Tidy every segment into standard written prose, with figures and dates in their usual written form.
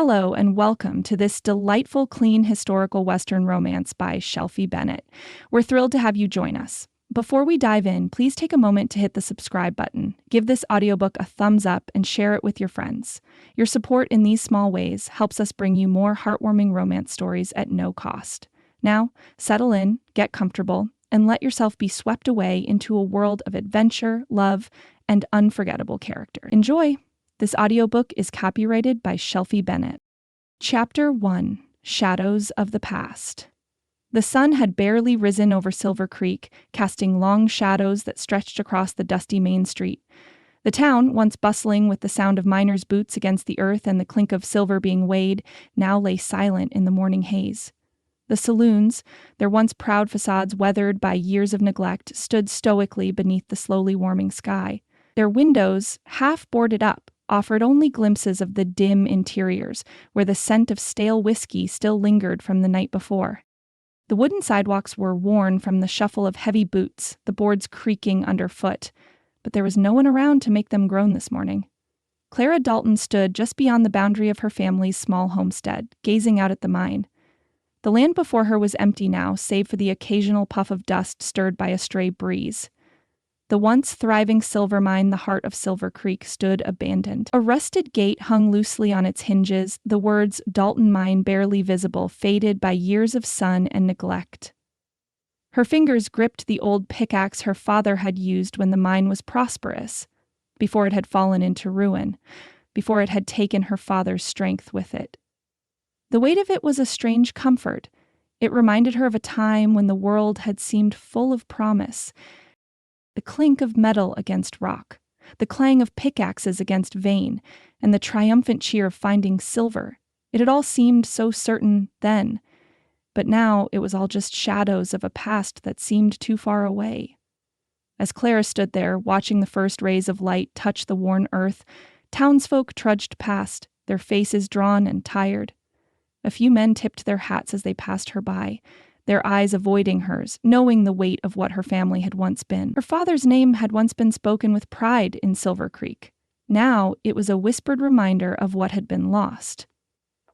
Hello and welcome to this delightful, clean historical Western romance by Shelfie Bennett. We're thrilled to have you join us. Before we dive in, please take a moment to hit the subscribe button, give this audiobook a thumbs up, and share it with your friends. Your support in these small ways helps us bring you more heartwarming romance stories at no cost. Now, settle in, get comfortable, and let yourself be swept away into a world of adventure, love, and unforgettable character. Enjoy! This audiobook is copyrighted by Shelfie Bennett. Chapter 1: Shadows of the Past. The sun had barely risen over Silver Creek, casting long shadows that stretched across the dusty main street. The town, once bustling with the sound of miners' boots against the earth and the clink of silver being weighed, now lay silent in the morning haze. The saloons, their once proud facades weathered by years of neglect, stood stoically beneath the slowly warming sky. Their windows, half boarded up, offered only glimpses of the dim interiors, where the scent of stale whiskey still lingered from the night before. The wooden sidewalks were worn from the shuffle of heavy boots, the boards creaking underfoot, but there was no one around to make them groan this morning. Clara Dalton stood just beyond the boundary of her family's small homestead, gazing out at the mine. The land before her was empty now, save for the occasional puff of dust stirred by a stray breeze. The once thriving silver mine, the heart of Silver Creek, stood abandoned. A rusted gate hung loosely on its hinges, the words "Dalton Mine" barely visible, faded by years of sun and neglect. Her fingers gripped the old pickaxe her father had used when the mine was prosperous, before it had fallen into ruin, before it had taken her father's strength with it. The weight of it was a strange comfort. It reminded her of a time when the world had seemed full of promise. The clink of metal against rock, the clang of pickaxes against vein, and the triumphant cheer of finding silver. It had all seemed so certain then, but now it was all just shadows of a past that seemed too far away. As Clara stood there, watching the first rays of light touch the worn earth, townsfolk trudged past, their faces drawn and tired. A few men tipped their hats as they passed her by, their eyes avoiding hers, knowing the weight of what her family had once been. Her father's name had once been spoken with pride in Silver Creek. Now it was a whispered reminder of what had been lost.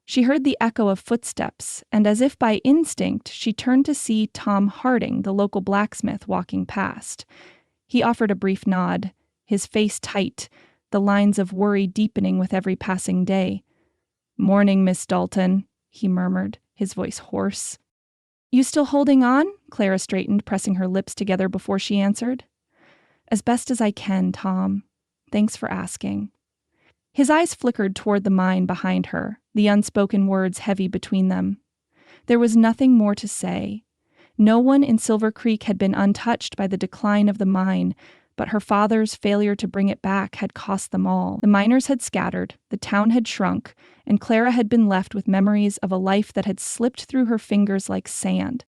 She heard the echo of footsteps, and as if by instinct, she turned to see Tom Harding, the local blacksmith, walking past. He offered a brief nod, his face tight, the lines of worry deepening with every passing day. "Morning, Miss Dalton," he murmured, his voice hoarse. "You still holding on?" Clara straightened, pressing her lips together before she answered. "As best as I can, Tom. Thanks for asking." His eyes flickered toward the mine behind her, the unspoken words heavy between them. There was nothing more to say. No one in Silver Creek had been untouched by the decline of the mine, but her father's failure to bring it back had cost them all. The miners had scattered, the town had shrunk, and Clara had been left with memories of a life that had slipped through her fingers like sand.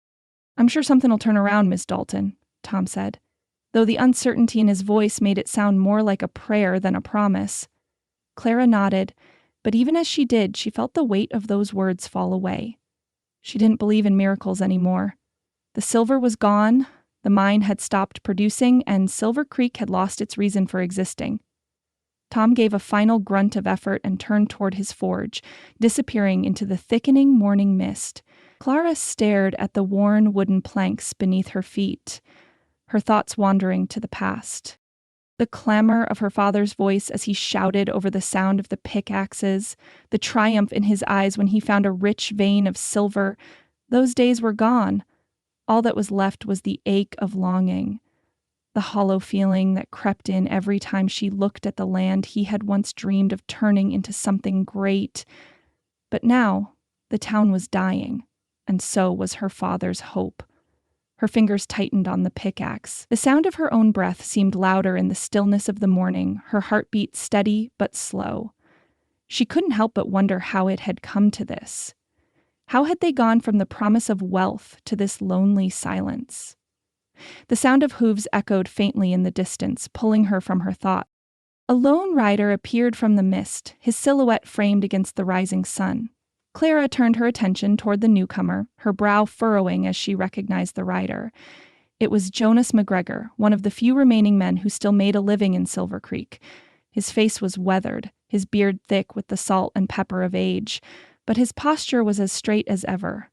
"I'm sure something'll turn around, Miss Dalton," Tom said, though the uncertainty in his voice made it sound more like a prayer than a promise. Clara nodded, but even as she did, she felt the weight of those words fall away. She didn't believe in miracles anymore. The silver was gone, the mine had stopped producing, and Silver Creek had lost its reason for existing. Tom gave a final grunt of effort and turned toward his forge, disappearing into the thickening morning mist. Clara stared at the worn wooden planks beneath her feet, her thoughts wandering to the past. The clamor of her father's voice as he shouted over the sound of the pickaxes, the triumph in his eyes when he found a rich vein of silver, those days were gone. All that was left was the ache of longing, the hollow feeling that crept in every time she looked at the land he had once dreamed of turning into something great. But now, the town was dying, and so was her father's hope. Her fingers tightened on the pickaxe. The sound of her own breath seemed louder in the stillness of the morning, her heartbeat steady but slow. She couldn't help but wonder how it had come to this. How had they gone from the promise of wealth to this lonely silence? The sound of hooves echoed faintly in the distance, pulling her from her thought. A lone rider appeared from the mist, his silhouette framed against the rising sun. Clara turned her attention toward the newcomer, her brow furrowing as she recognized the rider. It was Jonas McGregor, one of the few remaining men who still made a living in Silver Creek. His face was weathered, his beard thick with the salt and pepper of age, but his posture was as straight as ever.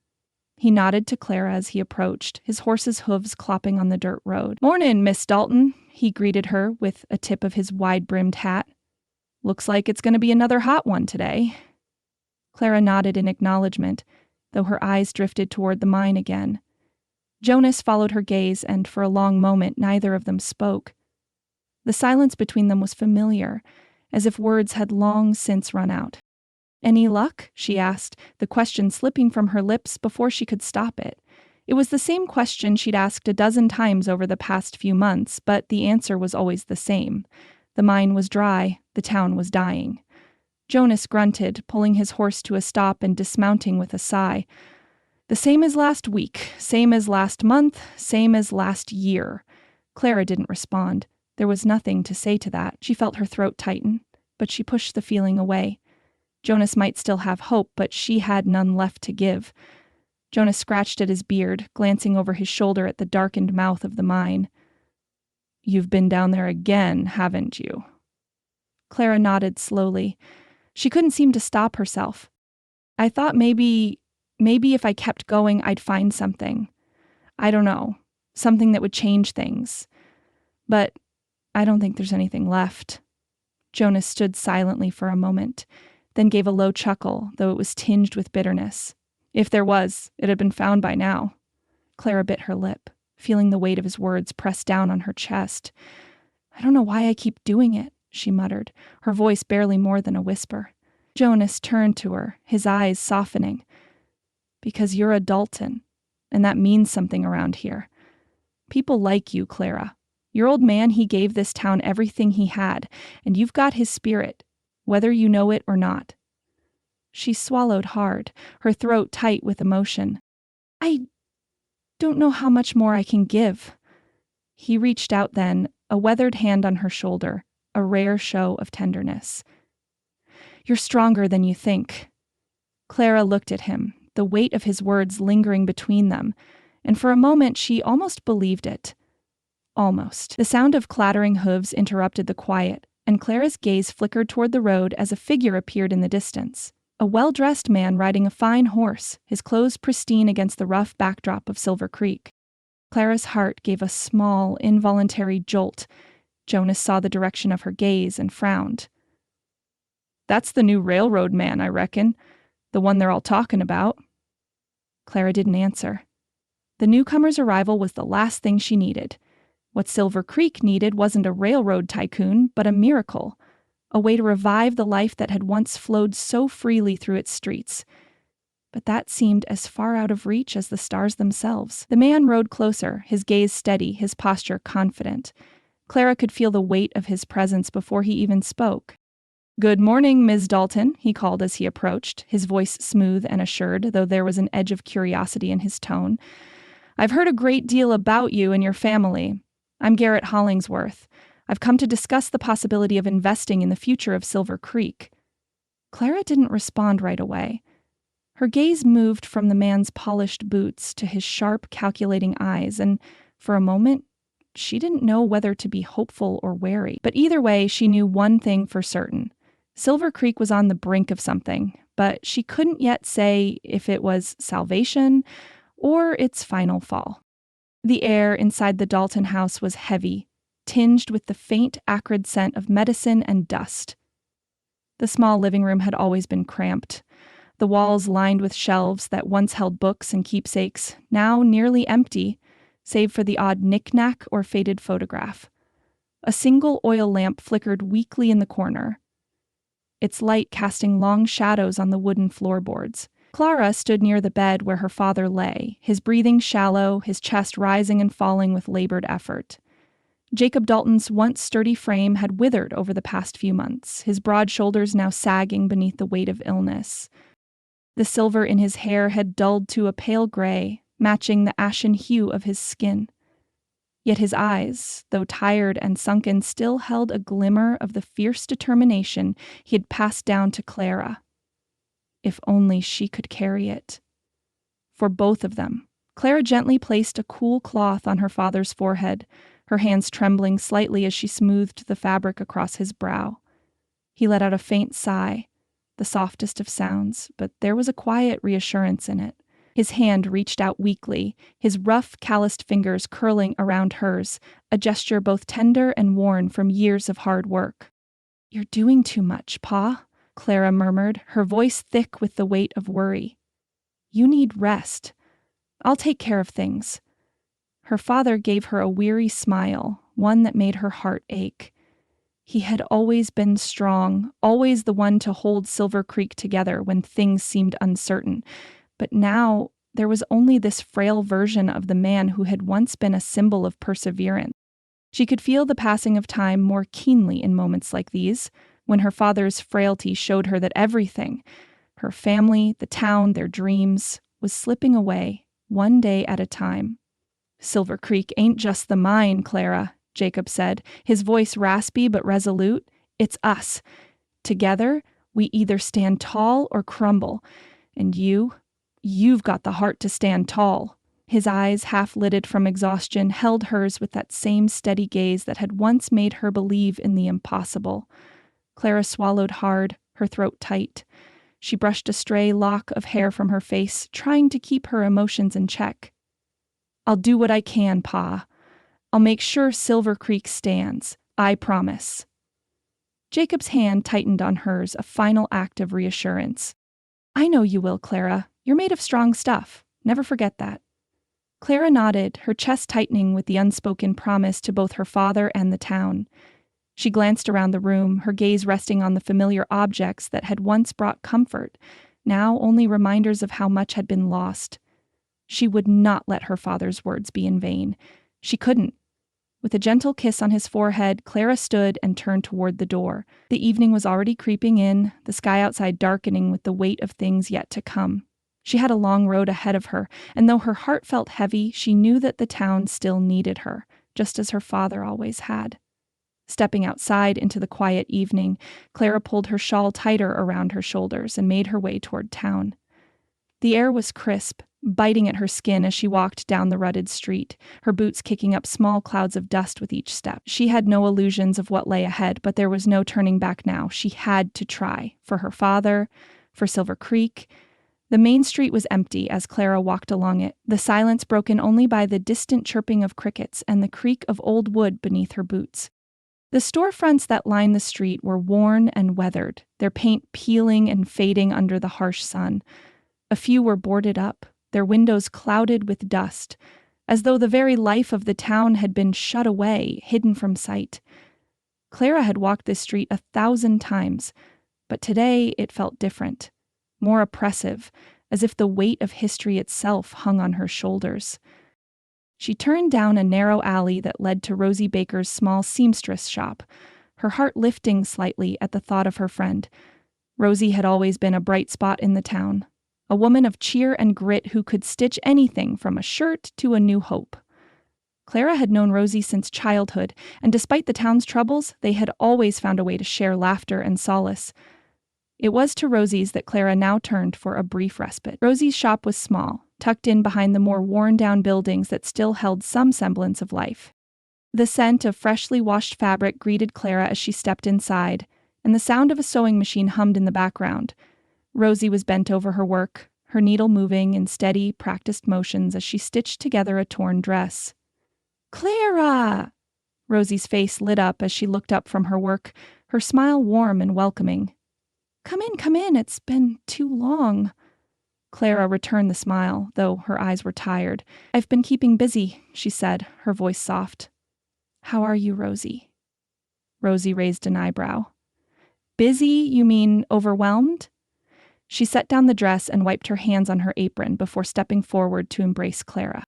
He nodded to Clara as he approached, his horse's hooves clopping on the dirt road. "Mornin', Miss Dalton," he greeted her with a tip of his wide-brimmed hat. "Looks like it's going to be another hot one today." Clara nodded in acknowledgement, though her eyes drifted toward the mine again. Jonas followed her gaze, and for a long moment neither of them spoke. The silence between them was familiar, as if words had long since run out. "Any luck?" she asked, the question slipping from her lips before she could stop it. It was the same question she'd asked a dozen times over the past few months, but the answer was always the same. The mine was dry, the town was dying. Jonas grunted, pulling his horse to a stop and dismounting with a sigh. "The same as last week, same as last month, same as last year." Clara didn't respond. There was nothing to say to that. She felt her throat tighten, but she pushed the feeling away. Jonas might still have hope, but she had none left to give. Jonas scratched at his beard, glancing over his shoulder at the darkened mouth of the mine. "You've been down there again, haven't you?" Clara nodded slowly. She couldn't seem to stop herself. "I thought maybe if I kept going, I'd find something. I don't know, something that would change things. But I don't think there's anything left." Jonas stood silently for a moment, then gave a low chuckle, though it was tinged with bitterness. "If there was, it had been found by now." Clara bit her lip, feeling the weight of his words press down on her chest. "I don't know why I keep doing it," she muttered, her voice barely more than a whisper. Jonas turned to her, his eyes softening. "Because you're a Dalton, and that means something around here. People like you, Clara. Your old man, he gave this town everything he had, and you've got his spirit, whether you know it or not." She swallowed hard, her throat tight with emotion. "I don't know how much more I can give." He reached out then, a weathered hand on her shoulder, a rare show of tenderness. "You're stronger than you think." Clara looked at him, the weight of his words lingering between them, and for a moment she almost believed it. Almost. The sound of clattering hooves interrupted the quiet, and Clara's gaze flickered toward the road as a figure appeared in the distance. A well-dressed man riding a fine horse, his clothes pristine against the rough backdrop of Silver Creek. Clara's heart gave a small, involuntary jolt. Jonas saw the direction of her gaze and frowned. "That's the new railroad man, I reckon. The one they're all talking about." Clara didn't answer. The newcomer's arrival was the last thing she needed. What Silver Creek needed wasn't a railroad tycoon, but a miracle. A way to revive the life that had once flowed so freely through its streets. But that seemed as far out of reach as the stars themselves. The man rode closer, his gaze steady, his posture confident. Clara could feel the weight of his presence before he even spoke. "Good morning, Ms. Dalton," he called as he approached, his voice smooth and assured, though there was an edge of curiosity in his tone. "I've heard a great deal about you and your family. I'm Garrett Hollingsworth. I've come to discuss the possibility of investing in the future of Silver Creek." Clara didn't respond right away. Her gaze moved from the man's polished boots to his sharp, calculating eyes, and for a moment, she didn't know whether to be hopeful or wary. But either way, she knew one thing for certain. Silver Creek was on the brink of something, but she couldn't yet say if it was salvation or its final fall. The air inside the Dalton house was heavy, tinged with the faint, acrid scent of medicine and dust. The small living room had always been cramped. The walls lined with shelves that once held books and keepsakes, now nearly empty, save for the odd knick-knack or faded photograph. A single oil lamp flickered weakly in the corner, its light casting long shadows on the wooden floorboards. Clara stood near the bed where her father lay, his breathing shallow, his chest rising and falling with labored effort. Jacob Dalton's once sturdy frame had withered over the past few months, his broad shoulders now sagging beneath the weight of illness. The silver in his hair had dulled to a pale gray, matching the ashen hue of his skin. Yet his eyes, though tired and sunken, still held a glimmer of the fierce determination he had passed down to Clara. If only she could carry it. For both of them. Clara gently placed a cool cloth on her father's forehead, her hands trembling slightly as she smoothed the fabric across his brow. He let out a faint sigh, the softest of sounds, but there was a quiet reassurance in it. His hand reached out weakly, his rough, calloused fingers curling around hers, a gesture both tender and worn from years of hard work. "You're doing too much, Pa," Clara murmured, her voice thick with the weight of worry. "You need rest. I'll take care of things." Her father gave her a weary smile, one that made her heart ache. He had always been strong, always the one to hold Silver Creek together when things seemed uncertain. But now there was only this frail version of the man who had once been a symbol of perseverance. She could feel the passing of time more keenly in moments like these, when her father's frailty showed her that everything, her family, the town, their dreams, was slipping away, one day at a time. "Silver Creek ain't just the mine, Clara," Jacob said, his voice raspy but resolute. "It's us. Together, we either stand tall or crumble. And you've got the heart to stand tall." His eyes, half-lidded from exhaustion, held hers with that same steady gaze that had once made her believe in the impossible. Clara swallowed hard, her throat tight. She brushed a stray lock of hair from her face, trying to keep her emotions in check. "I'll do what I can, Pa. I'll make sure Silver Creek stands. I promise." Jacob's hand tightened on hers, a final act of reassurance. "I know you will, Clara. You're made of strong stuff. Never forget that." Clara nodded, her chest tightening with the unspoken promise to both her father and the town. She glanced around the room, her gaze resting on the familiar objects that had once brought comfort, now only reminders of how much had been lost. She would not let her father's words be in vain. She couldn't. With a gentle kiss on his forehead, Clara stood and turned toward the door. The evening was already creeping in, the sky outside darkening with the weight of things yet to come. She had a long road ahead of her, and though her heart felt heavy, she knew that the town still needed her, just as her father always had. Stepping outside into the quiet evening, Clara pulled her shawl tighter around her shoulders and made her way toward town. The air was crisp, biting at her skin as she walked down the rutted street, her boots kicking up small clouds of dust with each step. She had no illusions of what lay ahead, but there was no turning back now. She had to try, for her father, for Silver Creek. The main street was empty as Clara walked along it, the silence broken only by the distant chirping of crickets and the creak of old wood beneath her boots. The storefronts that lined the street were worn and weathered, their paint peeling and fading under the harsh sun. A few were boarded up, their windows clouded with dust, as though the very life of the town had been shut away, hidden from sight. Clara had walked this street 1,000 times, but today it felt different, more oppressive, as if the weight of history itself hung on her shoulders. She turned down a narrow alley that led to Rosie Baker's small seamstress shop, her heart lifting slightly at the thought of her friend. Rosie had always been a bright spot in the town, a woman of cheer and grit who could stitch anything from a shirt to a new hope. Clara had known Rosie since childhood, and despite the town's troubles, they had always found a way to share laughter and solace. It was to Rosie's that Clara now turned for a brief respite. Rosie's shop was small, tucked in behind the more worn-down buildings that still held some semblance of life. The scent of freshly washed fabric greeted Clara as she stepped inside, and the sound of a sewing machine hummed in the background. Rosie was bent over her work, her needle moving in steady, practiced motions as she stitched together a torn dress. "Clara!" Rosie's face lit up as she looked up from her work, her smile warm and welcoming. Come in, it's been too long." Clara returned the smile, though her eyes were tired. "I've been keeping busy," she said, her voice soft. "How are you, Rosie?" Rosie raised an eyebrow. "Busy, you mean overwhelmed?" She set down the dress and wiped her hands on her apron before stepping forward to embrace Clara.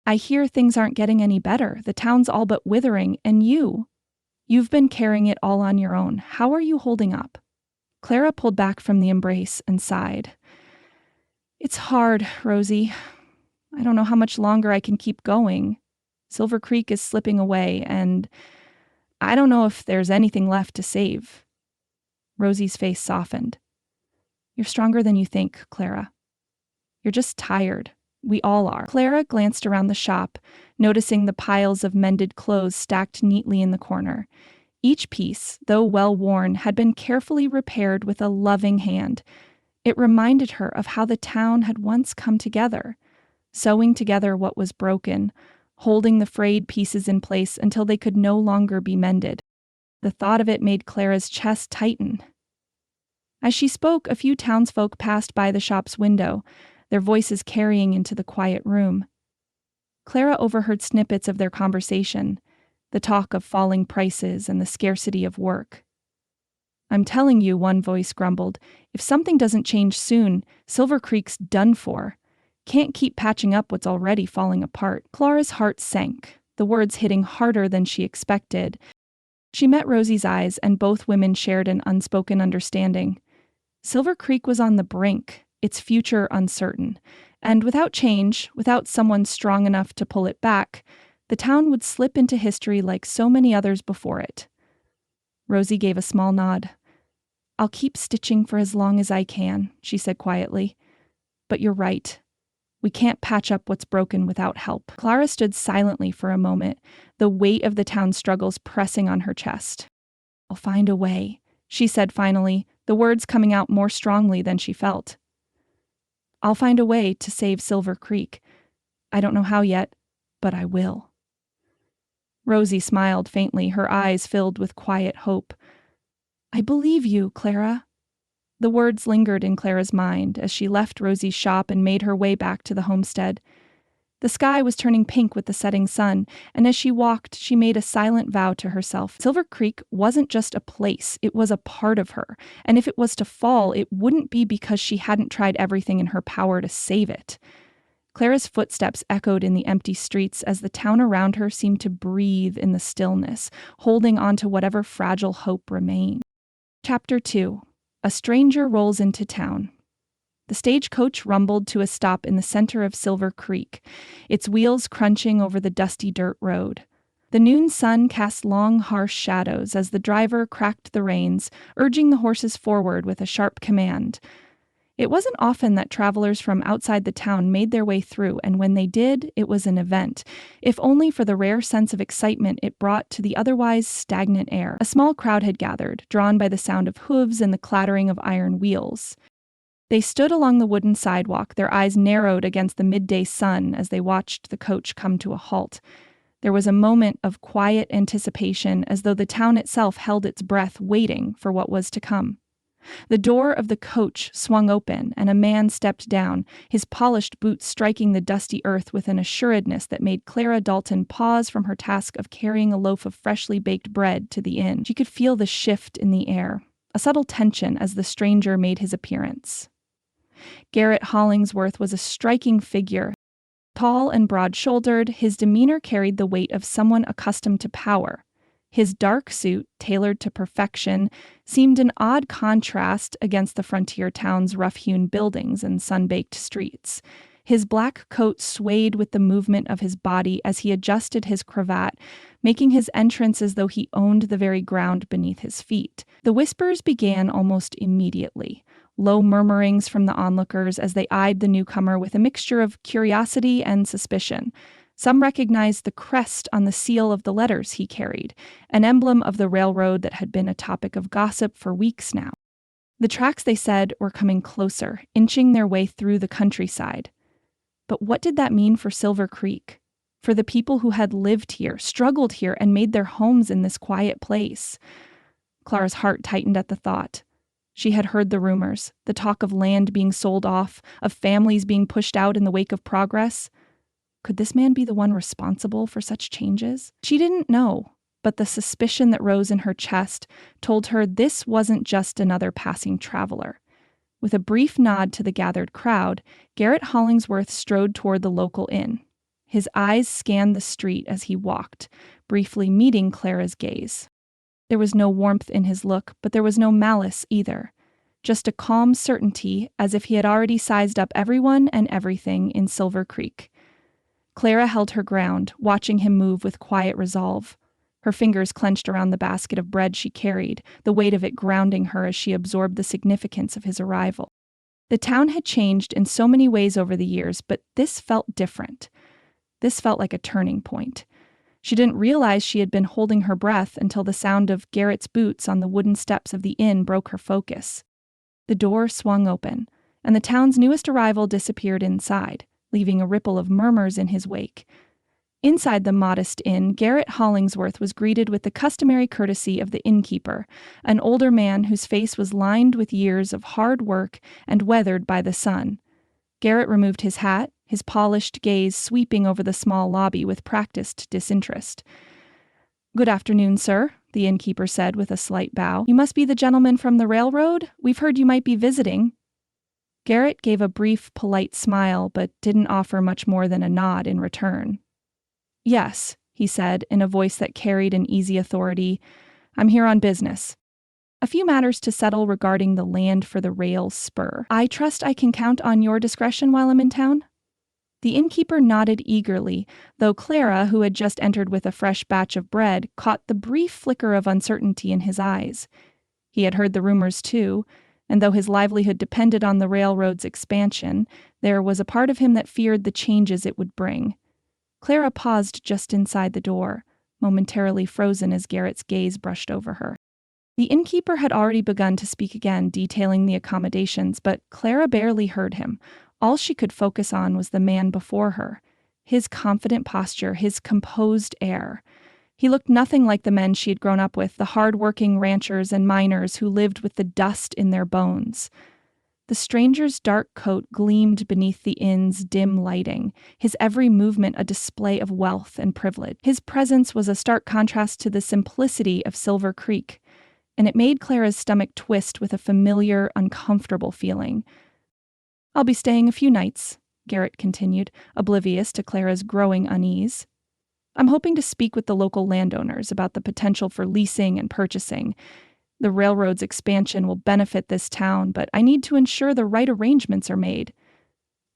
"I hear things aren't getting any better. The town's all but withering, and you've been carrying it all on your own. How are you holding up?" Clara pulled back from the embrace and sighed. "It's hard, Rosie. I don't know how much longer I can keep going. Silver Creek is slipping away, and I don't know if there's anything left to save." Rosie's face softened. "You're stronger than you think, Clara. You're just tired. We all are." Clara glanced around the shop, noticing the piles of mended clothes stacked neatly in the corner. Each piece, though well worn, had been carefully repaired with a loving hand. It reminded her of how the town had once come together, sewing together what was broken, holding the frayed pieces in place until they could no longer be mended. The thought of it made Clara's chest tighten. As she spoke, a few townsfolk passed by the shop's window, their voices carrying into the quiet room. Clara overheard snippets of their conversation, the talk of falling prices and the scarcity of work. "I'm telling you," one voice grumbled, "if something doesn't change soon, Silver Creek's done for. Can't keep patching up what's already falling apart." Clara's heart sank, the words hitting harder than she expected. She met Rosie's eyes, and both women shared an unspoken understanding. Silver Creek was on the brink, its future uncertain, and without change, without someone strong enough to pull it back, the town would slip into history like so many others before it. Rosie gave a small nod. "I'll keep stitching for as long as I can," she said quietly. "But you're right. We can't patch up what's broken without help." Clara stood silently for a moment, the weight of the town's struggles pressing on her chest. "I'll find a way," she said finally, the words coming out more strongly than she felt. "I'll find a way to save Silver Creek. I don't know how yet, but I will." Rosie smiled faintly, her eyes filled with quiet hope. "I believe you, Clara." The words lingered in Clara's mind as she left Rosie's shop and made her way back to the homestead. The sky was turning pink with the setting sun, and as she walked, she made a silent vow to herself. Silver Creek wasn't just a place, it was a part of her, and if it was to fall, it wouldn't be because she hadn't tried everything in her power to save it. Clara's footsteps echoed in the empty streets as the town around her seemed to breathe in the stillness, holding on to whatever fragile hope remained. Chapter 2. A stranger rolls into town. The stagecoach rumbled to a stop in the center of Silver Creek, its wheels crunching over the dusty dirt road. The noon sun cast long, harsh shadows as the driver cracked the reins, urging the horses forward with a sharp command. It wasn't often that travelers from outside the town made their way through, and when they did, it was an event, if only for the rare sense of excitement it brought to the otherwise stagnant air. A small crowd had gathered, drawn by the sound of hooves and the clattering of iron wheels. They stood along the wooden sidewalk, their eyes narrowed against the midday sun as they watched the coach come to a halt. There was a moment of quiet anticipation, as though the town itself held its breath, waiting for what was to come. The door of the coach swung open, and a man stepped down, his polished boots striking the dusty earth with an assuredness that made Clara Dalton pause from her task of carrying a loaf of freshly baked bread to the inn. She could feel the shift in the air, a subtle tension as the stranger made his appearance. Garrett Hollingsworth was a striking figure. Tall and broad-shouldered, his demeanor carried the weight of someone accustomed to power. His dark suit, tailored to perfection, seemed an odd contrast against the frontier town's rough-hewn buildings and sun-baked streets. His black coat swayed with the movement of his body as he adjusted his cravat, making his entrance as though he owned the very ground beneath his feet. The whispers began almost immediately, low murmurings from the onlookers as they eyed the newcomer with a mixture of curiosity and suspicion. Some recognized the crest on the seal of the letters he carried, an emblem of the railroad that had been a topic of gossip for weeks now. The tracks, they said, were coming closer, inching their way through the countryside. But what did that mean for Silver Creek? For the people who had lived here, struggled here, and made their homes in this quiet place? Clara's heart tightened at the thought. She had heard the rumors, the talk of land being sold off, of families being pushed out in the wake of progress. Could this man be the one responsible for such changes? She didn't know, but the suspicion that rose in her chest told her this wasn't just another passing traveler. With a brief nod to the gathered crowd, Garrett Hollingsworth strode toward the local inn. His eyes scanned the street as he walked, briefly meeting Clara's gaze. There was no warmth in his look, but there was no malice either. Just a calm certainty, as if he had already sized up everyone and everything in Silver Creek. Clara held her ground, watching him move with quiet resolve. Her fingers clenched around the basket of bread she carried, the weight of it grounding her as she absorbed the significance of his arrival. The town had changed in so many ways over the years, but this felt different. This felt like a turning point. She didn't realize she had been holding her breath until the sound of Garrett's boots on the wooden steps of the inn broke her focus. The door swung open, and the town's newest arrival disappeared inside, leaving a ripple of murmurs in his wake. Inside the modest inn, Garrett Hollingsworth was greeted with the customary courtesy of the innkeeper, an older man whose face was lined with years of hard work and weathered by the sun. Garrett removed his hat, his polished gaze sweeping over the small lobby with practiced disinterest. "Good afternoon, sir," the innkeeper said with a slight bow. "You must be the gentleman from the railroad? We've heard you might be visiting." Garrett gave a brief, polite smile, but didn't offer much more than a nod in return. "Yes," he said in a voice that carried an easy authority. "I'm here on business. A few matters to settle regarding the land for the rail spur. I trust I can count on your discretion while I'm in town?" The innkeeper nodded eagerly, though Clara, who had just entered with a fresh batch of bread, caught the brief flicker of uncertainty in his eyes. He had heard the rumors too, and though his livelihood depended on the railroad's expansion, there was a part of him that feared the changes it would bring. Clara paused just inside the door, momentarily frozen as Garrett's gaze brushed over her. The innkeeper had already begun to speak again, detailing the accommodations, but Clara barely heard him. All she could focus on was the man before her, his confident posture, his composed air. He looked nothing like the men she had grown up with, the hard-working ranchers and miners who lived with the dust in their bones. The stranger's dark coat gleamed beneath the inn's dim lighting, his every movement a display of wealth and privilege. His presence was a stark contrast to the simplicity of Silver Creek, and it made Clara's stomach twist with a familiar, uncomfortable feeling. "I'll be staying a few nights," Garrett continued, oblivious to Clara's growing unease. "I'm hoping to speak with the local landowners about the potential for leasing and purchasing. The railroad's expansion will benefit this town, but I need to ensure the right arrangements are made."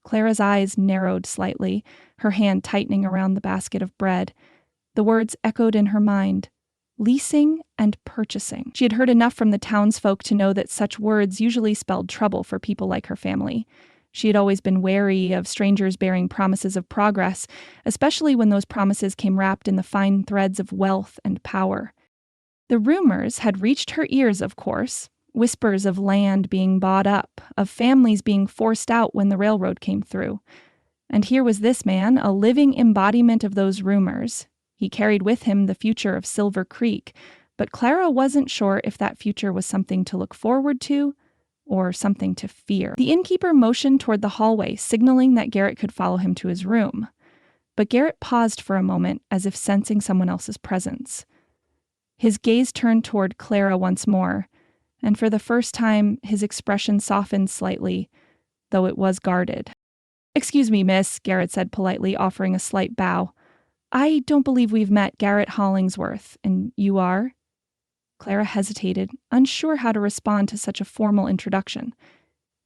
Clara's eyes narrowed slightly, her hand tightening around the basket of bread. The words echoed in her mind. Leasing and purchasing. She had heard enough from the townsfolk to know that such words usually spelled trouble for people like her family. She had always been wary of strangers bearing promises of progress, especially when those promises came wrapped in the fine threads of wealth and power. The rumors had reached her ears, of course, whispers of land being bought up, of families being forced out when the railroad came through. And here was this man, a living embodiment of those rumors. He carried with him the future of Silver Creek, but Clara wasn't sure if that future was something to look forward to or something to fear. The innkeeper motioned toward the hallway, signaling that Garrett could follow him to his room. But Garrett paused for a moment, as if sensing someone else's presence. His gaze turned toward Clara once more, and for the first time, his expression softened slightly, though it was guarded. "Excuse me, miss," Garrett said politely, offering a slight bow. "I don't believe we've met Garrett Hollingsworth, and you are?" Clara hesitated, unsure how to respond to such a formal introduction.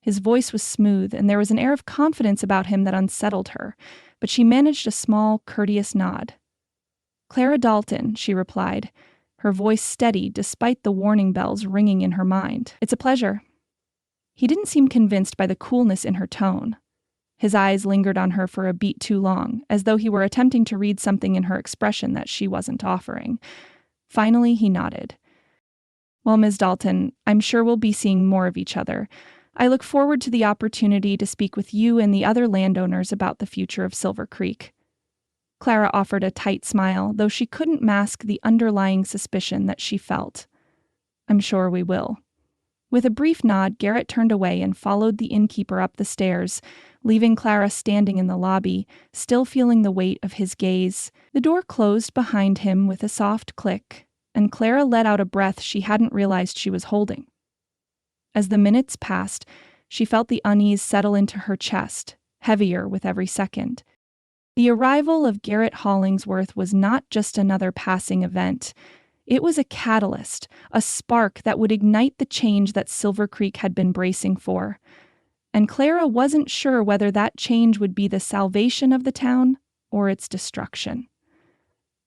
His voice was smooth, and there was an air of confidence about him that unsettled her, but she managed a small, courteous nod. "Clara Dalton," she replied, her voice steady despite the warning bells ringing in her mind. "It's a pleasure." He didn't seem convinced by the coolness in her tone. His eyes lingered on her for a beat too long, as though he were attempting to read something in her expression that she wasn't offering. Finally, he nodded. "Well, Ms. Dalton, I'm sure we'll be seeing more of each other. I look forward to the opportunity to speak with you and the other landowners about the future of Silver Creek." Clara offered a tight smile, though she couldn't mask the underlying suspicion that she felt. "I'm sure we will." With a brief nod, Garrett turned away and followed the innkeeper up the stairs, leaving Clara standing in the lobby, still feeling the weight of his gaze. The door closed behind him with a soft click, and Clara let out a breath she hadn't realized she was holding. As the minutes passed, she felt the unease settle into her chest, heavier with every second. The arrival of Garrett Hollingsworth was not just another passing event. It was a catalyst, a spark that would ignite the change that Silver Creek had been bracing for. And Clara wasn't sure whether that change would be the salvation of the town or its destruction.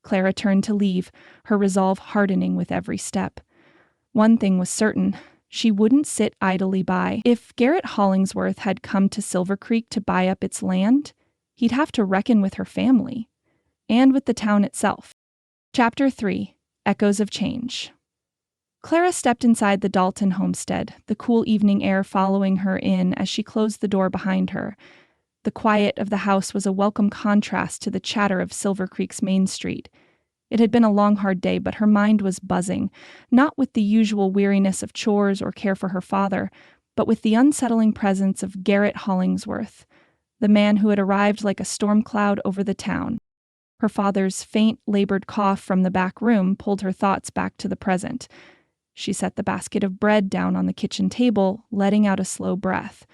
Clara turned to leave, her resolve hardening with every step. One thing was certain, she wouldn't sit idly by. If Garrett Hollingsworth had come to Silver Creek to buy up its land, he'd have to reckon with her family, and with the town itself. Chapter 3: Echoes of Change. Clara stepped inside the Dalton homestead, the cool evening air following her in as she closed the door behind her. The quiet of the house was a welcome contrast to the chatter of Silver Creek's main street. It had been a long, hard day, but her mind was buzzing, not with the usual weariness of chores or care for her father, but with the unsettling presence of Garrett Hollingsworth, the man who had arrived like a storm cloud over the town. Her father's faint, labored cough from the back room pulled her thoughts back to the present. She set the basket of bread down on the kitchen table, letting out a slow breath.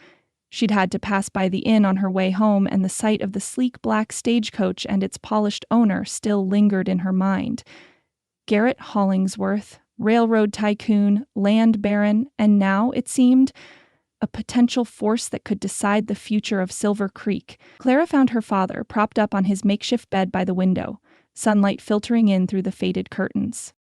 She'd had to pass by the inn on her way home, and the sight of the sleek black stagecoach and its polished owner still lingered in her mind. Garrett Hollingsworth, railroad tycoon, land baron, and now, it seemed, a potential force that could decide the future of Silver Creek. Clara found her father propped up on his makeshift bed by the window, sunlight filtering in through the faded curtains.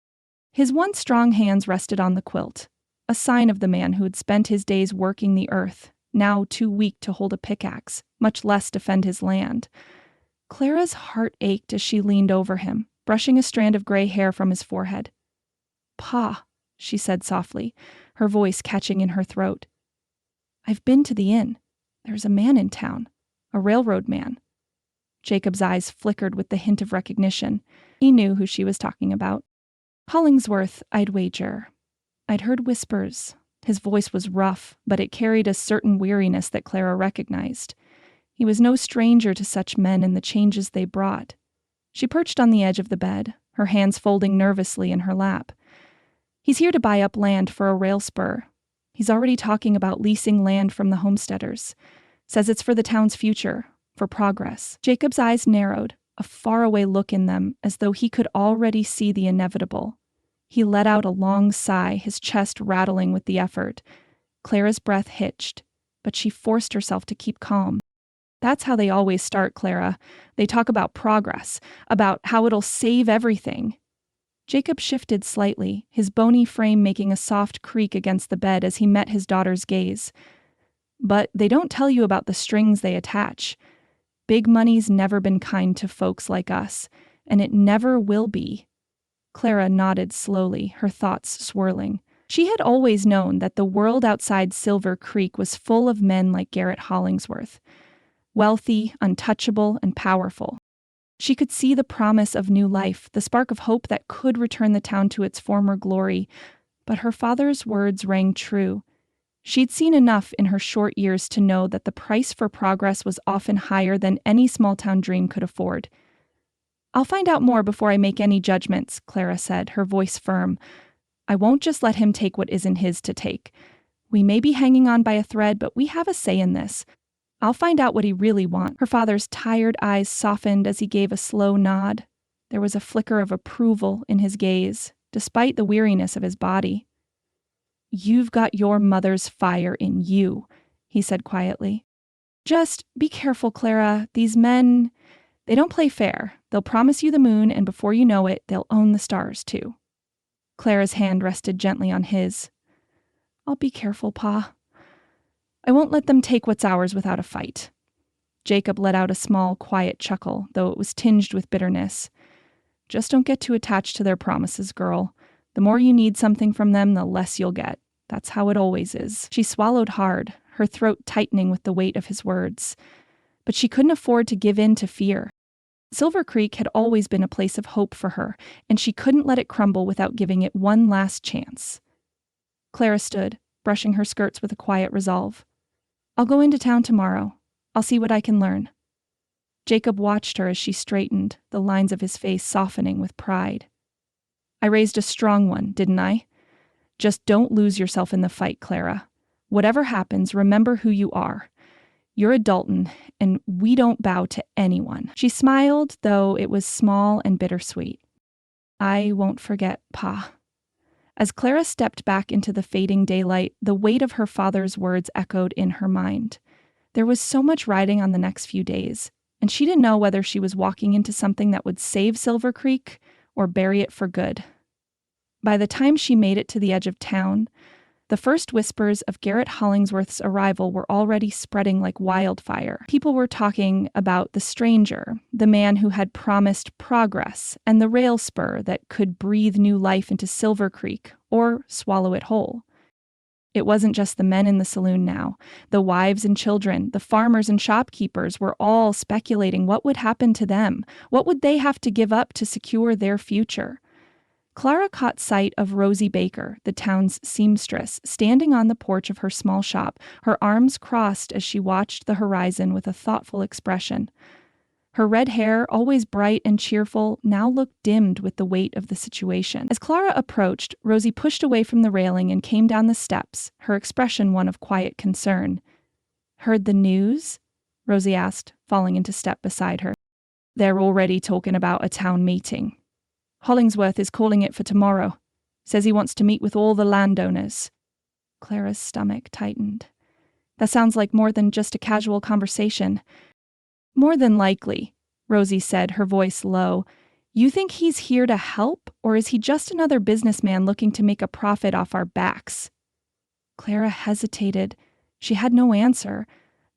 His once strong hands rested on the quilt, a sign of the man who had spent his days working the earth, now too weak to hold a pickaxe, much less defend his land. Clara's heart ached as she leaned over him, brushing a strand of gray hair from his forehead. "Pa," she said softly, her voice catching in her throat. "I've been to the inn. There's a man in town, a railroad man." Jacob's eyes flickered with the hint of recognition. He knew who she was talking about. "Hollingsworth, I'd wager. I'd heard whispers." His voice was rough, but it carried a certain weariness that Clara recognized. He was no stranger to such men and the changes they brought. She perched on the edge of the bed, her hands folding nervously in her lap. "He's here to buy up land for a rail spur. He's already talking about leasing land from the homesteaders. Says it's for the town's future, for progress." Jacob's eyes narrowed, a faraway look in them, as though he could already see the inevitable. He let out a long sigh, his chest rattling with the effort. Clara's breath hitched, but she forced herself to keep calm. "That's how they always start, Clara. They talk about progress, about how it'll save everything." Jacob shifted slightly, his bony frame making a soft creak against the bed as he met his daughter's gaze. "But they don't tell you about the strings they attach. Big money's never been kind to folks like us, and it never will be." Clara nodded slowly, her thoughts swirling. She had always known that the world outside Silver Creek was full of men like Garrett Hollingsworth, wealthy, untouchable, and powerful. She could see the promise of new life, the spark of hope that could return the town to its former glory, but her father's words rang true. She'd seen enough in her short years to know that the price for progress was often higher than any small-town dream could afford. "I'll find out more before I make any judgments," Clara said, her voice firm. "I won't just let him take what isn't his to take. We may be hanging on by a thread, but we have a say in this. I'll find out what he really wants." Her father's tired eyes softened as he gave a slow nod. There was a flicker of approval in his gaze, despite the weariness of his body. "You've got your mother's fire in you," he said quietly. "Just be careful, Clara. These men, they don't play fair. They'll promise you the moon, and before you know it, they'll own the stars, too." Clara's hand rested gently on his. "I'll be careful, Pa. I won't let them take what's ours without a fight." Jacob let out a small, quiet chuckle, though it was tinged with bitterness. "Just don't get too attached to their promises, girl. The more you need something from them, the less you'll get. That's how it always is." She swallowed hard, her throat tightening with the weight of his words. But she couldn't afford to give in to fear. Silver Creek had always been a place of hope for her, and she couldn't let it crumble without giving it one last chance. Clara stood, brushing her skirts with a quiet resolve. "I'll go into town tomorrow. I'll see what I can learn." Jacob watched her as she straightened, the lines of his face softening with pride. "I raised a strong one, didn't I? Just don't lose yourself in the fight, Clara. Whatever happens, remember who you are. You're a Dalton, and we don't bow to anyone." She smiled, though it was small and bittersweet. "I won't forget, Pa." As Clara stepped back into the fading daylight, the weight of her father's words echoed in her mind. There was so much riding on the next few days, and she didn't know whether she was walking into something that would save Silver Creek or bury it for good. By the time she made it to the edge of town, The first whispers of Garrett Hollingsworth's arrival were already spreading like wildfire. People were talking about the stranger, the man who had promised progress, and the rail spur that could breathe new life into Silver Creek or swallow it whole. It wasn't just the men in the saloon now. The wives and children, the farmers and shopkeepers were all speculating what would happen to them. What would they have to give up to secure their future? Clara caught sight of Rosie Baker, the town's seamstress, standing on the porch of her small shop, her arms crossed as she watched the horizon with a thoughtful expression. Her red hair, always bright and cheerful, now looked dimmed with the weight of the situation. As Clara approached, Rosie pushed away from the railing and came down the steps, her expression one of quiet concern. "Heard the news?" Rosie asked, falling into step beside her. "They're already talking about a town meeting. Hollingsworth is calling it for tomorrow. Says he wants to meet with all the landowners." Clara's stomach tightened. That sounds like more than just a casual conversation. "More than likely," Rosie said, her voice low. "You think he's here to help, or is he just another businessman looking to make a profit off our backs?" Clara hesitated. She had no answer.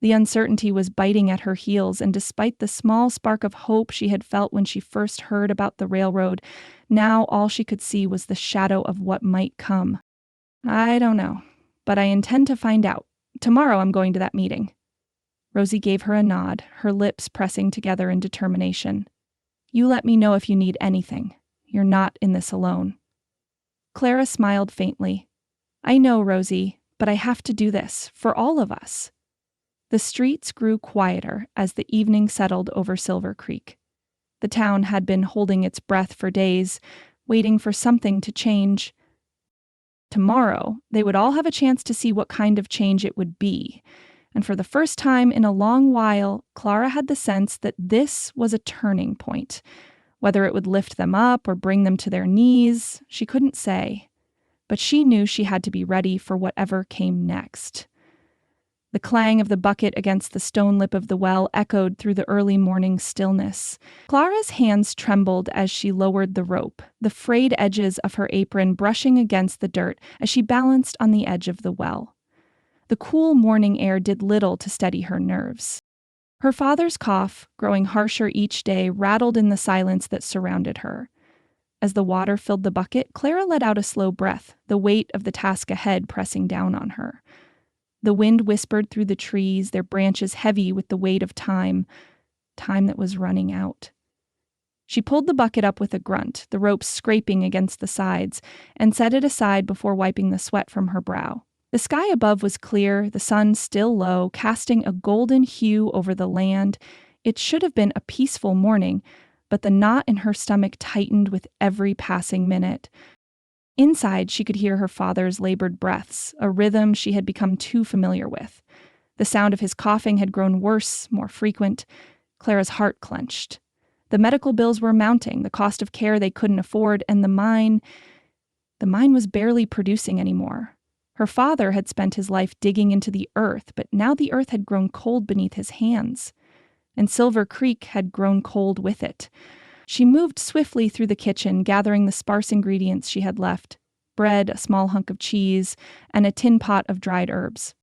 The uncertainty was biting at her heels, and despite the small spark of hope she had felt when she first heard about the railroad, now all she could see was the shadow of what might come. "I don't know, but I intend to find out. Tomorrow I'm going to that meeting." Rosie gave her a nod, her lips pressing together in determination. "You let me know if you need anything. You're not in this alone." Clara smiled faintly. "I know, Rosie, but I have to do this, for all of us." The streets grew quieter as the evening settled over Silver Creek. The town had been holding its breath for days, waiting for something to change. Tomorrow, they would all have a chance to see what kind of change it would be. And for the first time in a long while, Clara had the sense that this was a turning point. Whether it would lift them up or bring them to their knees, she couldn't say. But she knew she had to be ready for whatever came next. The clang of the bucket against the stone lip of the well echoed through the early morning stillness. Clara's hands trembled as she lowered the rope, the frayed edges of her apron brushing against the dirt as she balanced on the edge of the well. The cool morning air did little to steady her nerves. Her father's cough, growing harsher each day, rattled in the silence that surrounded her. As the water filled the bucket, Clara let out a slow breath, the weight of the task ahead pressing down on her. The wind whispered through the trees, their branches heavy with the weight of time that was running out. She pulled the bucket up with a grunt, the rope scraping against the sides, and set it aside before wiping the sweat from her brow. The sky above was clear, the sun still low, casting a golden hue over the land. It should have been a peaceful morning, but the knot in her stomach tightened with every passing minute. Inside, she could hear her father's labored breaths, a rhythm she had become too familiar with. The sound of his coughing had grown worse, more frequent. Clara's heart clenched. The medical bills were mounting, the cost of care they couldn't afford, and the mine was barely producing anymore. Her father had spent his life digging into the earth, but now the earth had grown cold beneath his hands, and Silver Creek had grown cold with it. She moved swiftly through the kitchen, gathering the sparse ingredients she had left: bread, a small hunk of cheese, and a tin pot of dried herbs.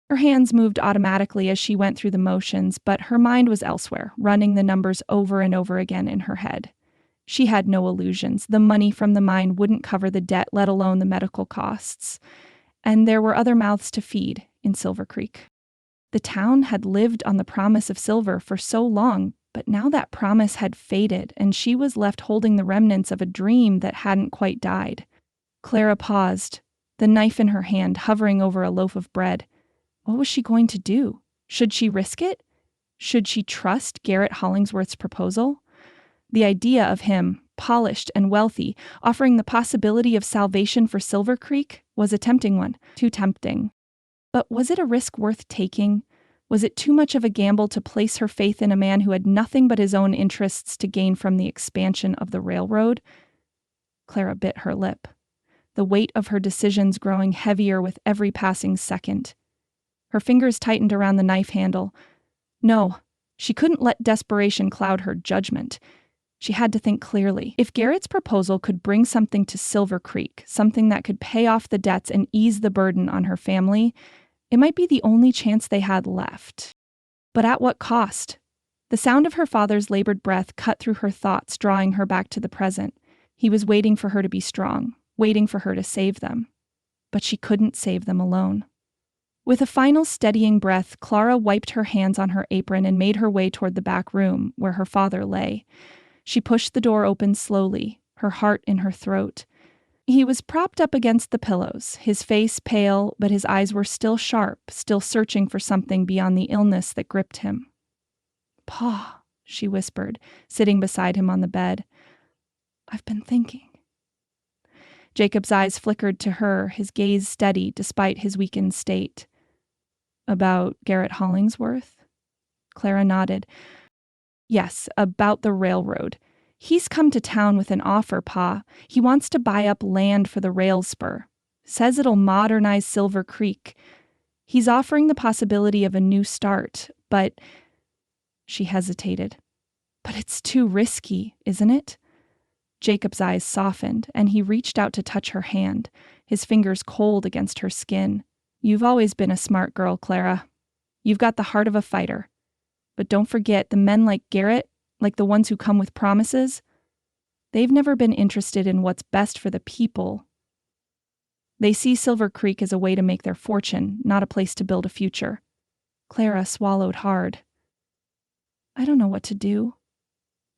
Her hands moved automatically as she went through the motions, but her mind was elsewhere, running the numbers over and over again in her head. She had no illusions. The money from the mine wouldn't cover the debt, let alone the medical costs. And there were other mouths to feed in Silver Creek. The town had lived on the promise of silver for so long, but now that promise had faded, and she was left holding the remnants of a dream that hadn't quite died. Clara paused, the knife in her hand hovering over a loaf of bread. What was she going to do? Should she risk it? Should she trust Garrett Hollingsworth's proposal? The idea of him, polished and wealthy, offering the possibility of salvation for Silver Creek was a tempting one, too tempting. But was it a risk worth taking? Was it too much of a gamble to place her faith in a man who had nothing but his own interests to gain from the expansion of the railroad? Clara bit her lip, the weight of her decisions growing heavier with every passing second. Her fingers tightened around the knife handle. No, she couldn't let desperation cloud her judgment. She had to think clearly. If Garrett's proposal could bring something to Silver Creek, something that could pay off the debts and ease the burden on her family, it might be the only chance they had left. But at what cost? The sound of her father's labored breath cut through her thoughts, drawing her back to the present. He was waiting for her to be strong, waiting for her to save them. But she couldn't save them alone. With a final steadying breath, Clara wiped her hands on her apron and made her way toward the back room, where her father lay. She pushed the door open slowly, her heart in her throat. He was propped up against the pillows, his face pale, but his eyes were still sharp, still searching for something beyond the illness that gripped him. "Pa," she whispered, sitting beside him on the bed. "I've been thinking." Jacob's eyes flickered to her, his gaze steady despite his weakened state. "About Garrett Hollingsworth?" Clara nodded. "Yes, about the railroad. He's come to town with an offer, Pa. He wants to buy up land for the rail spur. Says it'll modernize Silver Creek. He's offering the possibility of a new start, but..." She hesitated. "But it's too risky, isn't it?" Jacob's eyes softened, and he reached out to touch her hand, his fingers cold against her skin. "You've always been a smart girl, Clara. You've got the heart of a fighter. But don't forget, the men like Garrett, like the ones who come with promises, they've never been interested in what's best for the people. They see Silver Creek as a way to make their fortune, not a place to build a future." Clara swallowed hard. "I don't know what to do.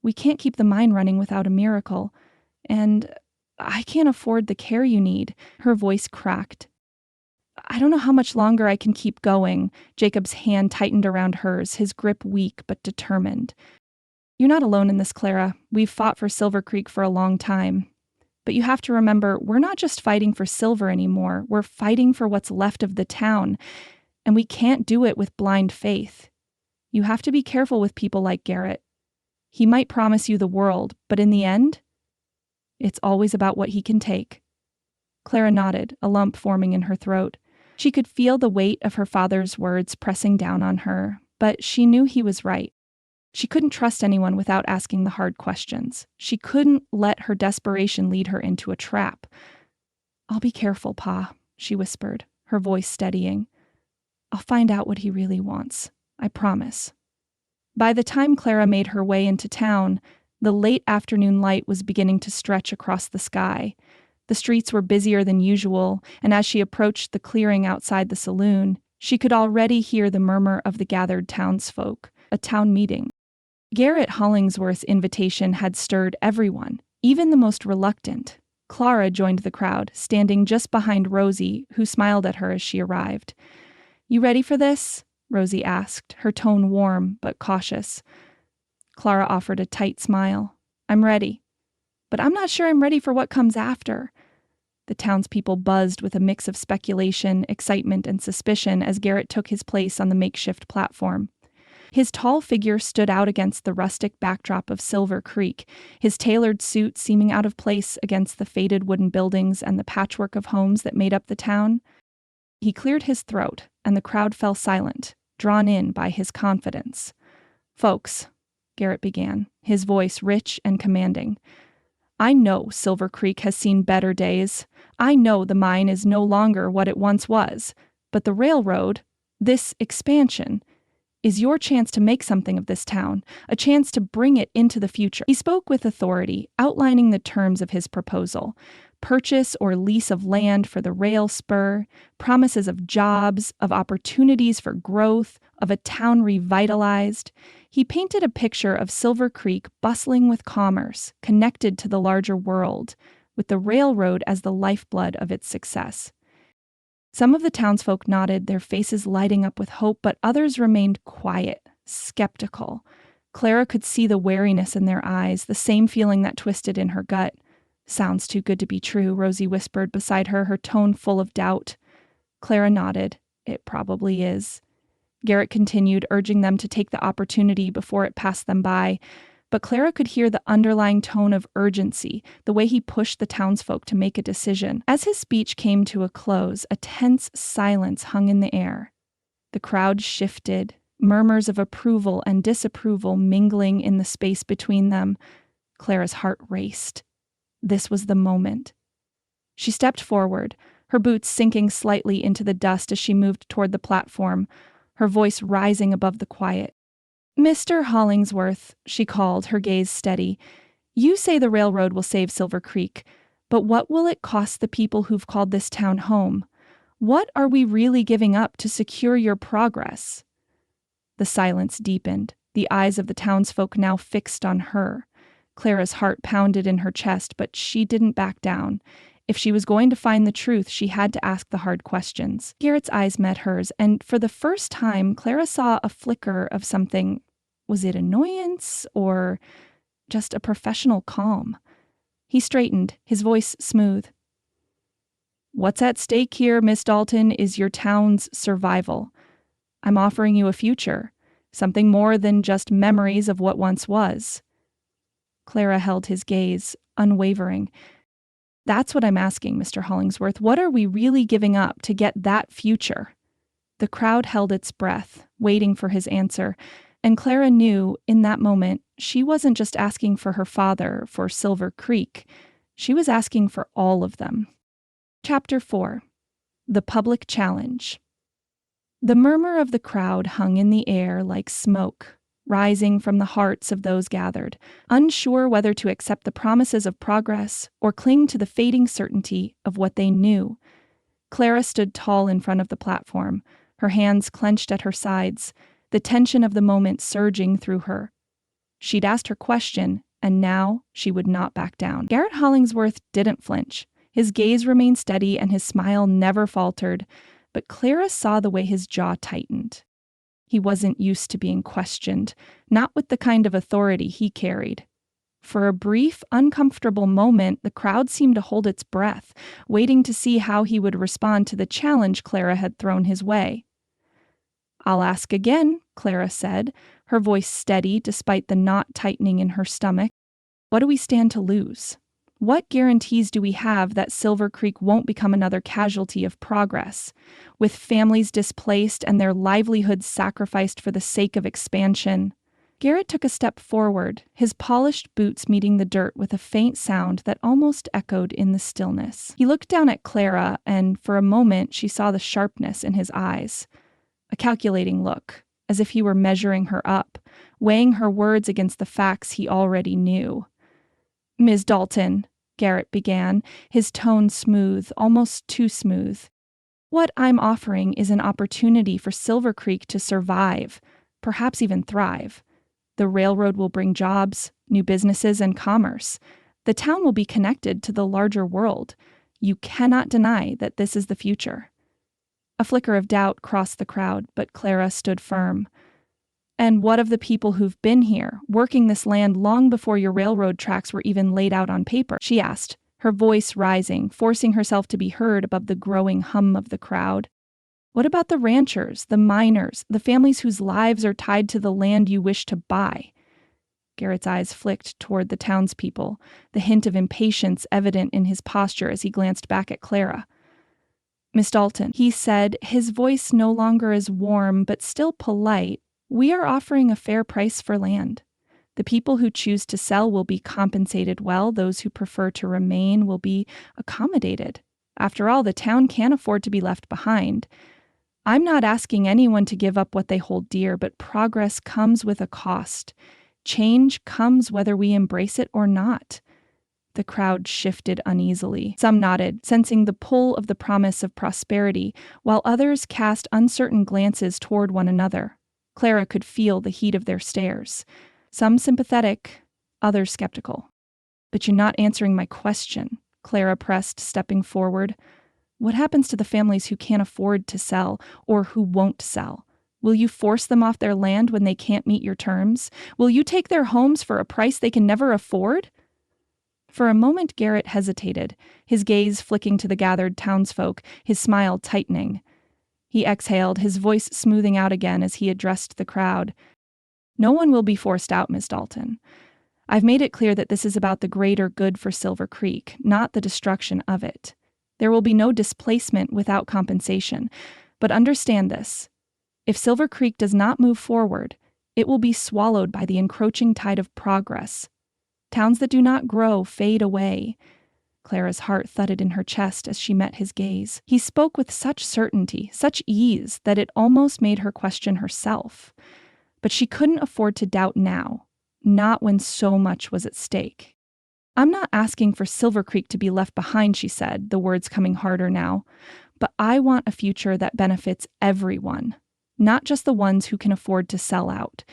We can't keep the mine running without a miracle, and I can't afford the care you need." Her voice cracked. "I don't know how much longer I can keep going." Jacob's hand tightened around hers, his grip weak but determined. "You're not alone in this, Clara. We've fought for Silver Creek for a long time. But you have to remember, we're not just fighting for silver anymore. We're fighting for what's left of the town, and we can't do it with blind faith. You have to be careful with people like Garrett. He might promise you the world, but in the end, it's always about what he can take." Clara nodded, a lump forming in her throat. She could feel the weight of her father's words pressing down on her, but she knew he was right. She couldn't trust anyone without asking the hard questions. She couldn't let her desperation lead her into a trap. "I'll be careful, Pa," she whispered, her voice steadying. "I'll find out what he really wants. I promise." By the time Clara made her way into town, the late afternoon light was beginning to stretch across the sky. The streets were busier than usual, and as she approached the clearing outside the saloon, she could already hear the murmur of the gathered townsfolk, a town meeting. Garrett Hollingsworth's invitation had stirred everyone, even the most reluctant. Clara joined the crowd, standing just behind Rosie, who smiled at her as she arrived. "You ready for this?" Rosie asked, her tone warm but cautious. Clara offered a tight smile. "I'm ready. But I'm not sure I'm ready for what comes after." The townspeople buzzed with a mix of speculation, excitement, and suspicion as Garrett took his place on the makeshift platform. His tall figure stood out against the rustic backdrop of Silver Creek, his tailored suit seeming out of place against the faded wooden buildings and the patchwork of homes that made up the town. He cleared his throat, and the crowd fell silent, drawn in by his confidence. "Folks," Garrett began, his voice rich and commanding, "I know Silver Creek has seen better days. I know the mine is no longer what it once was, but the railroad, this expansion, is your chance to make something of this town, a chance to bring it into the future." He spoke with authority, outlining the terms of his proposal: purchase or lease of land for the rail spur, promises of jobs, of opportunities for growth, of a town revitalized. He painted a picture of Silver Creek bustling with commerce, connected to the larger world, with the railroad as the lifeblood of its success. Some of the townsfolk nodded, their faces lighting up with hope, but others remained quiet, skeptical. Clara could see the wariness in their eyes, the same feeling that twisted in her gut. "Sounds too good to be true," Rosie whispered beside her, her tone full of doubt. Clara nodded. "It probably is." Garrett continued, urging them to take the opportunity before it passed them by. But Clara could hear the underlying tone of urgency, the way he pushed the townsfolk to make a decision. As his speech came to a close, a tense silence hung in the air. The crowd shifted, murmurs of approval and disapproval mingling in the space between them. Clara's heart raced. This was the moment. She stepped forward, her boots sinking slightly into the dust as she moved toward the platform, her voice rising above the quiet. "Mr. Hollingsworth," she called, her gaze steady, "you say the railroad will save Silver Creek, but what will it cost the people who've called this town home? What are we really giving up to secure your progress?" The silence deepened, the eyes of the townsfolk now fixed on her. Clara's heart pounded in her chest, but she didn't back down. If she was going to find the truth, she had to ask the hard questions. Garrett's eyes met hers, and for the first time, Clara saw a flicker of something. Was it annoyance or just a professional calm? He straightened, his voice smooth. "What's at stake here, Miss Dalton, is your town's survival. I'm offering you a future, something more than just memories of what once was." Clara held his gaze, unwavering. "That's what I'm asking, Mr. Hollingsworth. What are we really giving up to get that future?" The crowd held its breath, waiting for his answer, and Clara knew, in that moment, she wasn't just asking for her father, for Silver Creek. She was asking for all of them. Chapter 4. The Public Challenge. The murmur of the crowd hung in the air like smoke, rising from the hearts of those gathered, unsure whether to accept the promises of progress or cling to the fading certainty of what they knew. Clara stood tall in front of the platform, her hands clenched at her sides, the tension of the moment surging through her. She'd asked her question, and now she would not back down. Garrett Hollingsworth didn't flinch. His gaze remained steady and his smile never faltered, but Clara saw the way his jaw tightened. He wasn't used to being questioned, not with the kind of authority he carried. For a brief, uncomfortable moment, the crowd seemed to hold its breath, waiting to see how he would respond to the challenge Clara had thrown his way. "I'll ask again," Clara said, her voice steady despite the knot tightening in her stomach. "What do we stand to lose? What guarantees do we have that Silver Creek won't become another casualty of progress, with families displaced and their livelihoods sacrificed for the sake of expansion?" Garrett took a step forward, his polished boots meeting the dirt with a faint sound that almost echoed in the stillness. He looked down at Clara, and for a moment she saw the sharpness in his eyes. A calculating look, as if he were measuring her up, weighing her words against the facts he already knew. "Ms. Dalton," Garrett began, his tone smooth, almost too smooth. "What I'm offering is an opportunity for Silver Creek to survive, perhaps even thrive. The railroad will bring jobs, new businesses, and commerce. The town will be connected to the larger world. You cannot deny that this is the future." A flicker of doubt crossed the crowd, but Clara stood firm. "And what of the people who've been here, working this land long before your railroad tracks were even laid out on paper?" she asked, her voice rising, forcing herself to be heard above the growing hum of the crowd. "What about the ranchers, the miners, the families whose lives are tied to the land you wish to buy?" Garrett's eyes flicked toward the townspeople, the hint of impatience evident in his posture as he glanced back at Clara. "Miss Dalton," he said, his voice no longer as warm but still polite, "we are offering a fair price for land. The people who choose to sell will be compensated well. Those who prefer to remain will be accommodated. After all, the town can't afford to be left behind. I'm not asking anyone to give up what they hold dear, but progress comes with a cost. Change comes whether we embrace it or not." The crowd shifted uneasily. Some nodded, sensing the pull of the promise of prosperity, while others cast uncertain glances toward one another. Clara could feel the heat of their stares. Some sympathetic, others skeptical. "But you're not answering my question," Clara pressed, stepping forward. "What happens to the families who can't afford to sell, or who won't sell? Will you force them off their land when they can't meet your terms? Will you take their homes for a price they can never afford?" For a moment Garrett hesitated, his gaze flicking to the gathered townsfolk, his smile tightening. He exhaled, his voice smoothing out again as he addressed the crowd. "No one will be forced out, Miss Dalton. I've made it clear that this is about the greater good for Silver Creek, not the destruction of it. There will be no displacement without compensation. But understand this. If Silver Creek does not move forward, it will be swallowed by the encroaching tide of progress. Towns that do not grow fade away. Clara's heart thudded in her chest as she met his gaze. He spoke with such certainty, such ease, that it almost made her question herself. But she couldn't afford to doubt now, not when so much was at stake. "I'm not asking for Silver Creek to be left behind," she said, the words coming harder now. "But I want a future that benefits everyone, not just the ones who can afford to sell out.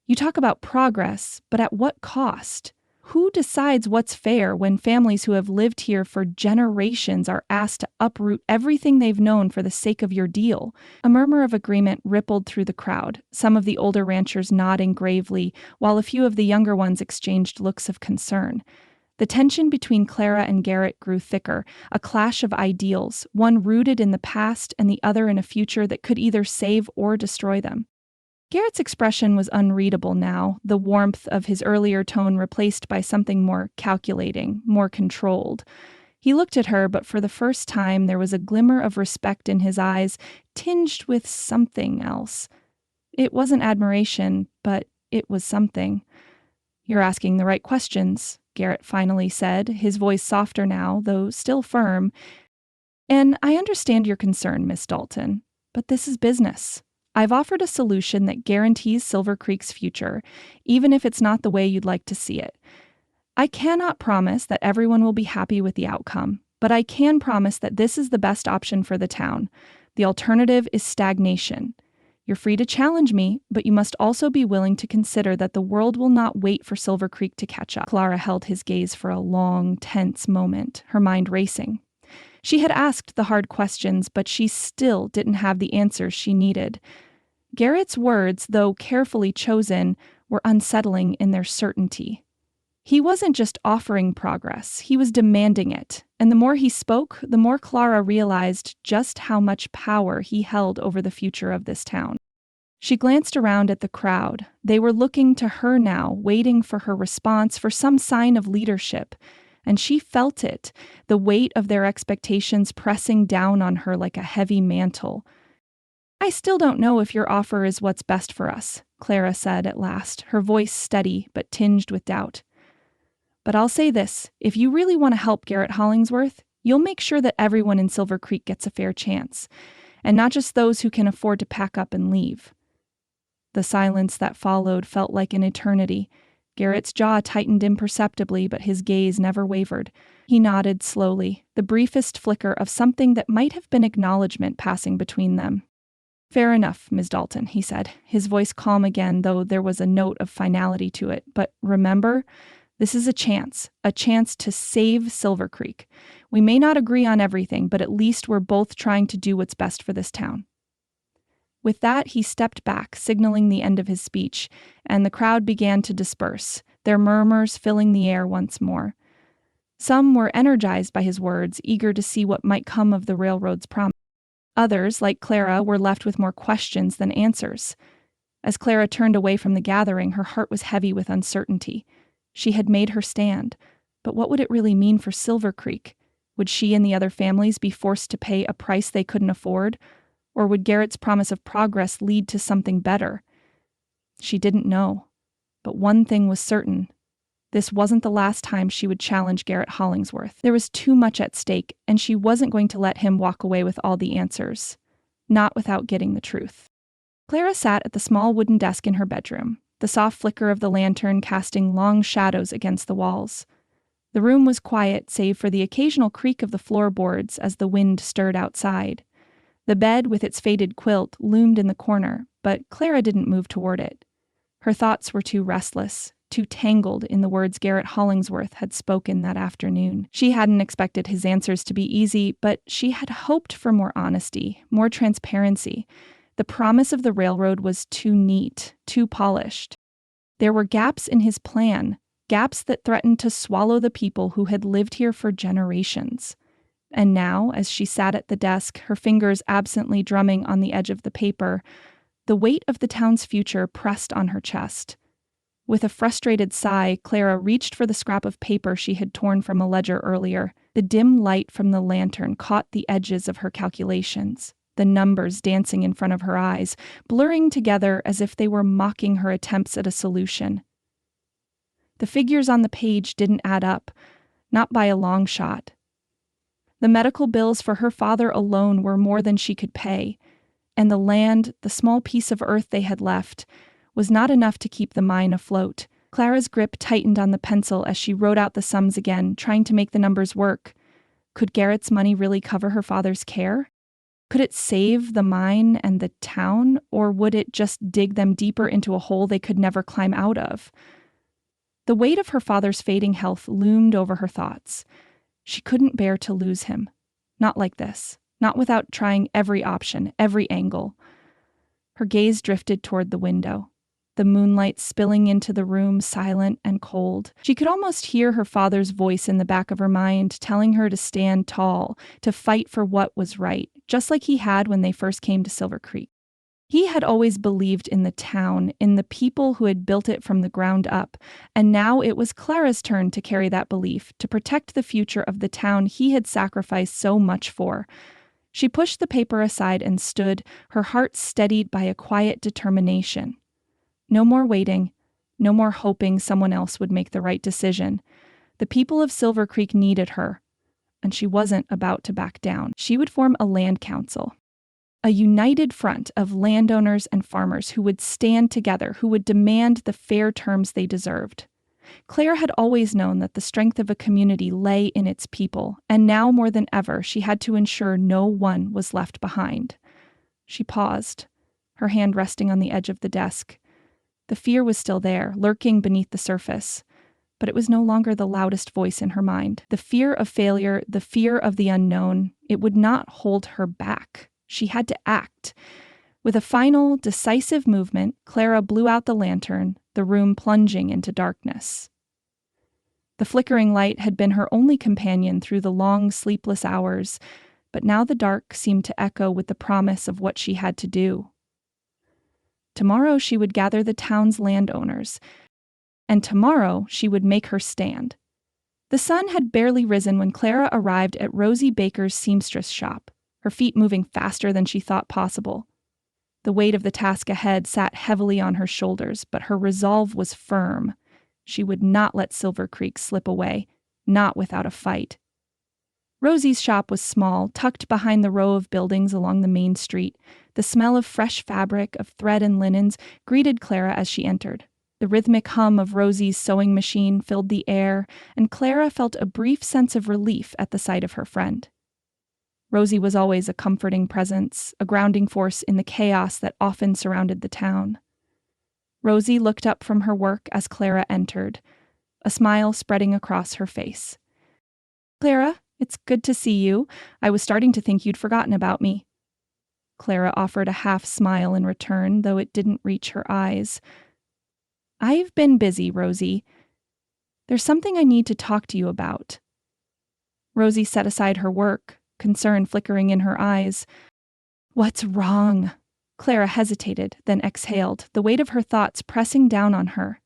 You talk about progress, but at what cost? Who decides what's fair when families who have lived here for generations are asked to uproot everything they've known for the sake of your deal?" A murmur of agreement rippled through the crowd, some of the older ranchers nodding gravely, while a few of the younger ones exchanged looks of concern. The tension between Clara and Garrett grew thicker, a clash of ideals, one rooted in the past and the other in a future that could either save or destroy them. Garrett's expression was unreadable now, the warmth of his earlier tone replaced by something more calculating, more controlled. He looked at her, but for the first time there was a glimmer of respect in his eyes, tinged with something else. It wasn't admiration, but it was something. "You're asking the right questions," Garrett finally said, his voice softer now, though still firm. "And I understand your concern, Miss Dalton, but this is business. I've offered a solution that guarantees Silver Creek's future, even if it's not the way you'd like to see it. I cannot promise that everyone will be happy with the outcome, but I can promise that this is the best option for the town. The alternative is stagnation. You're free to challenge me, but you must also be willing to consider that the world will not wait for Silver Creek to catch up." Clara held his gaze for a long, tense moment, her mind racing. She had asked the hard questions, but she still didn't have the answers she needed. Garrett's words, though carefully chosen, were unsettling in their certainty. He wasn't just offering progress, he was demanding it, and the more he spoke, the more Clara realized just how much power he held over the future of this town. She glanced around at the crowd. They were looking to her now, waiting for her response, for some sign of leadership, and she felt it, the weight of their expectations pressing down on her like a heavy mantle. "I still don't know if your offer is what's best for us," Clara said at last, her voice steady but tinged with doubt. "But I'll say this, if you really want to help Garrett Hollingsworth, you'll make sure that everyone in Silver Creek gets a fair chance, and not just those who can afford to pack up and leave." The silence that followed felt like an eternity. Garrett's jaw tightened imperceptibly, but his gaze never wavered. He nodded slowly, the briefest flicker of something that might have been acknowledgement passing between them. "Fair enough, Ms. Dalton," he said, his voice calm again, though there was a note of finality to it. "But remember, this is a chance to save Silver Creek. We may not agree on everything, but at least we're both trying to do what's best for this town." With that, he stepped back, signaling the end of his speech, and the crowd began to disperse, their murmurs filling the air once more. Some were energized by his words, eager to see what might come of the railroad's promise. Others, like Clara, were left with more questions than answers. As Clara turned away from the gathering, her heart was heavy with uncertainty. She had made her stand, but what would it really mean for Silver Creek? Would she and the other families be forced to pay a price they couldn't afford? Or would Garrett's promise of progress lead to something better? She didn't know. But one thing was certain. This wasn't the last time she would challenge Garrett Hollingsworth. There was too much at stake, and she wasn't going to let him walk away with all the answers. Not without getting the truth. Clara sat at the small wooden desk in her bedroom, the soft flicker of the lantern casting long shadows against the walls. The room was quiet, save for the occasional creak of the floorboards as the wind stirred outside. The bed, with its faded quilt, loomed in the corner, but Clara didn't move toward it. Her thoughts were too restless, too tangled in the words Garrett Hollingsworth had spoken that afternoon. She hadn't expected his answers to be easy, but she had hoped for more honesty, more transparency. The promise of the railroad was too neat, too polished. There were gaps in his plan, gaps that threatened to swallow the people who had lived here for generations. And now, as she sat at the desk, her fingers absently drumming on the edge of the paper, the weight of the town's future pressed on her chest. With a frustrated sigh, Clara reached for the scrap of paper she had torn from a ledger earlier. The dim light from the lantern caught the edges of her calculations, the numbers dancing in front of her eyes, blurring together as if they were mocking her attempts at a solution. The figures on the page didn't add up, not by a long shot. The medical bills for her father alone were more than she could pay, and the land, the small piece of earth they had left, was not enough to keep the mine afloat. Clara's grip tightened on the pencil as she wrote out the sums again, trying to make the numbers work. Could Garrett's money really cover her father's care? Could it save the mine and the town, or would it just dig them deeper into a hole they could never climb out of? The weight of her father's fading health loomed over her thoughts. She couldn't bear to lose him. Not like this. Not without trying every option, every angle. Her gaze drifted toward the window, the moonlight spilling into the room, silent and cold. She could almost hear her father's voice in the back of her mind, telling her to stand tall, to fight for what was right, just like he had when they first came to Silver Creek. He had always believed in the town, in the people who had built it from the ground up, and now it was Clara's turn to carry that belief, to protect the future of the town he had sacrificed so much for. She pushed the paper aside and stood, her heart steadied by a quiet determination. No more waiting, no more hoping someone else would make the right decision. The people of Silver Creek needed her, and she wasn't about to back down. She would form a land council. A united front of landowners and farmers who would stand together, who would demand the fair terms they deserved. Claire had always known that the strength of a community lay in its people, and now more than ever she had to ensure no one was left behind. She paused, her hand resting on the edge of the desk. The fear was still there, lurking beneath the surface, but it was no longer the loudest voice in her mind. The fear of failure, the fear of the unknown, it would not hold her back. She had to act. With a final, decisive movement, Clara blew out the lantern, the room plunging into darkness. The flickering light had been her only companion through the long, sleepless hours, but now the dark seemed to echo with the promise of what she had to do. Tomorrow she would gather the town's landowners, and tomorrow she would make her stand. The sun had barely risen when Clara arrived at Rosie Baker's seamstress shop, her feet moving faster than she thought possible. The weight of the task ahead sat heavily on her shoulders, but her resolve was firm. She would not let Silver Creek slip away, not without a fight. Rosie's shop was small, tucked behind the row of buildings along the main street. The smell of fresh fabric, of thread and linens, greeted Clara as she entered. The rhythmic hum of Rosie's sewing machine filled the air, and Clara felt a brief sense of relief at the sight of her friend. Rosie was always a comforting presence, a grounding force in the chaos that often surrounded the town. Rosie looked up from her work as Clara entered, a smile spreading across her face. "Clara, it's good to see you. I was starting to think you'd forgotten about me." Clara offered a half smile in return, though it didn't reach her eyes. "I've been busy, Rosie. There's something I need to talk to you about." Rosie set aside her work, concern flickering in her eyes. "What's wrong?" Clara hesitated, then exhaled, the weight of her thoughts pressing down on her.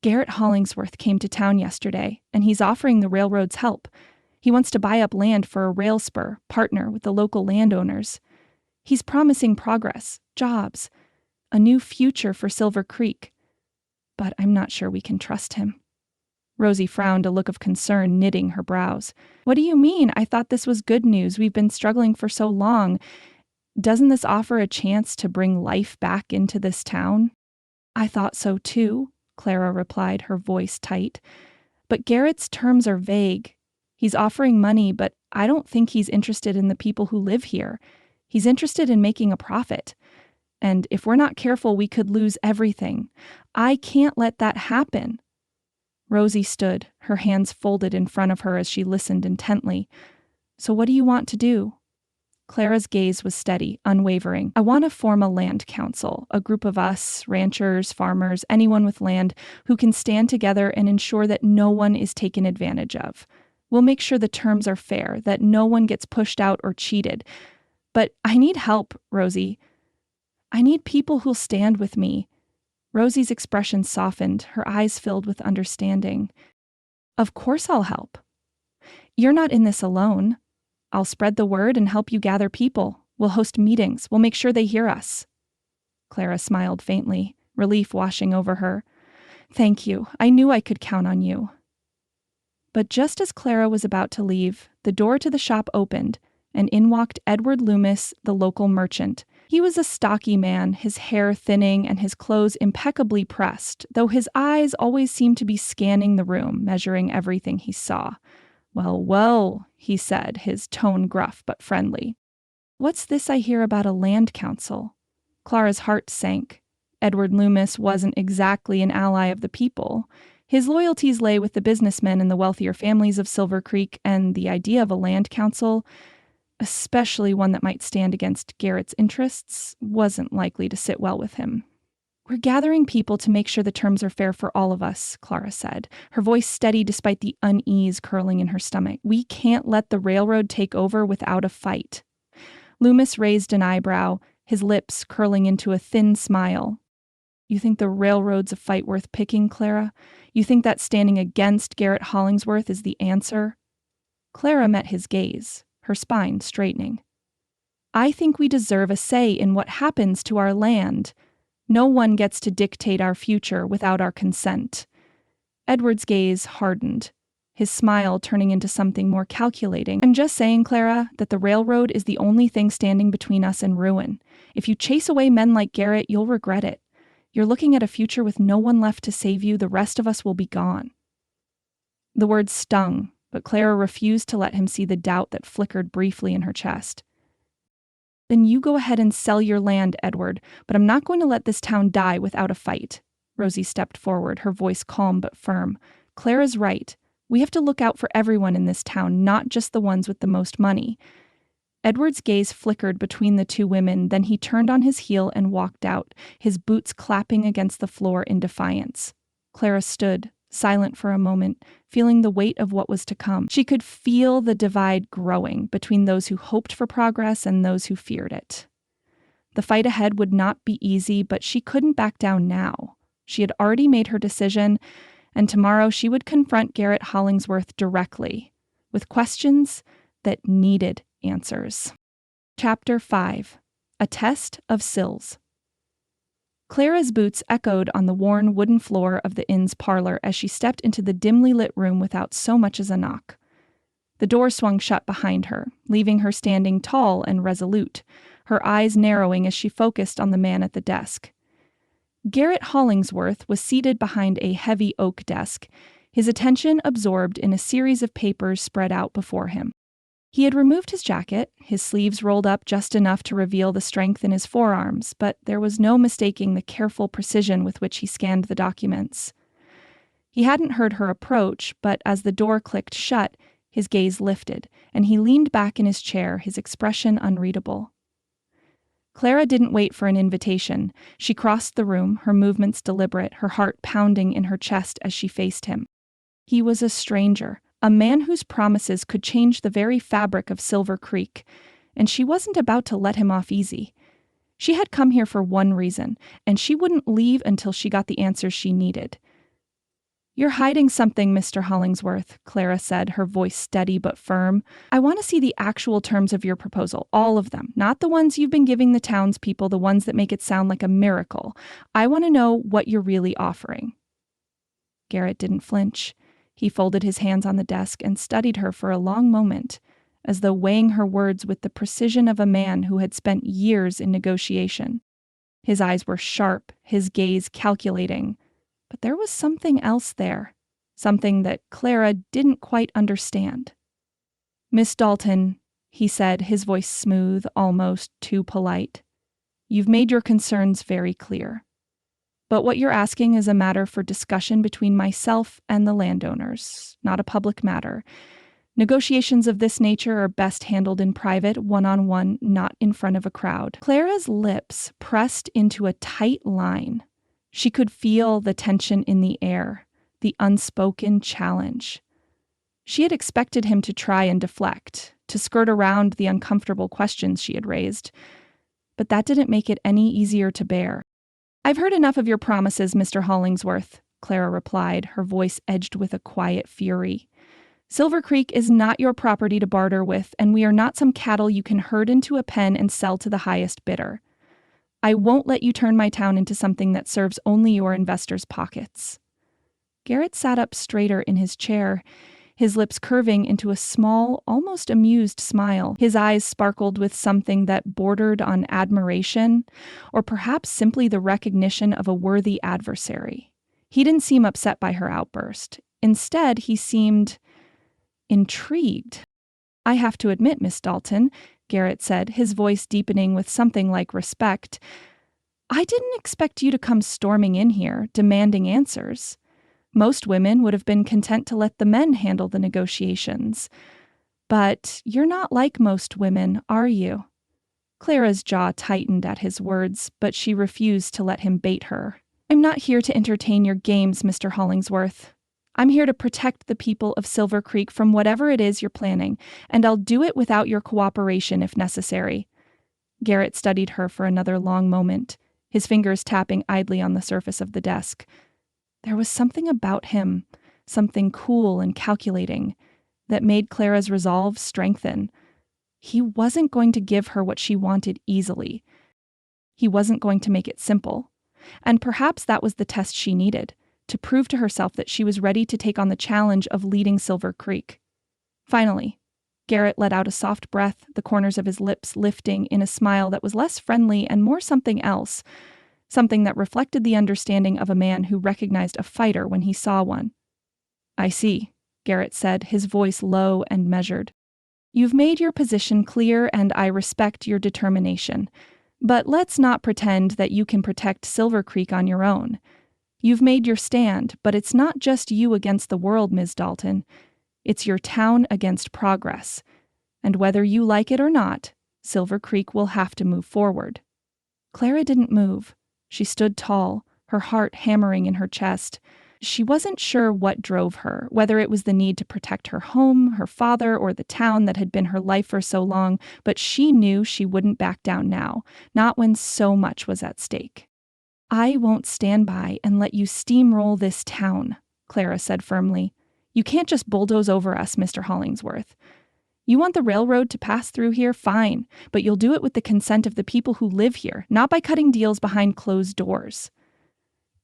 "Garrett Hollingsworth came to town yesterday, and he's offering the railroad's help. He wants to buy up land for a rail spur, partner with the local landowners. He's promising progress, jobs, a new future for Silver Creek. But I'm not sure we can trust him." Rosie frowned, a look of concern knitting her brows. "What do you mean? I thought this was good news. We've been struggling for so long. Doesn't this offer a chance to bring life back into this town?" "I thought so too," Clara replied, her voice tight. "But Garrett's terms are vague. He's offering money, but I don't think he's interested in the people who live here. He's interested in making a profit. And if we're not careful, we could lose everything. I can't let that happen." Rosie stood, her hands folded in front of her as she listened intently. "So what do you want to do?" Clara's gaze was steady, unwavering. "I want to form a land council, a group of us, ranchers, farmers, anyone with land, who can stand together and ensure that no one is taken advantage of. We'll make sure the terms are fair, that no one gets pushed out or cheated. But I need help, Rosie. I need people who'll stand with me." Rosie's expression softened, her eyes filled with understanding. "Of course I'll help. You're not in this alone. I'll spread the word and help you gather people. We'll host meetings. We'll make sure they hear us." Clara smiled faintly, relief washing over her. Thank you. I knew I could count on you. But just as Clara was about to leave, the door to the shop opened, and in walked Edward Loomis, the local merchant. He was a stocky man, his hair thinning and his clothes impeccably pressed, though his eyes always seemed to be scanning the room, measuring everything he saw. "Well, well," he said, his tone gruff but friendly. "What's this I hear about a land council?" Clara's heart sank. Edward Loomis wasn't exactly an ally of the people. His loyalties lay with the businessmen and the wealthier families of Silver Creek, and the idea of a land council, especially one that might stand against Garrett's interests, wasn't likely to sit well with him. "We're gathering people to make sure the terms are fair for all of us," Clara said, her voice steady despite the unease curling in her stomach. "We can't let the railroad take over without a fight." Loomis raised an eyebrow, his lips curling into a thin smile. "You think the railroad's a fight worth picking, Clara? You think that standing against Garrett Hollingsworth is the answer?" Clara met his gaze, her spine straightening. "I think we deserve a say in what happens to our land. No one gets to dictate our future without our consent." Edward's gaze hardened, his smile turning into something more calculating. "I'm just saying, Clara, that the railroad is the only thing standing between us and ruin. If you chase away men like Garrett, you'll regret it. You're looking at a future with no one left to save you. The rest of us will be gone." The words stung, but Clara refused to let him see the doubt that flickered briefly in her chest. "Then you go ahead and sell your land, Edward, but I'm not going to let this town die without a fight." Rosie stepped forward, her voice calm but firm. "Clara's right. We have to look out for everyone in this town, not just the ones with the most money." Edward's gaze flickered between the two women, then he turned on his heel and walked out, his boots clapping against the floor in defiance. Clara stood, silent for a moment, feeling the weight of what was to come. She could feel the divide growing between those who hoped for progress and those who feared it. The fight ahead would not be easy, but she couldn't back down now. She had already made her decision, and tomorrow she would confront Garrett Hollingsworth directly, with questions that needed answers. Chapter 5. A Test of Sills. Clara's boots echoed on the worn wooden floor of the inn's parlor as she stepped into the dimly lit room without so much as a knock. The door swung shut behind her, leaving her standing tall and resolute, her eyes narrowing as she focused on the man at the desk. Garrett Hollingsworth was seated behind a heavy oak desk, his attention absorbed in a series of papers spread out before him. He had removed his jacket, his sleeves rolled up just enough to reveal the strength in his forearms, but there was no mistaking the careful precision with which he scanned the documents. He hadn't heard her approach, but as the door clicked shut, his gaze lifted, and he leaned back in his chair, his expression unreadable. Clara didn't wait for an invitation. She crossed the room, her movements deliberate, her heart pounding in her chest as she faced him. He was a stranger, a man whose promises could change the very fabric of Silver Creek, and she wasn't about to let him off easy. She had come here for one reason, and she wouldn't leave until she got the answers she needed. "You're hiding something, Mr. Hollingsworth," Clara said, her voice steady but firm. "I want to see the actual terms of your proposal, all of them, not the ones you've been giving the townspeople, the ones that make it sound like a miracle. I want to know what you're really offering." Garrett didn't flinch. He folded his hands on the desk and studied her for a long moment, as though weighing her words with the precision of a man who had spent years in negotiation. His eyes were sharp, his gaze calculating. But there was something else there, something that Clara didn't quite understand. "Miss Dalton," he said, his voice smooth, almost too polite, "you've made your concerns very clear. But what you're asking is a matter for discussion between myself and the landowners, not a public matter. Negotiations of this nature are best handled in private, one-on-one, not in front of a crowd." Clara's lips pressed into a tight line. She could feel the tension in the air, the unspoken challenge. She had expected him to try and deflect, to skirt around the uncomfortable questions she had raised, but that didn't make it any easier to bear. "I've heard enough of your promises, Mr. Hollingsworth," Clara replied, her voice edged with a quiet fury. "Silver Creek is not your property to barter with, and we are not some cattle you can herd into a pen and sell to the highest bidder. I won't let you turn my town into something that serves only your investors' pockets." Garrett sat up straighter in his chair, his lips curving into a small, almost amused smile. His eyes sparkled with something that bordered on admiration, or perhaps simply the recognition of a worthy adversary. He didn't seem upset by her outburst. Instead, he seemed intrigued. "I have to admit, Miss Dalton," Garrett said, his voice deepening with something like respect, "I didn't expect you to come storming in here, demanding answers. Most women would have been content to let the men handle the negotiations. But you're not like most women, are you?" Clara's jaw tightened at his words, but she refused to let him bait her. "I'm not here to entertain your games, Mr. Hollingsworth. I'm here to protect the people of Silver Creek from whatever it is you're planning, and I'll do it without your cooperation if necessary." Garrett studied her for another long moment, his fingers tapping idly on the surface of the desk. There was something about him, something cool and calculating, that made Clara's resolve strengthen. He wasn't going to give her what she wanted easily. He wasn't going to make it simple. And perhaps that was the test she needed, to prove to herself that she was ready to take on the challenge of leading Silver Creek. Finally, Garrett let out a soft breath, the corners of his lips lifting in a smile that was less friendly and more something else, something that reflected the understanding of a man who recognized a fighter when he saw one. "I see," Garrett said, his voice low and measured. "You've made your position clear and I respect your determination. But let's not pretend that you can protect Silver Creek on your own. You've made your stand, but it's not just you against the world, Ms. Dalton. It's your town against progress. And whether you like it or not, Silver Creek will have to move forward." Clara didn't move. She stood tall, her heart hammering in her chest. She wasn't sure what drove her, whether it was the need to protect her home, her father, or the town that had been her life for so long, but she knew she wouldn't back down now, not when so much was at stake. "I won't stand by and let you steamroll this town," Clara said firmly. "You can't just bulldoze over us, Mr. Hollingsworth. You want the railroad to pass through here? Fine, but you'll do it with the consent of the people who live here, not by cutting deals behind closed doors."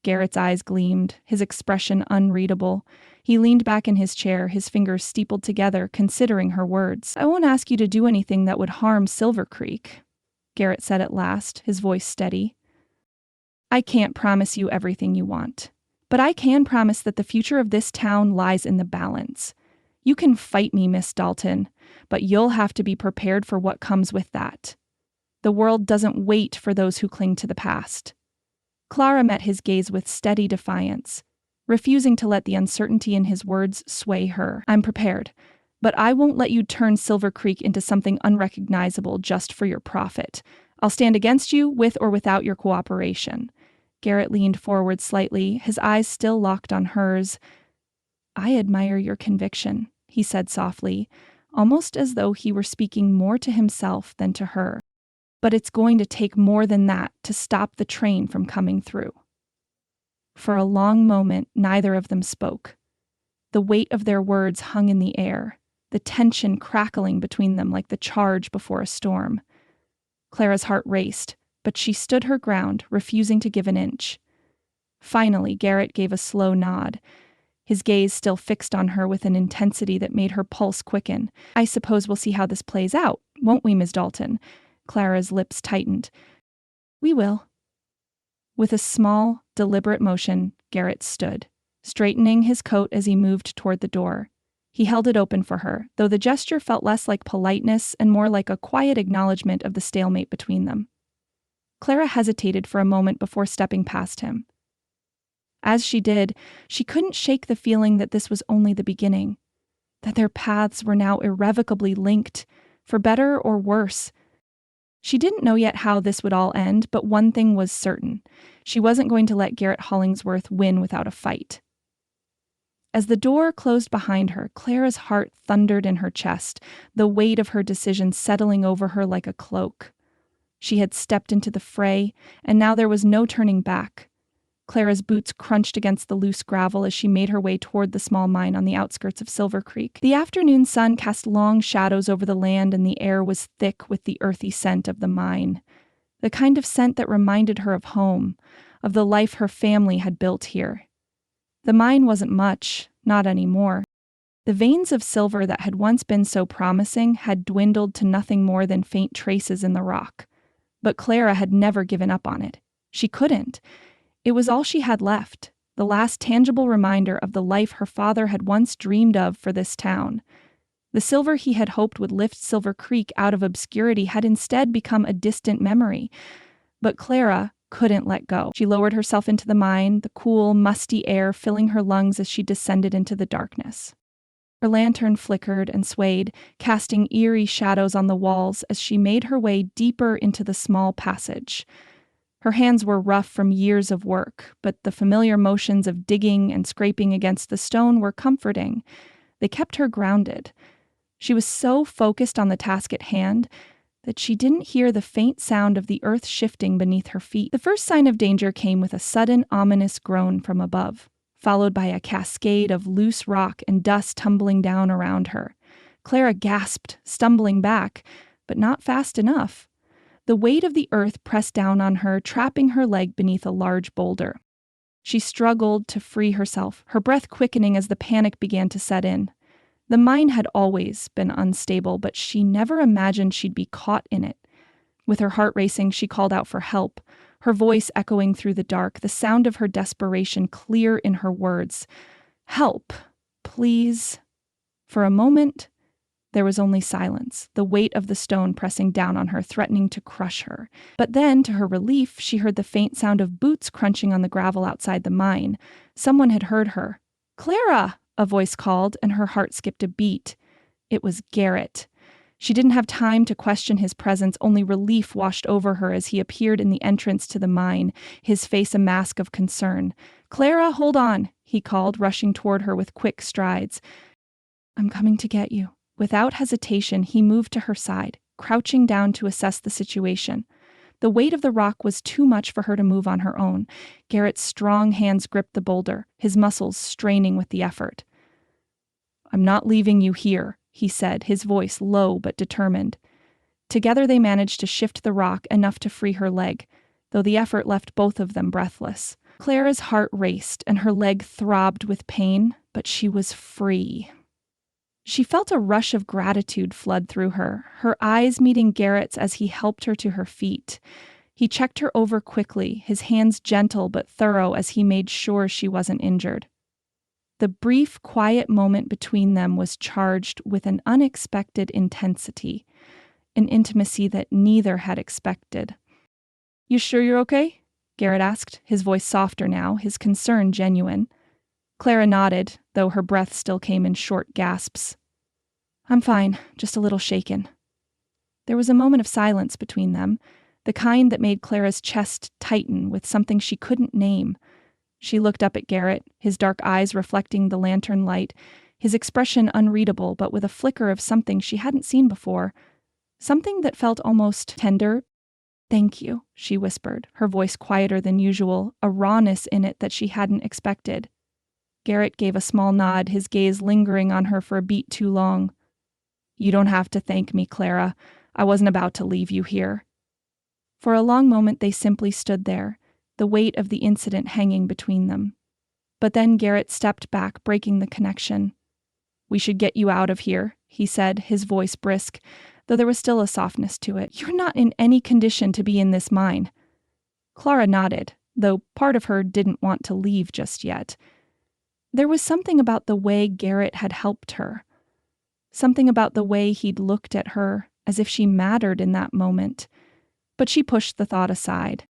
Garrett's eyes gleamed, his expression unreadable. He leaned back in his chair, his fingers steepled together, considering her words. "I won't ask you to do anything that would harm Silver Creek," Garrett said at last, his voice steady. "I can't promise you everything you want, but I can promise that the future of this town lies in the balance. You can fight me, Miss Dalton, but you'll have to be prepared for what comes with that. The world doesn't wait for those who cling to the past." Clara met his gaze with steady defiance, refusing to let the uncertainty in his words sway her. "I'm prepared, but I won't let you turn Silver Creek into something unrecognizable just for your profit. I'll stand against you with or without your cooperation." Garrett leaned forward slightly, his eyes still locked on hers. "I admire your conviction," he said softly, almost as though he were speaking more to himself than to her. "But it's going to take more than that to stop the train from coming through." For a long moment, neither of them spoke. The weight of their words hung in the air, the tension crackling between them like the charge before a storm. Clara's heart raced, but she stood her ground, refusing to give an inch. Finally, Garrett gave a slow nod, his gaze still fixed on her with an intensity that made her pulse quicken. "I suppose we'll see how this plays out, won't we, Ms. Dalton?" Clara's lips tightened. "We will." With a small, deliberate motion, Garrett stood, straightening his coat as he moved toward the door. He held it open for her, though the gesture felt less like politeness and more like a quiet acknowledgement of the stalemate between them. Clara hesitated for a moment before stepping past him. As she did, she couldn't shake the feeling that this was only the beginning, that their paths were now irrevocably linked, for better or worse. She didn't know yet how this would all end, but one thing was certain. She wasn't going to let Garrett Hollingsworth win without a fight. As the door closed behind her, Clara's heart thundered in her chest, the weight of her decision settling over her like a cloak. She had stepped into the fray, and now there was no turning back. Clara's boots crunched against the loose gravel as she made her way toward the small mine on the outskirts of Silver Creek. The afternoon sun cast long shadows over the land, and the air was thick with the earthy scent of the mine. The kind of scent that reminded her of home, of the life her family had built here. The mine wasn't much, not anymore. The veins of silver that had once been so promising had dwindled to nothing more than faint traces in the rock. But Clara had never given up on it. She couldn't. It was all she had left, the last tangible reminder of the life her father had once dreamed of for this town. The silver he had hoped would lift Silver Creek out of obscurity had instead become a distant memory. But Clara couldn't let go. She lowered herself into the mine, the cool, musty air filling her lungs as she descended into the darkness. Her lantern flickered and swayed, casting eerie shadows on the walls as she made her way deeper into the small passage. Her hands were rough from years of work, but the familiar motions of digging and scraping against the stone were comforting. They kept her grounded. She was so focused on the task at hand that she didn't hear the faint sound of the earth shifting beneath her feet. The first sign of danger came with a sudden, ominous groan from above, followed by a cascade of loose rock and dust tumbling down around her. Clara gasped, stumbling back, but not fast enough. The weight of the earth pressed down on her, trapping her leg beneath a large boulder. She struggled to free herself, her breath quickening as the panic began to set in. The mine had always been unstable, but she never imagined she'd be caught in it. With her heart racing, she called out for help, her voice echoing through the dark, the sound of her desperation clear in her words. "Help, please." For a moment, there was only silence, the weight of the stone pressing down on her, threatening to crush her. But then, to her relief, she heard the faint sound of boots crunching on the gravel outside the mine. Someone had heard her. "Clara!" a voice called, and her heart skipped a beat. It was Garrett. She didn't have time to question his presence, only relief washed over her as he appeared in the entrance to the mine, his face a mask of concern. "Clara, hold on," he called, rushing toward her with quick strides. "I'm coming to get you." Without hesitation, he moved to her side, crouching down to assess the situation. The weight of the rock was too much for her to move on her own. Garrett's strong hands gripped the boulder, his muscles straining with the effort. "I'm not leaving you here," he said, his voice low but determined. Together they managed to shift the rock enough to free her leg, though the effort left both of them breathless. Clara's heart raced and her leg throbbed with pain, but she was free. She felt a rush of gratitude flood through her, her eyes meeting Garrett's as he helped her to her feet. He checked her over quickly, his hands gentle but thorough as he made sure she wasn't injured. The brief, quiet moment between them was charged with an unexpected intensity, an intimacy that neither had expected. "You sure you're okay?" Garrett asked, his voice softer now, his concern genuine. Clara nodded, though her breath still came in short gasps. "I'm fine, just a little shaken." There was a moment of silence between them, the kind that made Clara's chest tighten with something she couldn't name. She looked up at Garrett, his dark eyes reflecting the lantern light, his expression unreadable but with a flicker of something she hadn't seen before, something that felt almost tender. "Thank you," she whispered, her voice quieter than usual, a rawness in it that she hadn't expected. Garrett gave a small nod, his gaze lingering on her for a beat too long. "You don't have to thank me, Clara. I wasn't about to leave you here." For a long moment they simply stood there, the weight of the incident hanging between them. But then Garrett stepped back, breaking the connection. "We should get you out of here," he said, his voice brisk, though there was still a softness to it. "You're not in any condition to be in this mine." Clara nodded, though part of her didn't want to leave just yet. There was something about the way Garrett had helped her. Something about the way he'd looked at her, as if she mattered in that moment. But she pushed the thought aside.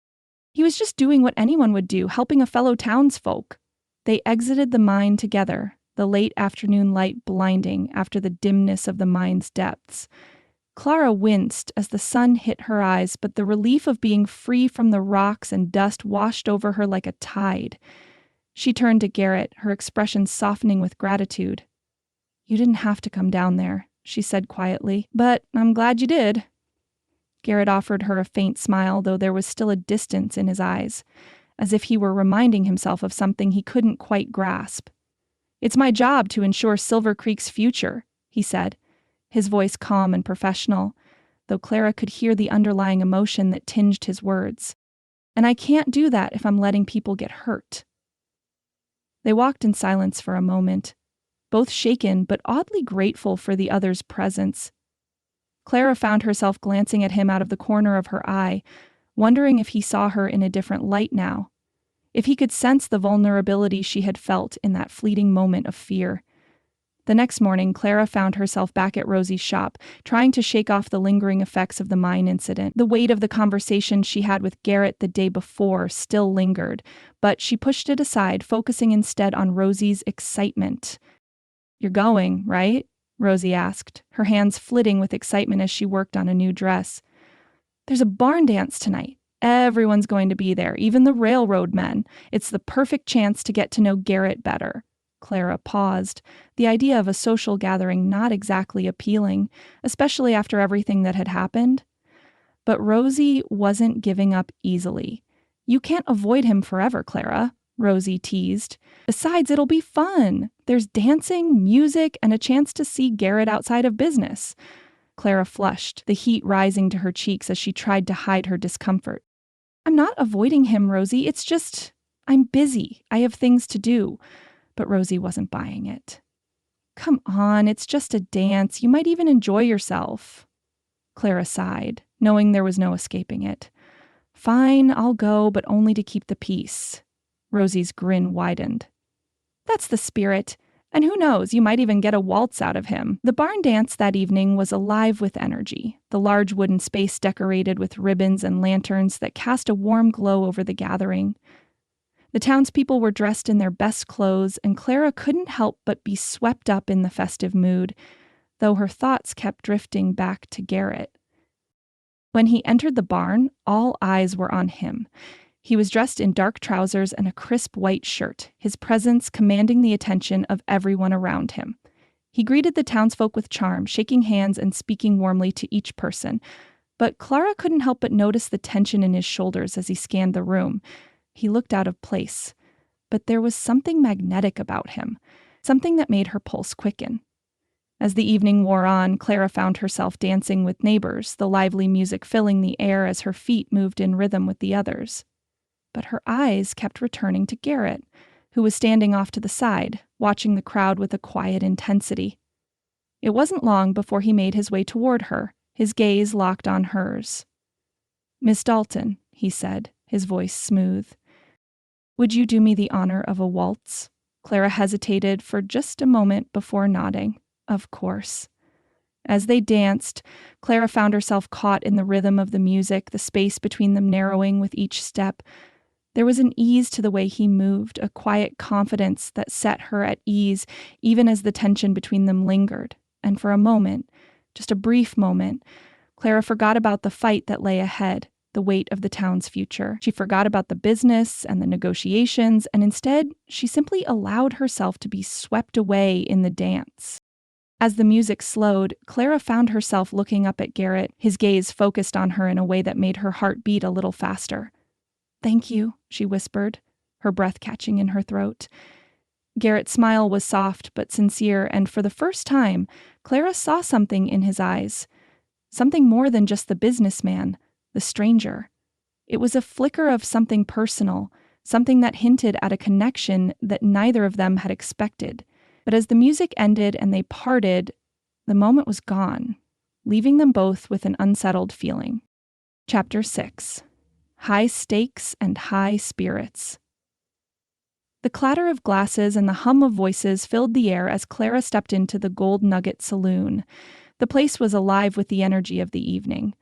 He was just doing what anyone would do, helping a fellow townsfolk. They exited the mine together, the late afternoon light blinding after the dimness of the mine's depths. Clara winced as the sun hit her eyes, but the relief of being free from the rocks and dust washed over her like a tide. She turned to Garrett, her expression softening with gratitude. "You didn't have to come down there," she said quietly, "but I'm glad you did." Garrett offered her a faint smile, though there was still a distance in his eyes, as if he were reminding himself of something he couldn't quite grasp. "It's my job to ensure Silver Creek's future," he said, his voice calm and professional, though Clara could hear the underlying emotion that tinged his words. "And I can't do that if I'm letting people get hurt." They walked in silence for a moment, both shaken but oddly grateful for the other's presence. Clara found herself glancing at him out of the corner of her eye, wondering if he saw her in a different light now, if he could sense the vulnerability she had felt in that fleeting moment of fear. The next morning, Clara found herself back at Rosie's shop, trying to shake off the lingering effects of the mine incident. The weight of the conversation she had with Garrett the day before still lingered, but she pushed it aside, focusing instead on Rosie's excitement. "You're going, right?" Rosie asked, her hands flitting with excitement as she worked on a new dress. "There's a barn dance tonight. Everyone's going to be there, even the railroad men. It's the perfect chance to get to know Garrett better." Clara paused, the idea of a social gathering not exactly appealing, especially after everything that had happened. But Rosie wasn't giving up easily. "You can't avoid him forever, Clara," Rosie teased. "Besides, it'll be fun. There's dancing, music, and a chance to see Garrett outside of business." Clara flushed, the heat rising to her cheeks as she tried to hide her discomfort. "I'm not avoiding him, Rosie. It's just, I'm busy. I have things to do." But Rosie wasn't buying it. "Come on, it's just a dance. You might even enjoy yourself." Clara sighed, knowing there was no escaping it. "Fine, I'll go, but only to keep the peace." Rosie's grin widened. "That's the spirit. And who knows, you might even get a waltz out of him." The barn dance that evening was alive with energy, the large wooden space decorated with ribbons and lanterns that cast a warm glow over the gathering. The townspeople were dressed in their best clothes, and Clara couldn't help but be swept up in the festive mood, though her thoughts kept drifting back to Garrett. When he entered the barn, all eyes were on him. He was dressed in dark trousers and a crisp white shirt, his presence commanding the attention of everyone around him. He greeted the townsfolk with charm, shaking hands and speaking warmly to each person. But Clara couldn't help but notice the tension in his shoulders as he scanned the room. He looked out of place, but there was something magnetic about him, something that made her pulse quicken. As the evening wore on, Clara found herself dancing with neighbors, the lively music filling the air as her feet moved in rhythm with the others. But her eyes kept returning to Garrett, who was standing off to the side, watching the crowd with a quiet intensity. It wasn't long before he made his way toward her, his gaze locked on hers. "Miss Dalton," he said, his voice smooth. "Would you do me the honor of a waltz?" Clara hesitated for just a moment before nodding. Of course. As they danced, Clara found herself caught in the rhythm of the music, the space between them narrowing with each step. There was an ease to the way he moved, a quiet confidence that set her at ease, even as the tension between them lingered. And for a moment, just a brief moment, Clara forgot about the fight that lay ahead, the weight of the town's future. She forgot about the business and the negotiations, and instead, she simply allowed herself to be swept away in the dance. As the music slowed, Clara found herself looking up at Garrett, his gaze focused on her in a way that made her heart beat a little faster. "Thank you," she whispered, her breath catching in her throat. Garrett's smile was soft but sincere, and for the first time, Clara saw something in his eyes. Something more than just the businessman, the stranger. It was a flicker of something personal, something that hinted at a connection that neither of them had expected. But as the music ended and they parted, the moment was gone, leaving them both with an unsettled feeling. Chapter 6. High Stakes and High Spirits. The clatter of glasses and the hum of voices filled the air as Clara stepped into the Gold Nugget Saloon. The place was alive with the energy of the evening.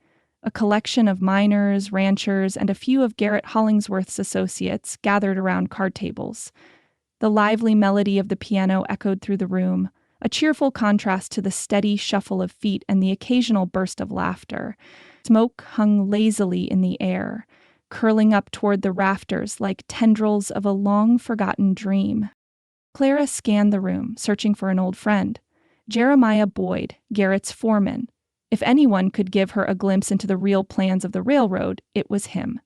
A collection of miners, ranchers, and a few of Garrett Hollingsworth's associates gathered around card tables. The lively melody of the piano echoed through the room, a cheerful contrast to the steady shuffle of feet and the occasional burst of laughter. Smoke hung lazily in the air, curling up toward the rafters like tendrils of a long-forgotten dream. Clara scanned the room, searching for an old friend. Jeremiah Boyd, Garrett's foreman. If anyone could give her a glimpse into the real plans of the railroad, it was him.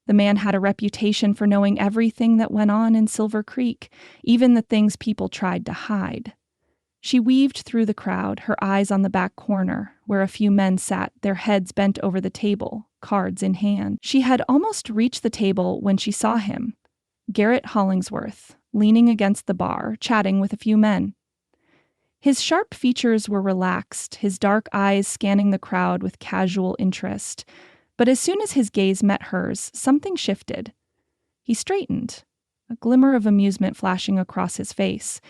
The man had a reputation for knowing everything that went on in Silver Creek, even the things people tried to hide. She weaved through the crowd, her eyes on the back corner, where a few men sat, their heads bent over the table, cards in hand. She had almost reached the table when she saw him. Garrett Hollingsworth, leaning against the bar, chatting with a few men. His sharp features were relaxed, his dark eyes scanning the crowd with casual interest. But as soon as his gaze met hers, something shifted. He straightened, a glimmer of amusement flashing across his face.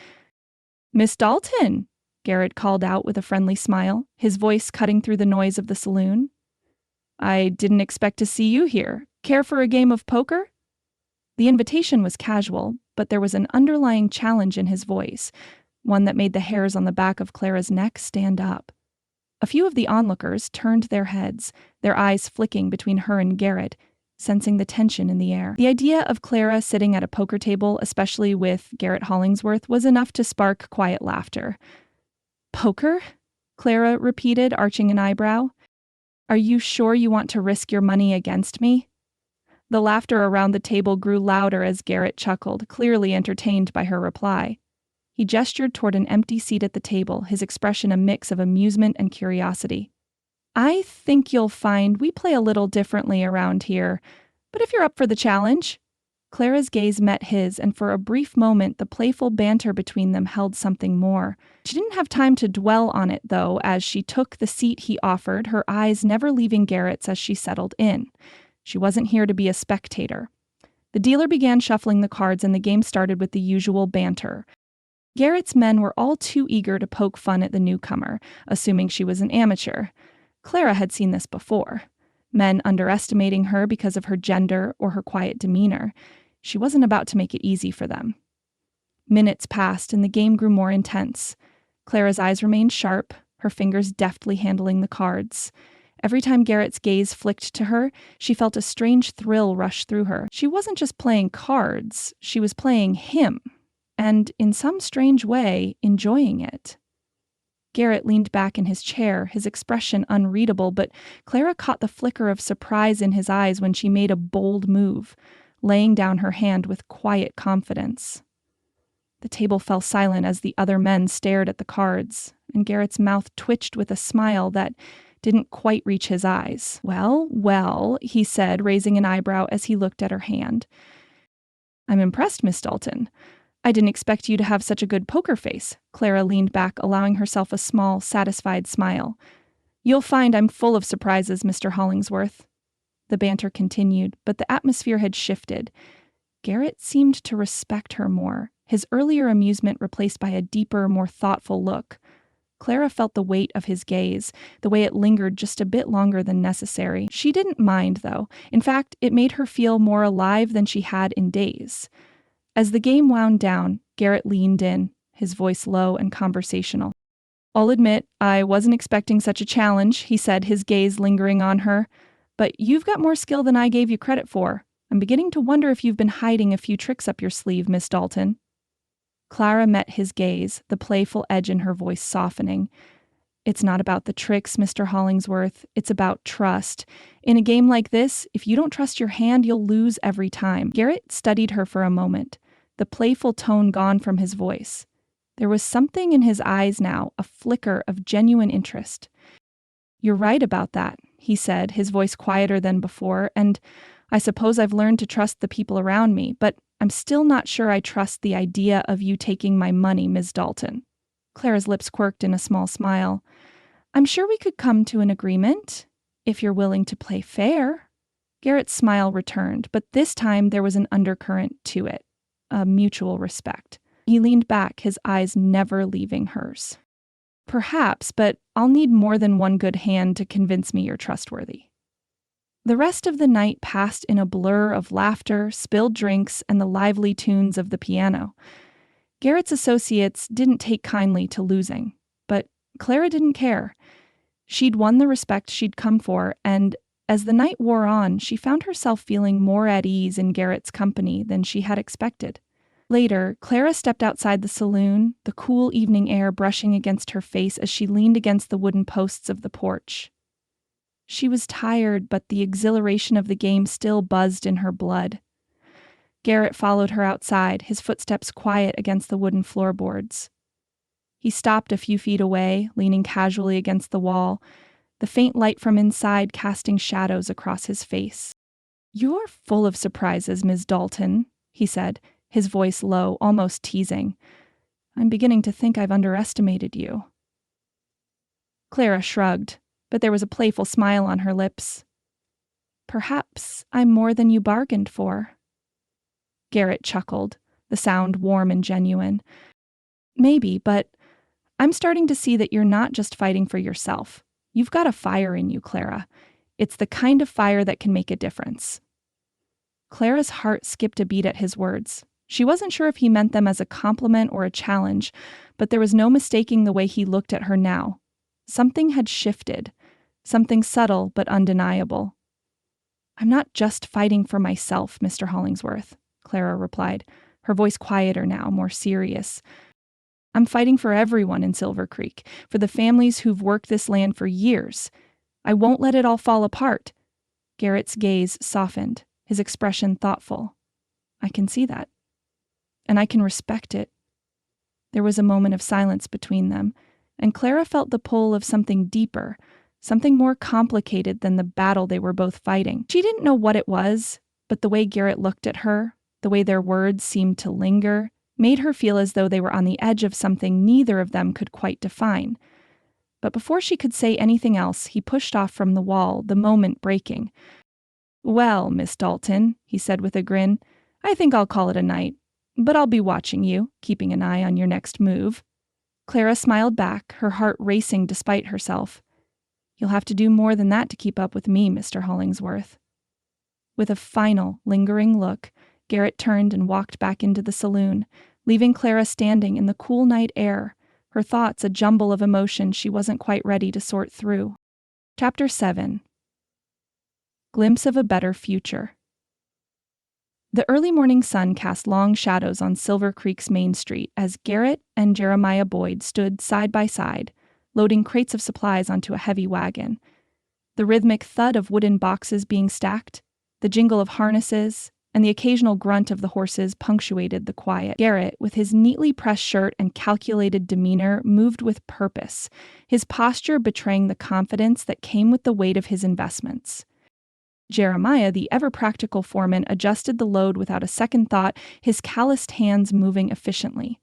"Miss Dalton!" Garrett called out with a friendly smile, his voice cutting through the noise of the saloon. "I didn't expect to see you here. Care for a game of poker?" The invitation was casual, but there was an underlying challenge in his voice, one that made the hairs on the back of Clara's neck stand up. A few of the onlookers turned their heads, their eyes flicking between her and Garrett, sensing the tension in the air. The idea of Clara sitting at a poker table, especially with Garrett Hollingsworth, was enough to spark quiet laughter. "Poker?" Clara repeated, arching an eyebrow. "Are you sure you want to risk your money against me?" The laughter around the table grew louder as Garrett chuckled, clearly entertained by her reply. He gestured toward an empty seat at the table, his expression a mix of amusement and curiosity. "I think you'll find we play a little differently around here, but if you're up for the challenge." Clara's gaze met his, and for a brief moment the playful banter between them held something more. She didn't have time to dwell on it, though, as she took the seat he offered, her eyes never leaving Garrett's as she settled in. She wasn't here to be a spectator. The dealer began shuffling the cards, and the game started with the usual banter. Garrett's men were all too eager to poke fun at the newcomer, assuming she was an amateur. Clara had seen this before. Men underestimating her because of her gender or her quiet demeanor. She wasn't about to make it easy for them. Minutes passed, and the game grew more intense. Clara's eyes remained sharp, her fingers deftly handling the cards. Every time Garrett's gaze flicked to her, she felt a strange thrill rush through her. She wasn't just playing cards, she was playing him. And, in some strange way, enjoying it. Garrett leaned back in his chair, his expression unreadable, but Clara caught the flicker of surprise in his eyes when she made a bold move, laying down her hand with quiet confidence. The table fell silent as the other men stared at the cards, and Garrett's mouth twitched with a smile that didn't quite reach his eyes. "Well, well," he said, raising an eyebrow as he looked at her hand. "I'm impressed, Miss Dalton. I didn't expect you to have such a good poker face." Clara leaned back, allowing herself a small, satisfied smile. "You'll find I'm full of surprises, Mr. Hollingsworth." The banter continued, but the atmosphere had shifted. Garrett seemed to respect her more, his earlier amusement replaced by a deeper, more thoughtful look. Clara felt the weight of his gaze, the way it lingered just a bit longer than necessary. She didn't mind, though. In fact, it made her feel more alive than she had in days. As the game wound down, Garrett leaned in, his voice low and conversational. "I'll admit, I wasn't expecting such a challenge," he said, his gaze lingering on her. "But you've got more skill than I gave you credit for. I'm beginning to wonder if you've been hiding a few tricks up your sleeve, Miss Dalton." Clara met his gaze, the playful edge in her voice softening. "It's not about the tricks, Mr. Hollingsworth. It's about trust. In a game like this, if you don't trust your hand, you'll lose every time." Garrett studied her for a moment, the playful tone gone from his voice. There was something in his eyes now, a flicker of genuine interest. "You're right about that," he said, his voice quieter than before, "and I suppose I've learned to trust the people around me, but I'm still not sure I trust the idea of you taking my money, Ms. Dalton." Clara's lips quirked in a small smile. "I'm sure we could come to an agreement, if you're willing to play fair." Garrett's smile returned, but this time there was an undercurrent to it, a mutual respect. He leaned back, his eyes never leaving hers. "Perhaps, but I'll need more than one good hand to convince me you're trustworthy." The rest of the night passed in a blur of laughter, spilled drinks, and the lively tunes of the piano. Garrett's associates didn't take kindly to losing, but Clara didn't care. She'd won the respect she'd come for, and as the night wore on, she found herself feeling more at ease in Garrett's company than she had expected. Later, Clara stepped outside the saloon, the cool evening air brushing against her face as she leaned against the wooden posts of the porch. She was tired, but the exhilaration of the game still buzzed in her blood. Garrett followed her outside, his footsteps quiet against the wooden floorboards. He stopped a few feet away, leaning casually against the wall, the faint light from inside casting shadows across his face. "You're full of surprises, Ms. Dalton," he said, his voice low, almost teasing. I'm beginning to think I've underestimated you. Clara shrugged, but there was a playful smile on her lips. Perhaps I'm more than you bargained for. Garrett chuckled, the sound warm and genuine. Maybe, but I'm starting to see that you're not just fighting for yourself. You've got a fire in you, Clara. It's the kind of fire that can make a difference. Clara's heart skipped a beat at his words. She wasn't sure if he meant them as a compliment or a challenge, but there was no mistaking the way he looked at her now. Something had shifted, something subtle but undeniable. I'm not just fighting for myself, Mr. Hollingsworth, Clara replied, her voice quieter now, more serious. I'm fighting for everyone in Silver Creek, for the families who've worked this land for years. I won't let it all fall apart. Garrett's gaze softened, his expression thoughtful. I can see that. And I can respect it. There was a moment of silence between them, and Clara felt the pull of something deeper, something more complicated than the battle they were both fighting. She didn't know what it was, but the way Garrett looked at her, the way their words seemed to linger, made her feel as though they were on the edge of something neither of them could quite define. But before she could say anything else, he pushed off from the wall, the moment breaking. Well, Miss Dalton, he said with a grin, I think I'll call it a night. But I'll be watching you, keeping an eye on your next move. Clara smiled back, her heart racing despite herself. You'll have to do more than that to keep up with me, Mr. Hollingsworth. With a final, lingering look, Garrett turned and walked back into the saloon, leaving Clara standing in the cool night air, her thoughts a jumble of emotions she wasn't quite ready to sort through. Chapter 7. Glimpse of a Better Future. The early morning sun cast long shadows on Silver Creek's main street as Garrett and Jeremiah Boyd stood side by side, loading crates of supplies onto a heavy wagon. The rhythmic thud of wooden boxes being stacked, the jingle of harnesses, and the occasional grunt of the horses punctuated the quiet. Garrett, with his neatly pressed shirt and calculated demeanor, moved with purpose, his posture betraying the confidence that came with the weight of his investments. Jeremiah, the ever-practical foreman, adjusted the load without a second thought, his calloused hands moving efficiently.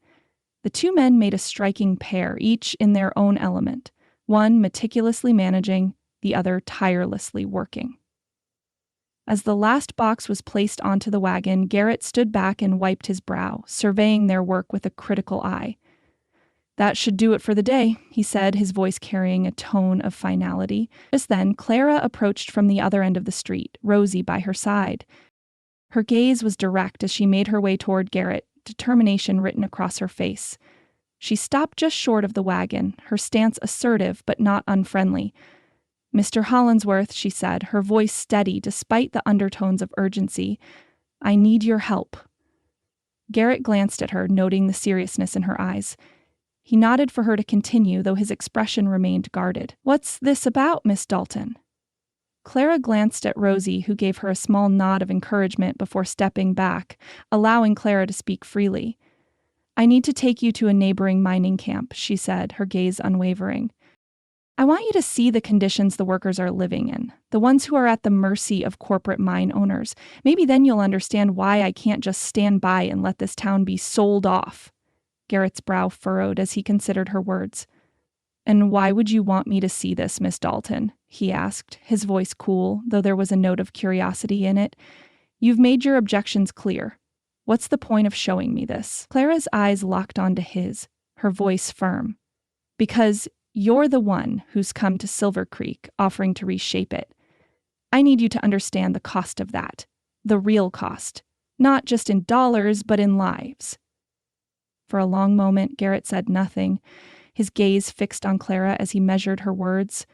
The two men made a striking pair, each in their own element, one meticulously managing, the other tirelessly working. As the last box was placed onto the wagon, Garrett stood back and wiped his brow, surveying their work with a critical eye. That should do it for the day, he said, his voice carrying a tone of finality. Just then, Clara approached from the other end of the street, Rosie by her side. Her gaze was direct as she made her way toward Garrett, determination written across her face. She stopped just short of the wagon, her stance assertive but not unfriendly. Mr. Hollingsworth, she said, her voice steady despite the undertones of urgency. I need your help. Garrett glanced at her, noting the seriousness in her eyes. He nodded for her to continue, though his expression remained guarded. What's this about, Miss Dalton? Clara glanced at Rosie, who gave her a small nod of encouragement before stepping back, allowing Clara to speak freely. I need to take you to a neighboring mining camp, she said, her gaze unwavering. I want you to see the conditions the workers are living in, the ones who are at the mercy of corporate mine owners. Maybe then you'll understand why I can't just stand by and let this town be sold off. Garrett's brow furrowed as he considered her words. And why would you want me to see this, Miss Dalton? He asked, his voice cool, though there was a note of curiosity in it. You've made your objections clear. What's the point of showing me this? Clara's eyes locked onto his, her voice firm. Because you're the one who's come to Silver Creek offering to reshape it. I need you to understand the cost of that, the real cost, not just in dollars, but in lives. For a long moment, Garrett said nothing, his gaze fixed on Clara as he measured her words.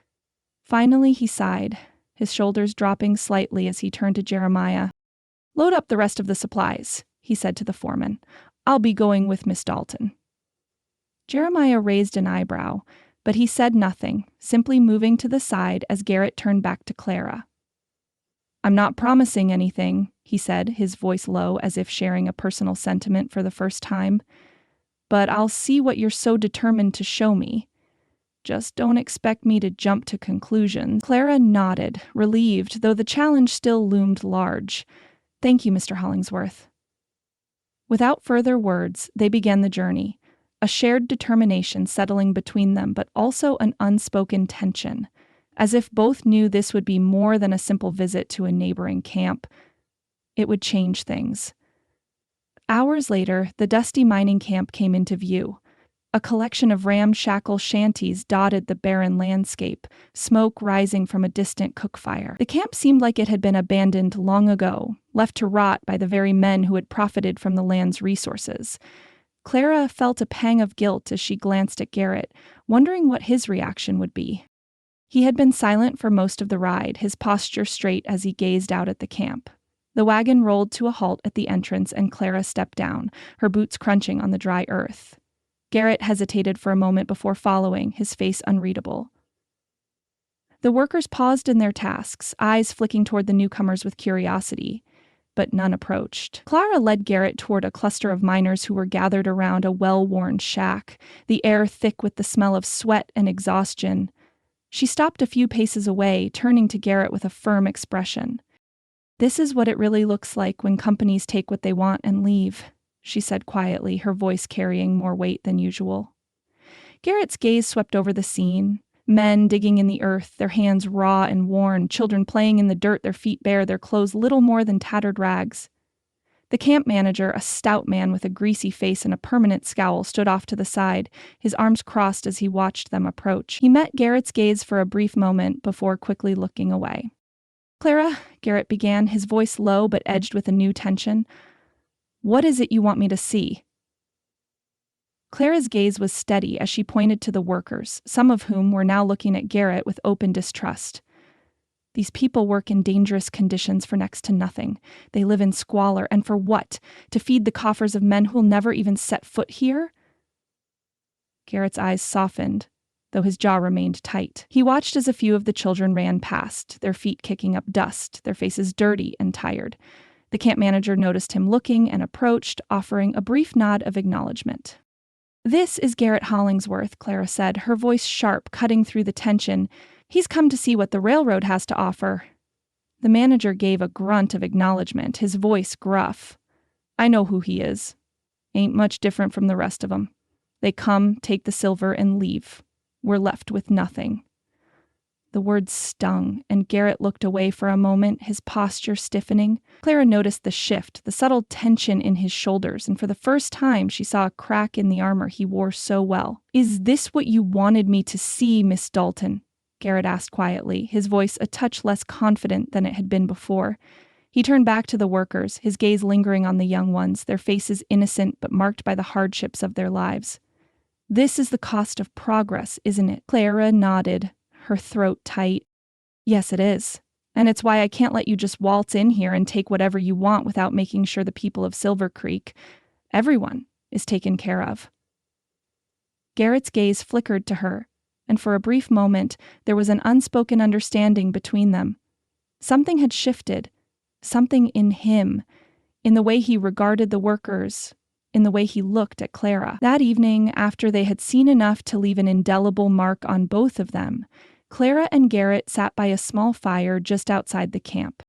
Finally, he sighed, his shoulders dropping slightly as he turned to Jeremiah. Load up the rest of the supplies, he said to the foreman. I'll be going with Miss Dalton. Jeremiah raised an eyebrow, but he said nothing, simply moving to the side as Garrett turned back to Clara. I'm not promising anything, he said, his voice low as if sharing a personal sentiment for the first time. But I'll see what you're so determined to show me. Just don't expect me to jump to conclusions. Clara nodded, relieved, though the challenge still loomed large. Thank you, Mr. Hollingsworth. Without further words, they began the journey, a shared determination settling between them, but also an unspoken tension, as if both knew this would be more than a simple visit to a neighboring camp. It would change things. Hours later, the dusty mining camp came into view. A collection of ramshackle shanties dotted the barren landscape, smoke rising from a distant cook fire. The camp seemed like it had been abandoned long ago, left to rot by the very men who had profited from the land's resources. Clara felt a pang of guilt as she glanced at Garrett, wondering what his reaction would be. He had been silent for most of the ride, his posture straight as he gazed out at the camp. The wagon rolled to a halt at the entrance and Clara stepped down, her boots crunching on the dry earth. Garrett hesitated for a moment before following, his face unreadable. The workers paused in their tasks, eyes flicking toward the newcomers with curiosity, but none approached. Clara led Garrett toward a cluster of miners who were gathered around a well-worn shack, the air thick with the smell of sweat and exhaustion. She stopped a few paces away, turning to Garrett with a firm expression. "This is what it really looks like when companies take what they want and leave," she said quietly, her voice carrying more weight than usual. Garrett's gaze swept over the scene. Men digging in the earth, their hands raw and worn, children playing in the dirt, their feet bare, their clothes little more than tattered rags. The camp manager, a stout man with a greasy face and a permanent scowl, stood off to the side, his arms crossed as he watched them approach. He met Garrett's gaze for a brief moment before quickly looking away. "Clara," Garrett began, his voice low but edged with a new tension, "what is it you want me to see?" Clara's gaze was steady as she pointed to the workers, some of whom were now looking at Garrett with open distrust. "These people work in dangerous conditions for next to nothing. They live in squalor, and for what? To feed the coffers of men who'll never even set foot here?" Garrett's eyes softened, though his jaw remained tight. He watched as a few of the children ran past, their feet kicking up dust, their faces dirty and tired. The camp manager noticed him looking and approached, offering a brief nod of acknowledgement. "This is Garrett Hollingsworth," Clara said, her voice sharp, cutting through the tension. "He's come to see what the railroad has to offer." The manager gave a grunt of acknowledgement, his voice gruff. "I know who he is. Ain't much different from the rest of 'em. They come, take the silver, and leave. We're left with nothing." The words stung, and Garrett looked away for a moment, his posture stiffening. Clara noticed the shift, the subtle tension in his shoulders, and for the first time she saw a crack in the armor he wore so well. "Is this what you wanted me to see, Miss Dalton?" Garrett asked quietly, his voice a touch less confident than it had been before. He turned back to the workers, his gaze lingering on the young ones, their faces innocent but marked by the hardships of their lives. "This is the cost of progress, isn't it?" Clara nodded, her throat tight. "Yes, it is. And it's why I can't let you just waltz in here and take whatever you want without making sure the people of Silver Creek, everyone, is taken care of." Garrett's gaze flickered to her, and for a brief moment there was an unspoken understanding between them. Something had shifted, something in him, in the way he regarded the workers, in the way he looked at Clara. That evening, after they had seen enough to leave an indelible mark on both of them, Clara and Garrett sat by a small fire just outside the camp.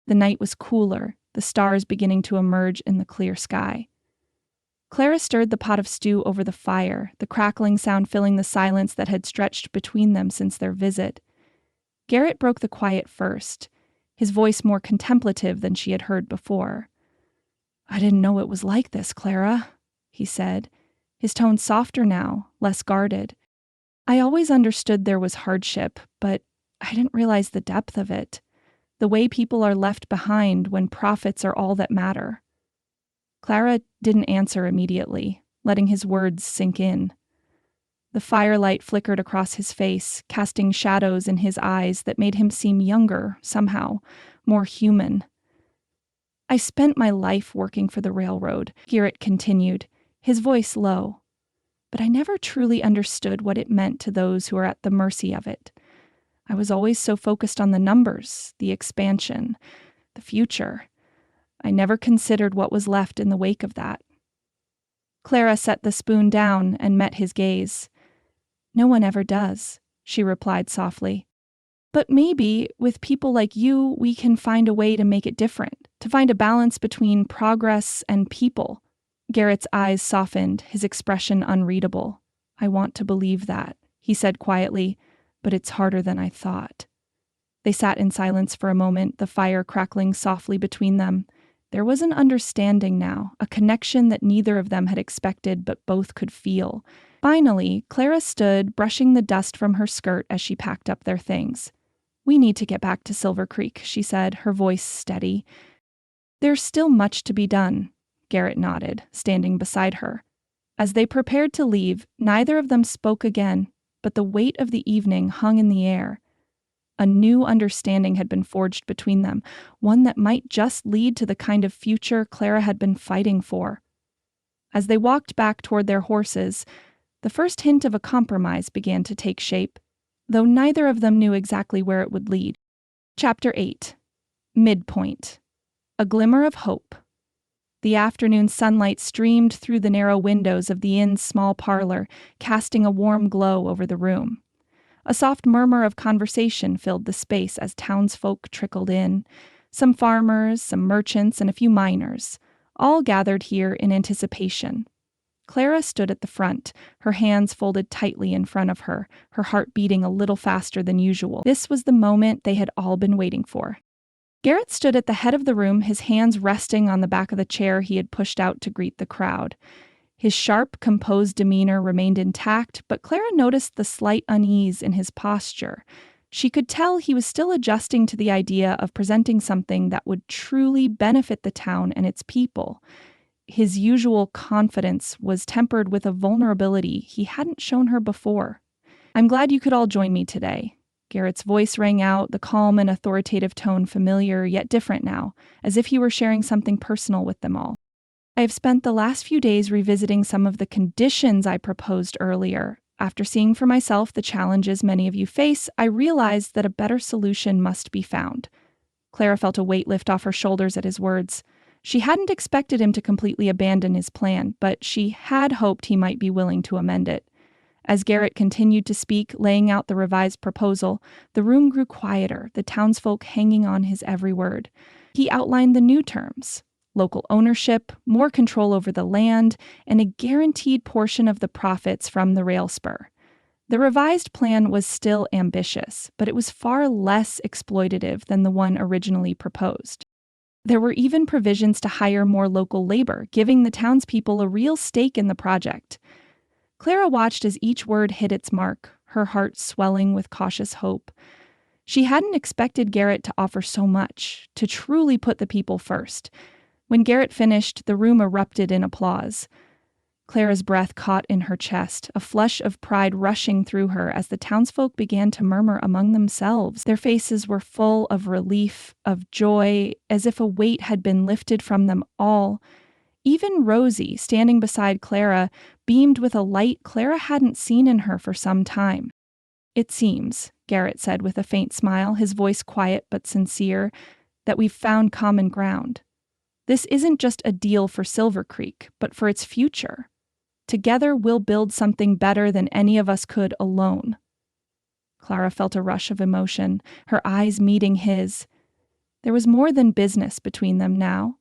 The night was cooler, the stars beginning to emerge in the clear sky. Clara stirred the pot of stew over the fire, the crackling sound filling the silence that had stretched between them since their visit. Garrett broke the quiet first, his voice more contemplative than she had heard before. "I didn't know it was like this, Clara," he said, his tone softer now, less guarded. "I always understood there was hardship, but I didn't realize the depth of it, the way people are left behind when profits are all that matter." Clara didn't answer immediately, letting his words sink in. The firelight flickered across his face, casting shadows in his eyes that made him seem younger, somehow, more human. "I spent my life working for the railroad," Garrett continued, his voice low. "But I never truly understood what it meant to those who are at the mercy of it. I was always so focused on the numbers, the expansion, the future. I never considered what was left in the wake of that." Clara set the spoon down and met his gaze. "No one ever does," she replied softly. "But maybe, with people like you, we can find a way to make it different, to find a balance between progress and people." Garrett's eyes softened, his expression unreadable. "I want to believe that," he said quietly, "but it's harder than I thought." They sat in silence for a moment, the fire crackling softly between them. There was an understanding now, a connection that neither of them had expected but both could feel. Finally, Clara stood, brushing the dust from her skirt as she packed up their things. "We need to get back to Silver Creek," she said, her voice steady. "There's still much to be done," Garrett nodded, standing beside her. As they prepared to leave, neither of them spoke again, but the weight of the evening hung in the air. A new understanding had been forged between them, one that might just lead to the kind of future Clara had been fighting for. As they walked back toward their horses, the first hint of a compromise began to take shape, though neither of them knew exactly where it would lead. Chapter 8. Midpoint. A glimmer of hope. The afternoon sunlight streamed through the narrow windows of the inn's small parlor, casting a warm glow over the room. A soft murmur of conversation filled the space as townsfolk trickled in. Some farmers, some merchants, and a few miners, all gathered here in anticipation. Clara stood at the front, her hands folded tightly in front of her, her heart beating a little faster than usual. This was the moment they had all been waiting for. Garrett stood at the head of the room, his hands resting on the back of the chair he had pushed out to greet the crowd. His sharp, composed demeanor remained intact, but Clara noticed the slight unease in his posture. She could tell he was still adjusting to the idea of presenting something that would truly benefit the town and its people. His usual confidence was tempered with a vulnerability he hadn't shown her before. "I'm glad you could all join me today." Garrett's voice rang out, the calm and authoritative tone familiar, yet different now, as if he were sharing something personal with them all. "I have spent the last few days revisiting some of the conditions I proposed earlier. After seeing for myself the challenges many of you face, I realized that a better solution must be found." Clara felt a weight lift off her shoulders at his words. She hadn't expected him to completely abandon his plan, but she had hoped he might be willing to amend it. As Garrett continued to speak, laying out the revised proposal, the room grew quieter, the townsfolk hanging on his every word. He outlined the new terms: local ownership, more control over the land, and a guaranteed portion of the profits from the rail spur. The revised plan was still ambitious, but it was far less exploitative than the one originally proposed. There were even provisions to hire more local labor, giving the townspeople a real stake in the project. Clara watched as each word hit its mark, her heart swelling with cautious hope. She hadn't expected Garrett to offer so much, to truly put the people first. When Garrett finished, the room erupted in applause. Clara's breath caught in her chest, a flush of pride rushing through her as the townsfolk began to murmur among themselves. Their faces were full of relief, of joy, as if a weight had been lifted from them all. Even Rosie, standing beside Clara, beamed with a light Clara hadn't seen in her for some time. "It seems," Garrett said with a faint smile, his voice quiet but sincere, "that we've found common ground. This isn't just a deal for Silver Creek, but for its future. Together we'll build something better than any of us could alone." Clara felt a rush of emotion, her eyes meeting his. There was more than business between them now.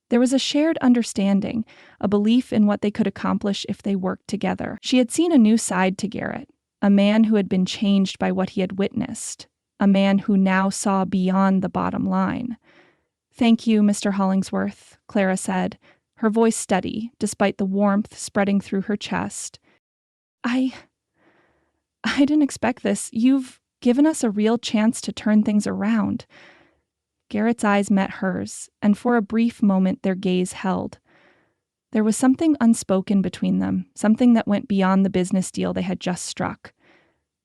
There was a shared understanding, a belief in what they could accomplish if they worked together. She had seen a new side to Garrett, a man who had been changed by what he had witnessed, a man who now saw beyond the bottom line. "Thank you, Mr. Hollingsworth," Clara said, her voice steady, despite the warmth spreading through her chest. I didn't expect this. You've given us a real chance to turn things around." Garrett's eyes met hers, and for a brief moment their gaze held. There was something unspoken between them, something that went beyond the business deal they had just struck.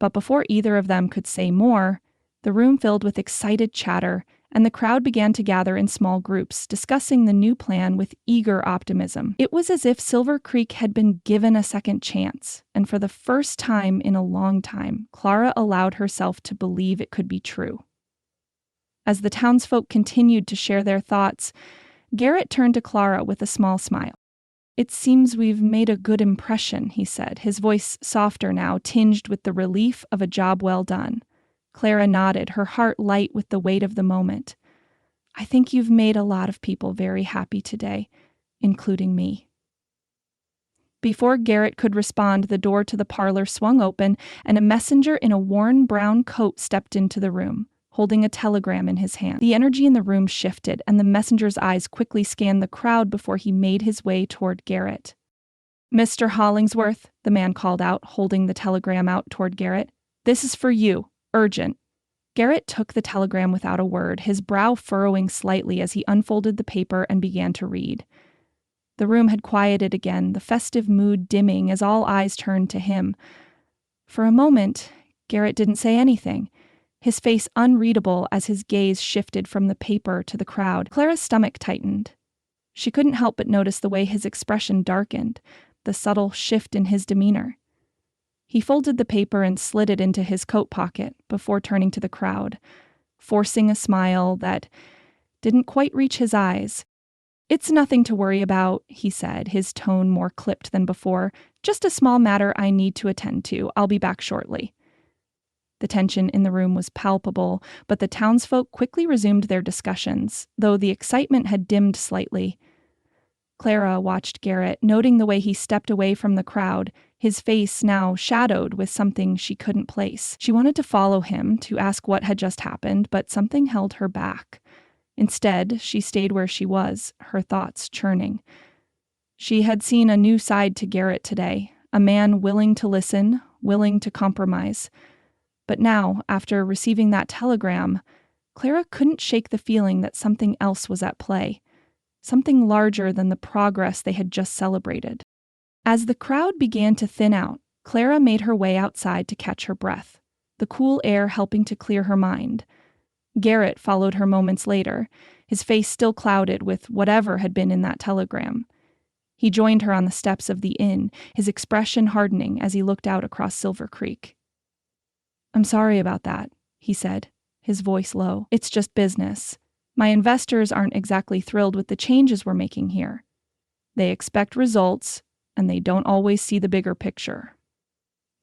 But before either of them could say more, the room filled with excited chatter, and the crowd began to gather in small groups, discussing the new plan with eager optimism. It was as if Silver Creek had been given a second chance, and for the first time in a long time, Clara allowed herself to believe it could be true. As the townsfolk continued to share their thoughts, Garrett turned to Clara with a small smile. "It seems we've made a good impression," he said, his voice softer now, tinged with the relief of a job well done. Clara nodded, her heart light with the weight of the moment. "I think you've made a lot of people very happy today, including me." Before Garrett could respond, the door to the parlor swung open, and a messenger in a worn brown coat stepped into the room, holding a telegram in his hand. The energy in the room shifted, and the messenger's eyes quickly scanned the crowd before he made his way toward Garrett. "Mr. Hollingsworth," the man called out, holding the telegram out toward Garrett. "This is for you. Urgent." Garrett took the telegram without a word, his brow furrowing slightly as he unfolded the paper and began to read. The room had quieted again, the festive mood dimming as all eyes turned to him. For a moment, Garrett didn't say anything, his face unreadable as his gaze shifted from the paper to the crowd. Clara's stomach tightened. She couldn't help but notice the way his expression darkened, the subtle shift in his demeanor. He folded the paper and slid it into his coat pocket before turning to the crowd, forcing a smile that didn't quite reach his eyes. "It's nothing to worry about," he said, his tone more clipped than before. "Just a small matter I need to attend to. I'll be back shortly." The tension in the room was palpable, but the townsfolk quickly resumed their discussions, though the excitement had dimmed slightly. Clara watched Garrett, noting the way he stepped away from the crowd, his face now shadowed with something she couldn't place. She wanted to follow him, to ask what had just happened, but something held her back. Instead, she stayed where she was, her thoughts churning. She had seen a new side to Garrett today, a man willing to listen, willing to compromise. But now, after receiving that telegram, Clara couldn't shake the feeling that something else was at play, something larger than the progress they had just celebrated. As the crowd began to thin out, Clara made her way outside to catch her breath, the cool air helping to clear her mind. Garrett followed her moments later, his face still clouded with whatever had been in that telegram. He joined her on the steps of the inn, his expression hardening as he looked out across Silver Creek. "I'm sorry about that," he said, his voice low. "It's just business. My investors aren't exactly thrilled with the changes we're making here. They expect results, and they don't always see the bigger picture."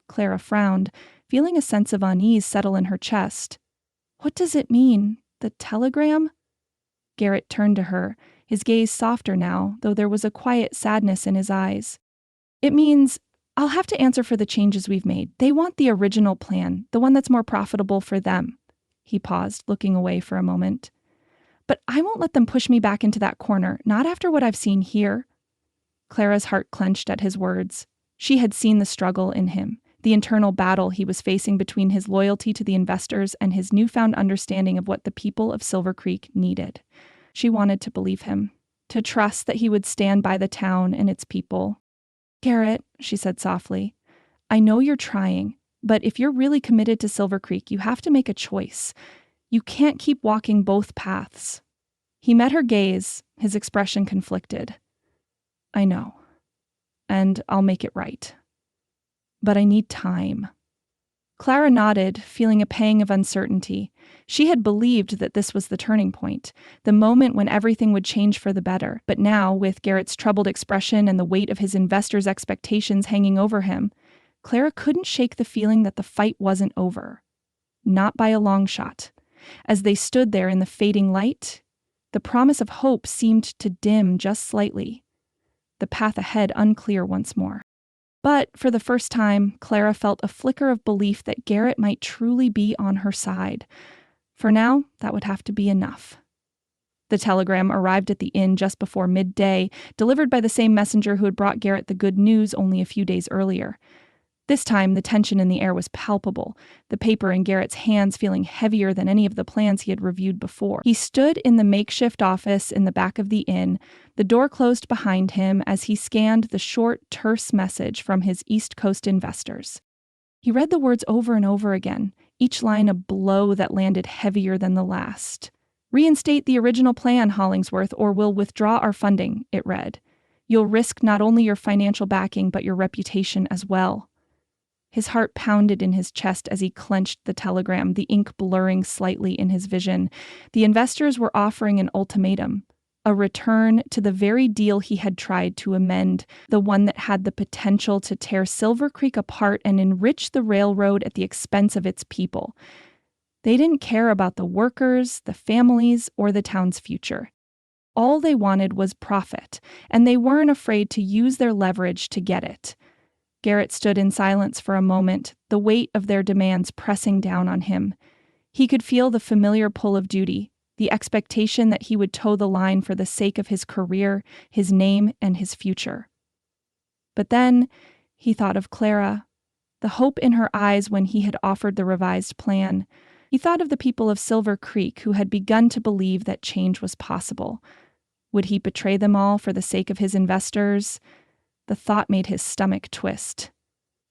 Clara frowned, feeling a sense of unease settle in her chest. "What does it mean? The telegram?" Garrett turned to her, his gaze softer now, though there was a quiet sadness in his eyes. "It means I'll have to answer for the changes we've made. They want the original plan, the one that's more profitable for them." He paused, looking away for a moment. "But I won't let them push me back into that corner, not after what I've seen here." Clara's heart clenched at his words. She had seen the struggle in him, the internal battle he was facing between his loyalty to the investors and his newfound understanding of what the people of Silver Creek needed. She wanted to believe him, to trust that he would stand by the town and its people. "Garrett," she said softly, "I know you're trying, but if you're really committed to Silver Creek, you have to make a choice. You can't keep walking both paths." He met her gaze, his expression conflicted. "I know, and I'll make it right. But I need time." Clara nodded, feeling a pang of uncertainty. She had believed that this was the turning point, the moment when everything would change for the better. But now, with Garrett's troubled expression and the weight of his investors' expectations hanging over him, Clara couldn't shake the feeling that the fight wasn't over. Not by a long shot. As they stood there in the fading light, the promise of hope seemed to dim just slightly, the path ahead unclear once more. But for the first time, Clara felt a flicker of belief that Garrett might truly be on her side. For now, that would have to be enough. The telegram arrived at the inn just before midday, delivered by the same messenger who had brought Garrett the good news only a few days earlier. This time, the tension in the air was palpable, the paper in Garrett's hands feeling heavier than any of the plans he had reviewed before. He stood in the makeshift office in the back of the inn, the door closed behind him as he scanned the short, terse message from his East Coast investors. He read the words over and over again, each line a blow that landed heavier than the last. "Reinstate the original plan, Hollingsworth, or we'll withdraw our funding," it read. "You'll risk not only your financial backing, but your reputation as well." His heart pounded in his chest as he clenched the telegram, the ink blurring slightly in his vision. The investors were offering an ultimatum, a return to the very deal he had tried to amend, the one that had the potential to tear Silver Creek apart and enrich the railroad at the expense of its people. They didn't care about the workers, the families, or the town's future. All they wanted was profit, and they weren't afraid to use their leverage to get it. Garrett stood in silence for a moment, the weight of their demands pressing down on him. He could feel the familiar pull of duty, the expectation that he would toe the line for the sake of his career, his name, and his future. But then he thought of Clara, the hope in her eyes when he had offered the revised plan. He thought of the people of Silver Creek who had begun to believe that change was possible. Would he betray them all for the sake of his investors? The thought made his stomach twist.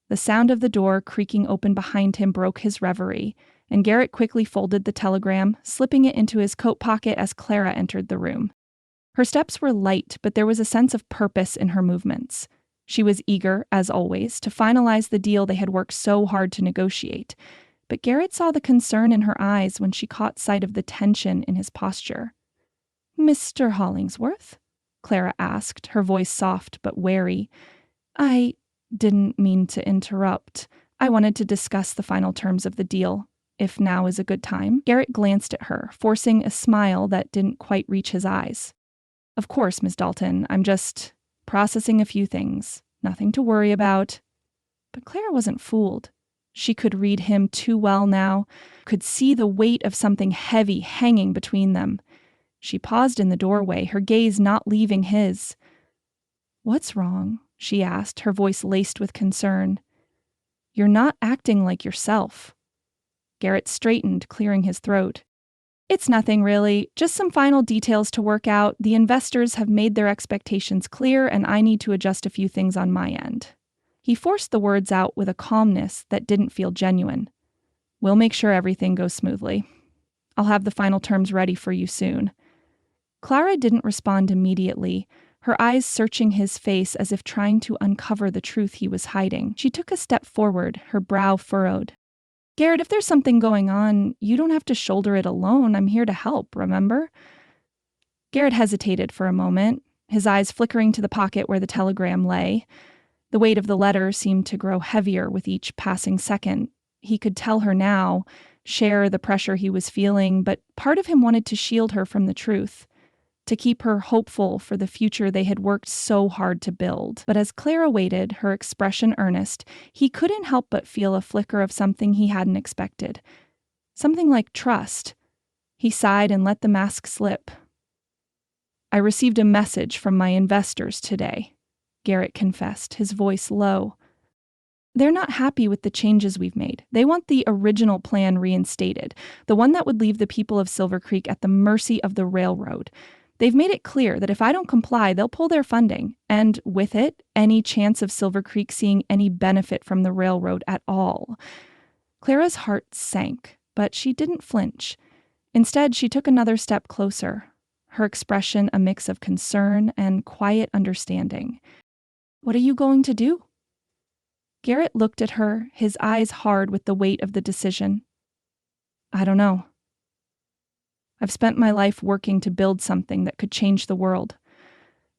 The sound of the door creaking open behind him broke his reverie, and Garrett quickly folded the telegram, slipping it into his coat pocket as Clara entered the room. Her steps were light, but there was a sense of purpose in her movements. She was eager, as always, to finalize the deal they had worked so hard to negotiate, but Garrett saw the concern in her eyes when she caught sight of the tension in his posture. "Mr. Hollingsworth?" Clara asked, her voice soft but wary. "I didn't mean to interrupt. I wanted to discuss the final terms of the deal, if now is a good time." Garrett glanced at her, forcing a smile that didn't quite reach his eyes. "Of course, Miss Dalton, I'm just processing a few things. Nothing to worry about." But Clara wasn't fooled. She could read him too well now, could see the weight of something heavy hanging between them. She paused in the doorway, her gaze not leaving his. "What's wrong?" she asked, her voice laced with concern. "You're not acting like yourself." Garrett straightened, clearing his throat. "It's nothing, really. Just some final details to work out. The investors have made their expectations clear, and I need to adjust a few things on my end." He forced the words out with a calmness that didn't feel genuine. "We'll make sure everything goes smoothly. I'll have the final terms ready for you soon." Clara didn't respond immediately, her eyes searching his face as if trying to uncover the truth he was hiding. She took a step forward, her brow furrowed. "Garrett, if there's something going on, you don't have to shoulder it alone. I'm here to help, remember?" Garrett hesitated for a moment, his eyes flickering to the pocket where the telegram lay. The weight of the letter seemed to grow heavier with each passing second. He could tell her now, share the pressure he was feeling, but part of him wanted to shield her from the truth, to keep her hopeful for the future they had worked so hard to build. But as Clara waited, her expression earnest, he couldn't help but feel a flicker of something he hadn't expected. Something like trust. He sighed and let the mask slip. "I received a message from my investors today," Garrett confessed, his voice low. "They're not happy with the changes we've made. They want the original plan reinstated, the one that would leave the people of Silver Creek at the mercy of the railroad. They've made it clear that if I don't comply, they'll pull their funding, and with it, any chance of Silver Creek seeing any benefit from the railroad at all." Clara's heart sank, but she didn't flinch. Instead, she took another step closer, her expression a mix of concern and quiet understanding. "What are you going to do?" Garrett looked at her, his eyes hard with the weight of the decision. "I don't know. I've spent my life working to build something that could change the world,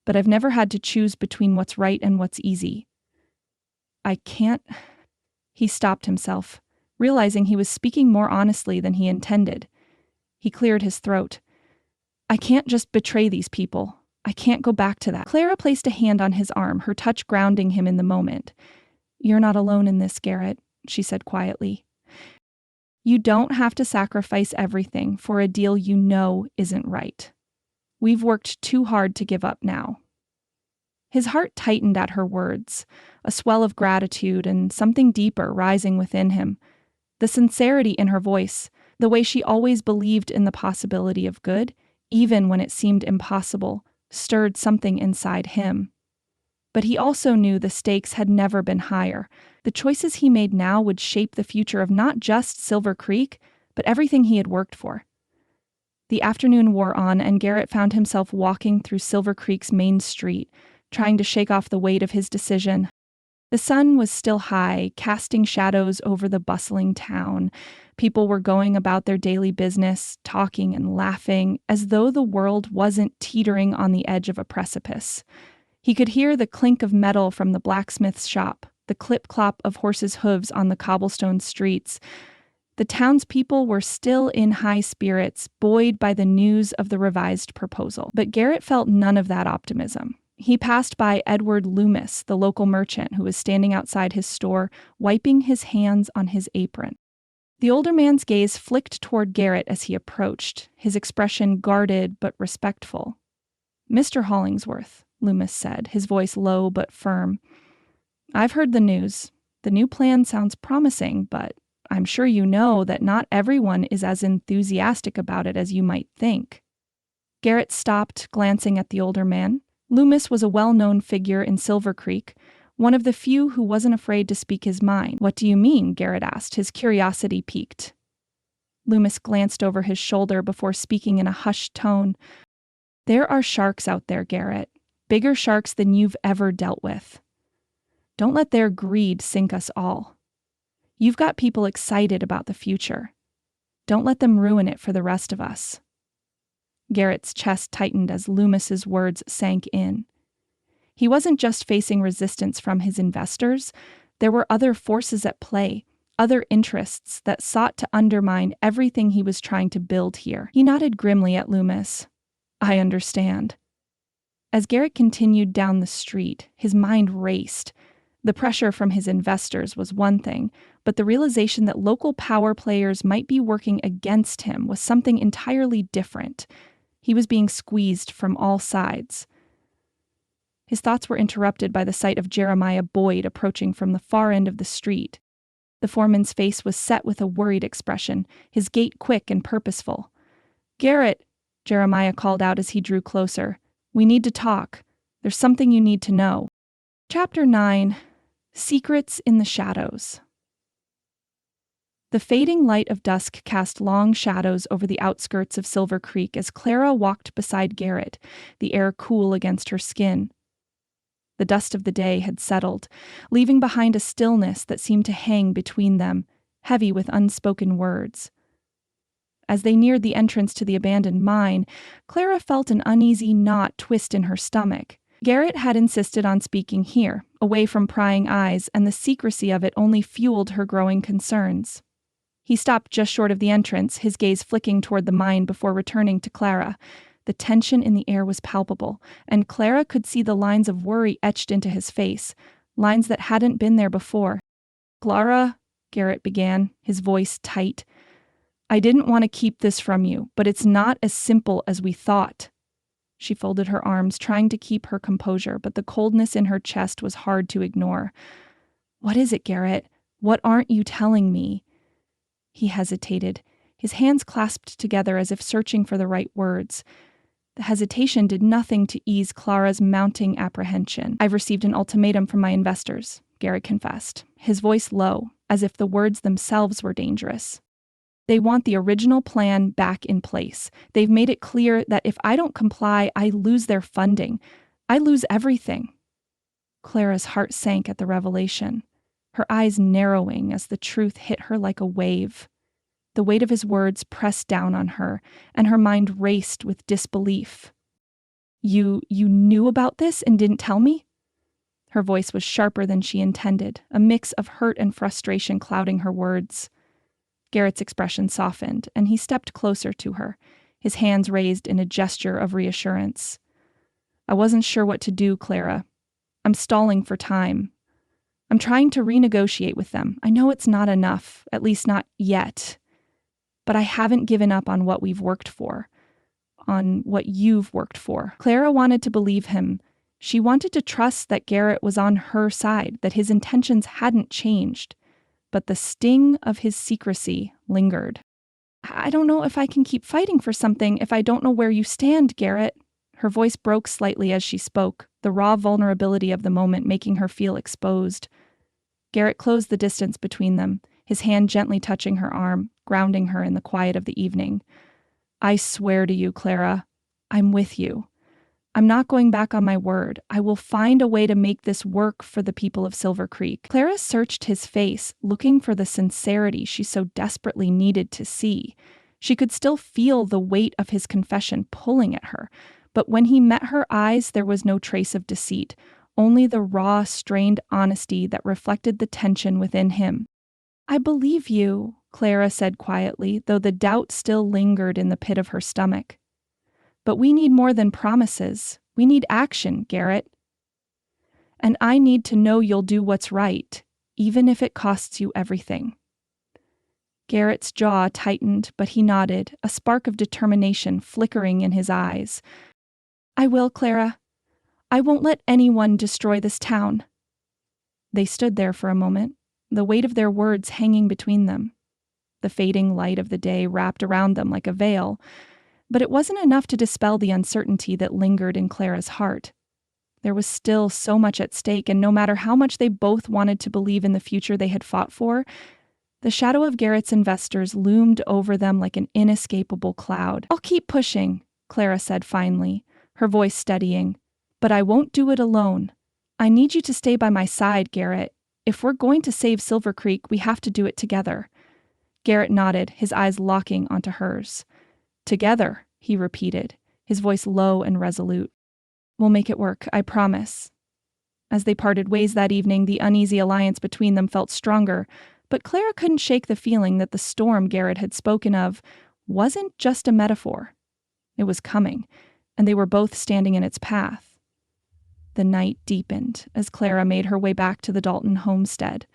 but I've never had to choose between what's right and what's easy. I can't..." He stopped himself, realizing he was speaking more honestly than he intended. He cleared his throat. "I can't just betray these people. I can't go back to that." Clara placed a hand on his arm, her touch grounding him in the moment. "You're not alone in this, Garrett," she said quietly. "You don't have to sacrifice everything for a deal you know isn't right. We've worked too hard to give up now." His heart tightened at her words, a swell of gratitude and something deeper rising within him. The sincerity in her voice, the way she always believed in the possibility of good, even when it seemed impossible, stirred something inside him. But he also knew the stakes had never been higher. The choices he made now would shape the future of not just Silver Creek, but everything he had worked for. The afternoon wore on, and Garrett found himself walking through Silver Creek's main street, trying to shake off the weight of his decision. The sun was still high, casting shadows over the bustling town. People were going about their daily business, talking and laughing, as though the world wasn't teetering on the edge of a precipice. He could hear the clink of metal from the blacksmith's shop, the clip-clop of horses' hooves on the cobblestone streets. The townspeople were still in high spirits, buoyed by the news of the revised proposal. But Garrett felt none of that optimism. He passed by Edward Loomis, the local merchant who was standing outside his store, wiping his hands on his apron. The older man's gaze flicked toward Garrett as he approached, his expression guarded but respectful. "Mr. Hollingsworth," Loomis said, his voice low but firm. "I've heard the news. The new plan sounds promising, but I'm sure you know that not everyone is as enthusiastic about it as you might think." Garrett stopped, glancing at the older man. Loomis was a well-known figure in Silver Creek, one of the few who wasn't afraid to speak his mind. "What do you mean?" Garrett asked, his curiosity piqued. Loomis glanced over his shoulder before speaking in a hushed tone. "There are sharks out there, Garrett. Bigger sharks than you've ever dealt with. Don't let their greed sink us all. You've got people excited about the future. Don't let them ruin it for the rest of us." Garrett's chest tightened as Loomis's words sank in. He wasn't just facing resistance from his investors. There were other forces at play, other interests that sought to undermine everything he was trying to build here. He nodded grimly at Loomis. "I understand." As Garrett continued down the street, his mind raced. The pressure from his investors was one thing, but the realization that local power players might be working against him was something entirely different. He was being squeezed from all sides. His thoughts were interrupted by the sight of Jeremiah Boyd approaching from the far end of the street. The foreman's face was set with a worried expression, his gait quick and purposeful. "Garrett," Jeremiah called out as he drew closer. "We need to talk. There's something you need to know." Chapter 9. Secrets in the Shadows. The fading light of dusk cast long shadows over the outskirts of Silver Creek as Clara walked beside Garrett, the air cool against her skin. The dust of the day had settled, leaving behind a stillness that seemed to hang between them, heavy with unspoken words. As they neared the entrance to the abandoned mine, Clara felt an uneasy knot twist in her stomach. Garrett had insisted on speaking here, away from prying eyes, and the secrecy of it only fueled her growing concerns. He stopped just short of the entrance, his gaze flicking toward the mine before returning to Clara. The tension in the air was palpable, and Clara could see the lines of worry etched into his face, lines that hadn't been there before. "Clara," Garrett began, his voice tight, "I didn't want to keep this from you, but it's not as simple as we thought." She folded her arms, trying to keep her composure, but the coldness in her chest was hard to ignore. "What is it, Garrett? What aren't you telling me?" He hesitated, his hands clasped together as if searching for the right words. The hesitation did nothing to ease Clara's mounting apprehension. "I've received an ultimatum from my investors," Garrett confessed, his voice low, as if the words themselves were dangerous. "They want the original plan back in place. They've made it clear that if I don't comply, I lose their funding. I lose everything." Clara's heart sank at the revelation, her eyes narrowing as the truth hit her like a wave. The weight of his words pressed down on her, and her mind raced with disbelief. You knew about this and didn't tell me?" Her voice was sharper than she intended, a mix of hurt and frustration clouding her words. Garrett's expression softened, and he stepped closer to her, his hands raised in a gesture of reassurance. "I wasn't sure what to do, Clara. I'm stalling for time. I'm trying to renegotiate with them. I know it's not enough, at least not yet. But I haven't given up on what we've worked for, on what you've worked for." Clara wanted to believe him. She wanted to trust that Garrett was on her side, that his intentions hadn't changed. But the sting of his secrecy lingered. "I don't know if I can keep fighting for something if I don't know where you stand, Garrett." Her voice broke slightly as she spoke, the raw vulnerability of the moment making her feel exposed. Garrett closed the distance between them, his hand gently touching her arm, grounding her in the quiet of the evening. "I swear to you, Clara, I'm with you. I'm not going back on my word. I will find a way to make this work for the people of Silver Creek." Clara searched his face, looking for the sincerity she so desperately needed to see. She could still feel the weight of his confession pulling at her, but when he met her eyes, there was no trace of deceit, only the raw, strained honesty that reflected the tension within him. I believe you, Clara said quietly, though the doubt still lingered in the pit of her stomach. But we need more than promises. We need action, Garrett. And I need to know you'll do what's right, even if it costs you everything. Garrett's jaw tightened, but he nodded, a spark of determination flickering in his eyes. I will, Clara. I won't let anyone destroy this town. They stood there for a moment, the weight of their words hanging between them. The fading light of the day wrapped around them like a veil, but it wasn't enough to dispel the uncertainty that lingered in Clara's heart. There was still so much at stake, and no matter how much they both wanted to believe in the future they had fought for, the shadow of Garrett's investors loomed over them like an inescapable cloud. I'll keep pushing, Clara said finally, her voice steadying. But I won't do it alone. I need you to stay by my side, Garrett. If we're going to save Silver Creek, we have to do it together. Garrett nodded, his eyes locking onto hers. Together, he repeated, his voice low and resolute. We'll make it work, I promise. As they parted ways that evening, the uneasy alliance between them felt stronger, but Clara couldn't shake the feeling that the storm Garrett had spoken of wasn't just a metaphor. It was coming, and they were both standing in its path. The night deepened as Clara made her way back to the Dalton homestead.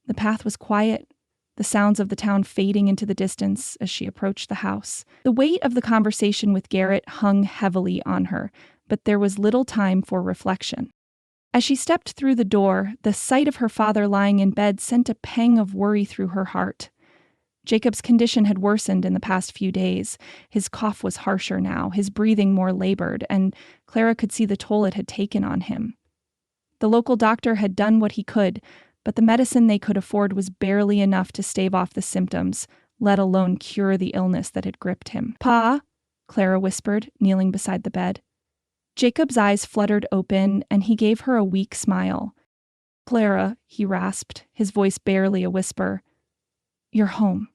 The path was quiet, the sounds of the town fading into the distance as she approached the house. The weight of the conversation with Garrett hung heavily on her, but there was little time for reflection. As she stepped through the door, the sight of her father lying in bed sent a pang of worry through her heart. Jacob's condition had worsened in the past few days. His cough was harsher now, his breathing more labored, and Clara could see the toll it had taken on him. The local doctor had done what he could, but the medicine they could afford was barely enough to stave off the symptoms, let alone cure the illness that had gripped him. Pa, Clara whispered, kneeling beside the bed. Jacob's eyes fluttered open, and he gave her a weak smile. Clara, he rasped, his voice barely a whisper. You're home.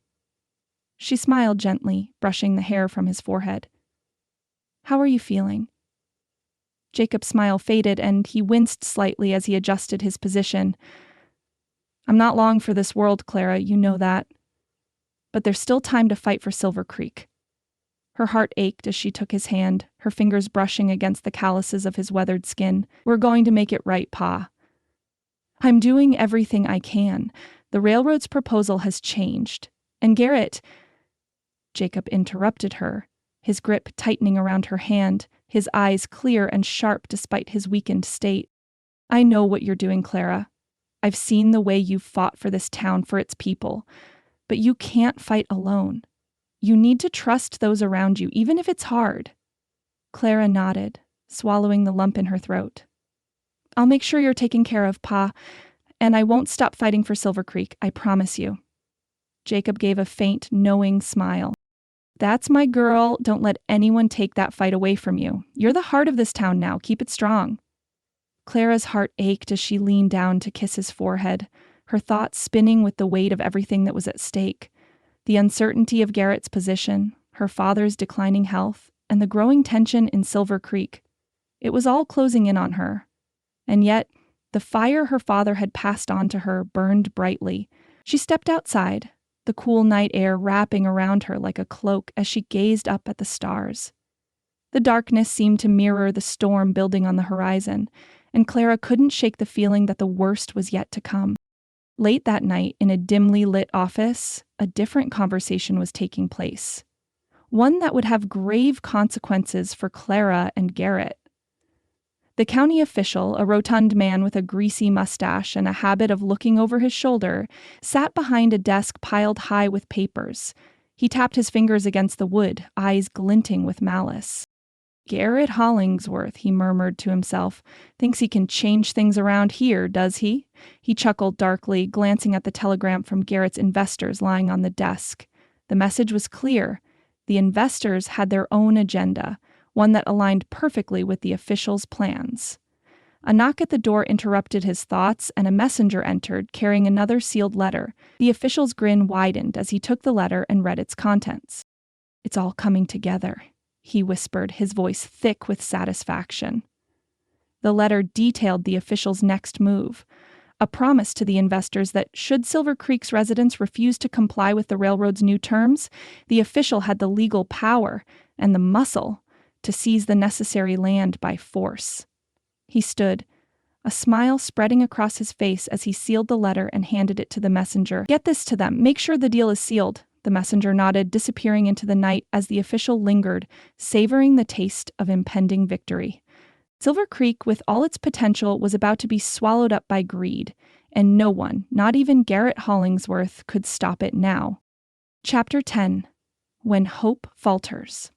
She smiled gently, brushing the hair from his forehead. How are you feeling? Jacob's smile faded, and he winced slightly as he adjusted his position. I'm not long for this world, Clara, you know that. But there's still time to fight for Silver Creek. Her heart ached as she took his hand, her fingers brushing against the calluses of his weathered skin. We're going to make it right, Pa. I'm doing everything I can. The railroad's proposal has changed. And Garrett... Jacob interrupted her, his grip tightening around her hand, his eyes clear and sharp despite his weakened state. I know what you're doing, Clara. I've seen the way you've fought for this town, for its people. But you can't fight alone. You need to trust those around you, even if it's hard. Clara nodded, swallowing the lump in her throat. I'll make sure you're taken care of, Pa, and I won't stop fighting for Silver Creek, I promise you. Jacob gave a faint, knowing smile. That's my girl. Don't let anyone take that fight away from you. You're the heart of this town now. Keep it strong. Clara's heart ached as she leaned down to kiss his forehead, her thoughts spinning with the weight of everything that was at stake. The uncertainty of Garrett's position, her father's declining health, and the growing tension in Silver Creek. It was all closing in on her. And yet, the fire her father had passed on to her burned brightly. She stepped outside, the cool night air wrapping around her like a cloak as she gazed up at the stars. The darkness seemed to mirror the storm building on the horizon, and Clara couldn't shake the feeling that the worst was yet to come. Late that night, in a dimly lit office, a different conversation was taking place. One that would have grave consequences for Clara and Garrett. The county official, a rotund man with a greasy mustache and a habit of looking over his shoulder, sat behind a desk piled high with papers. He tapped his fingers against the wood, eyes glinting with malice. Garrett Hollingsworth, he murmured to himself, thinks he can change things around here, does he? He chuckled darkly, glancing at the telegram from Garrett's investors lying on the desk. The message was clear. The investors had their own agenda, one that aligned perfectly with the officials' plans. A knock at the door interrupted his thoughts, and a messenger entered, carrying another sealed letter. The official's grin widened as he took the letter and read its contents. It's all coming together, he whispered, his voice thick with satisfaction. The letter detailed the official's next move, a promise to the investors that should Silver Creek's residents refuse to comply with the railroad's new terms, the official had the legal power and the muscle to seize the necessary land by force. He stood, a smile spreading across his face as he sealed the letter and handed it to the messenger. "Get this to them. Make sure the deal is sealed." The messenger nodded, disappearing into the night as the official lingered, savoring the taste of impending victory. Silver Creek, with all its potential, was about to be swallowed up by greed, and no one, not even Garrett Hollingsworth, could stop it now. Chapter 10. When Hope Falters.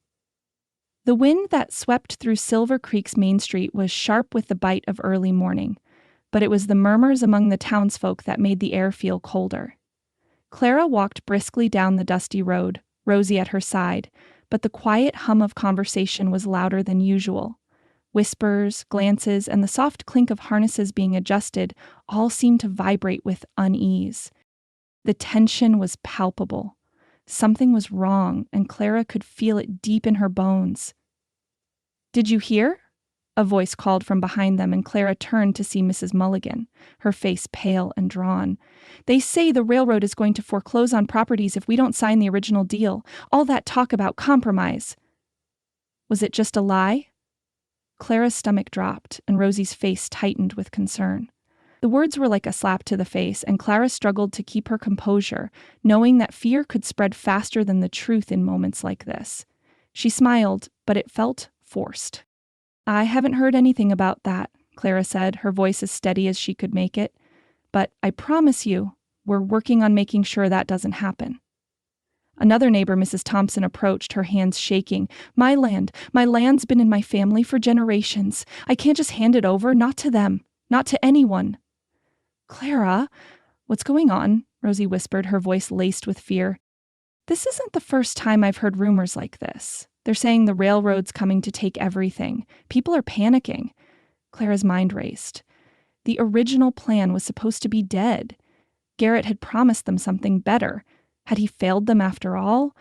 The wind that swept through Silver Creek's main street was sharp with the bite of early morning, but it was the murmurs among the townsfolk that made the air feel colder. Clara walked briskly down the dusty road, Rosie at her side, but the quiet hum of conversation was louder than usual. Whispers, glances, and the soft clink of harnesses being adjusted all seemed to vibrate with unease. The tension was palpable. Something was wrong, and Clara could feel it deep in her bones. "Did you hear?" A voice called from behind them, and Clara turned to see Mrs. Mulligan, her face pale and drawn. "They say the railroad is going to foreclose on properties if we don't sign the original deal. All that talk about compromise. Was it just a lie?" Clara's stomach dropped, and Rosie's face tightened with concern. The words were like a slap to the face, and Clara struggled to keep her composure, knowing that fear could spread faster than the truth in moments like this. She smiled, but it felt forced. "I haven't heard anything about that," Clara said, her voice as steady as she could make it. "But I promise you, we're working on making sure that doesn't happen." Another neighbor, Mrs. Thompson, approached, her hands shaking. My land's been in my family for generations. I can't just hand it over, not to them, not to anyone." "Clara, what's going on?" Rosie whispered, her voice laced with fear. "This isn't the first time I've heard rumors like this. They're saying the railroad's coming to take everything. People are panicking." Clara's mind raced. The original plan was supposed to be dead. Garrett had promised them something better. Had he failed them after all?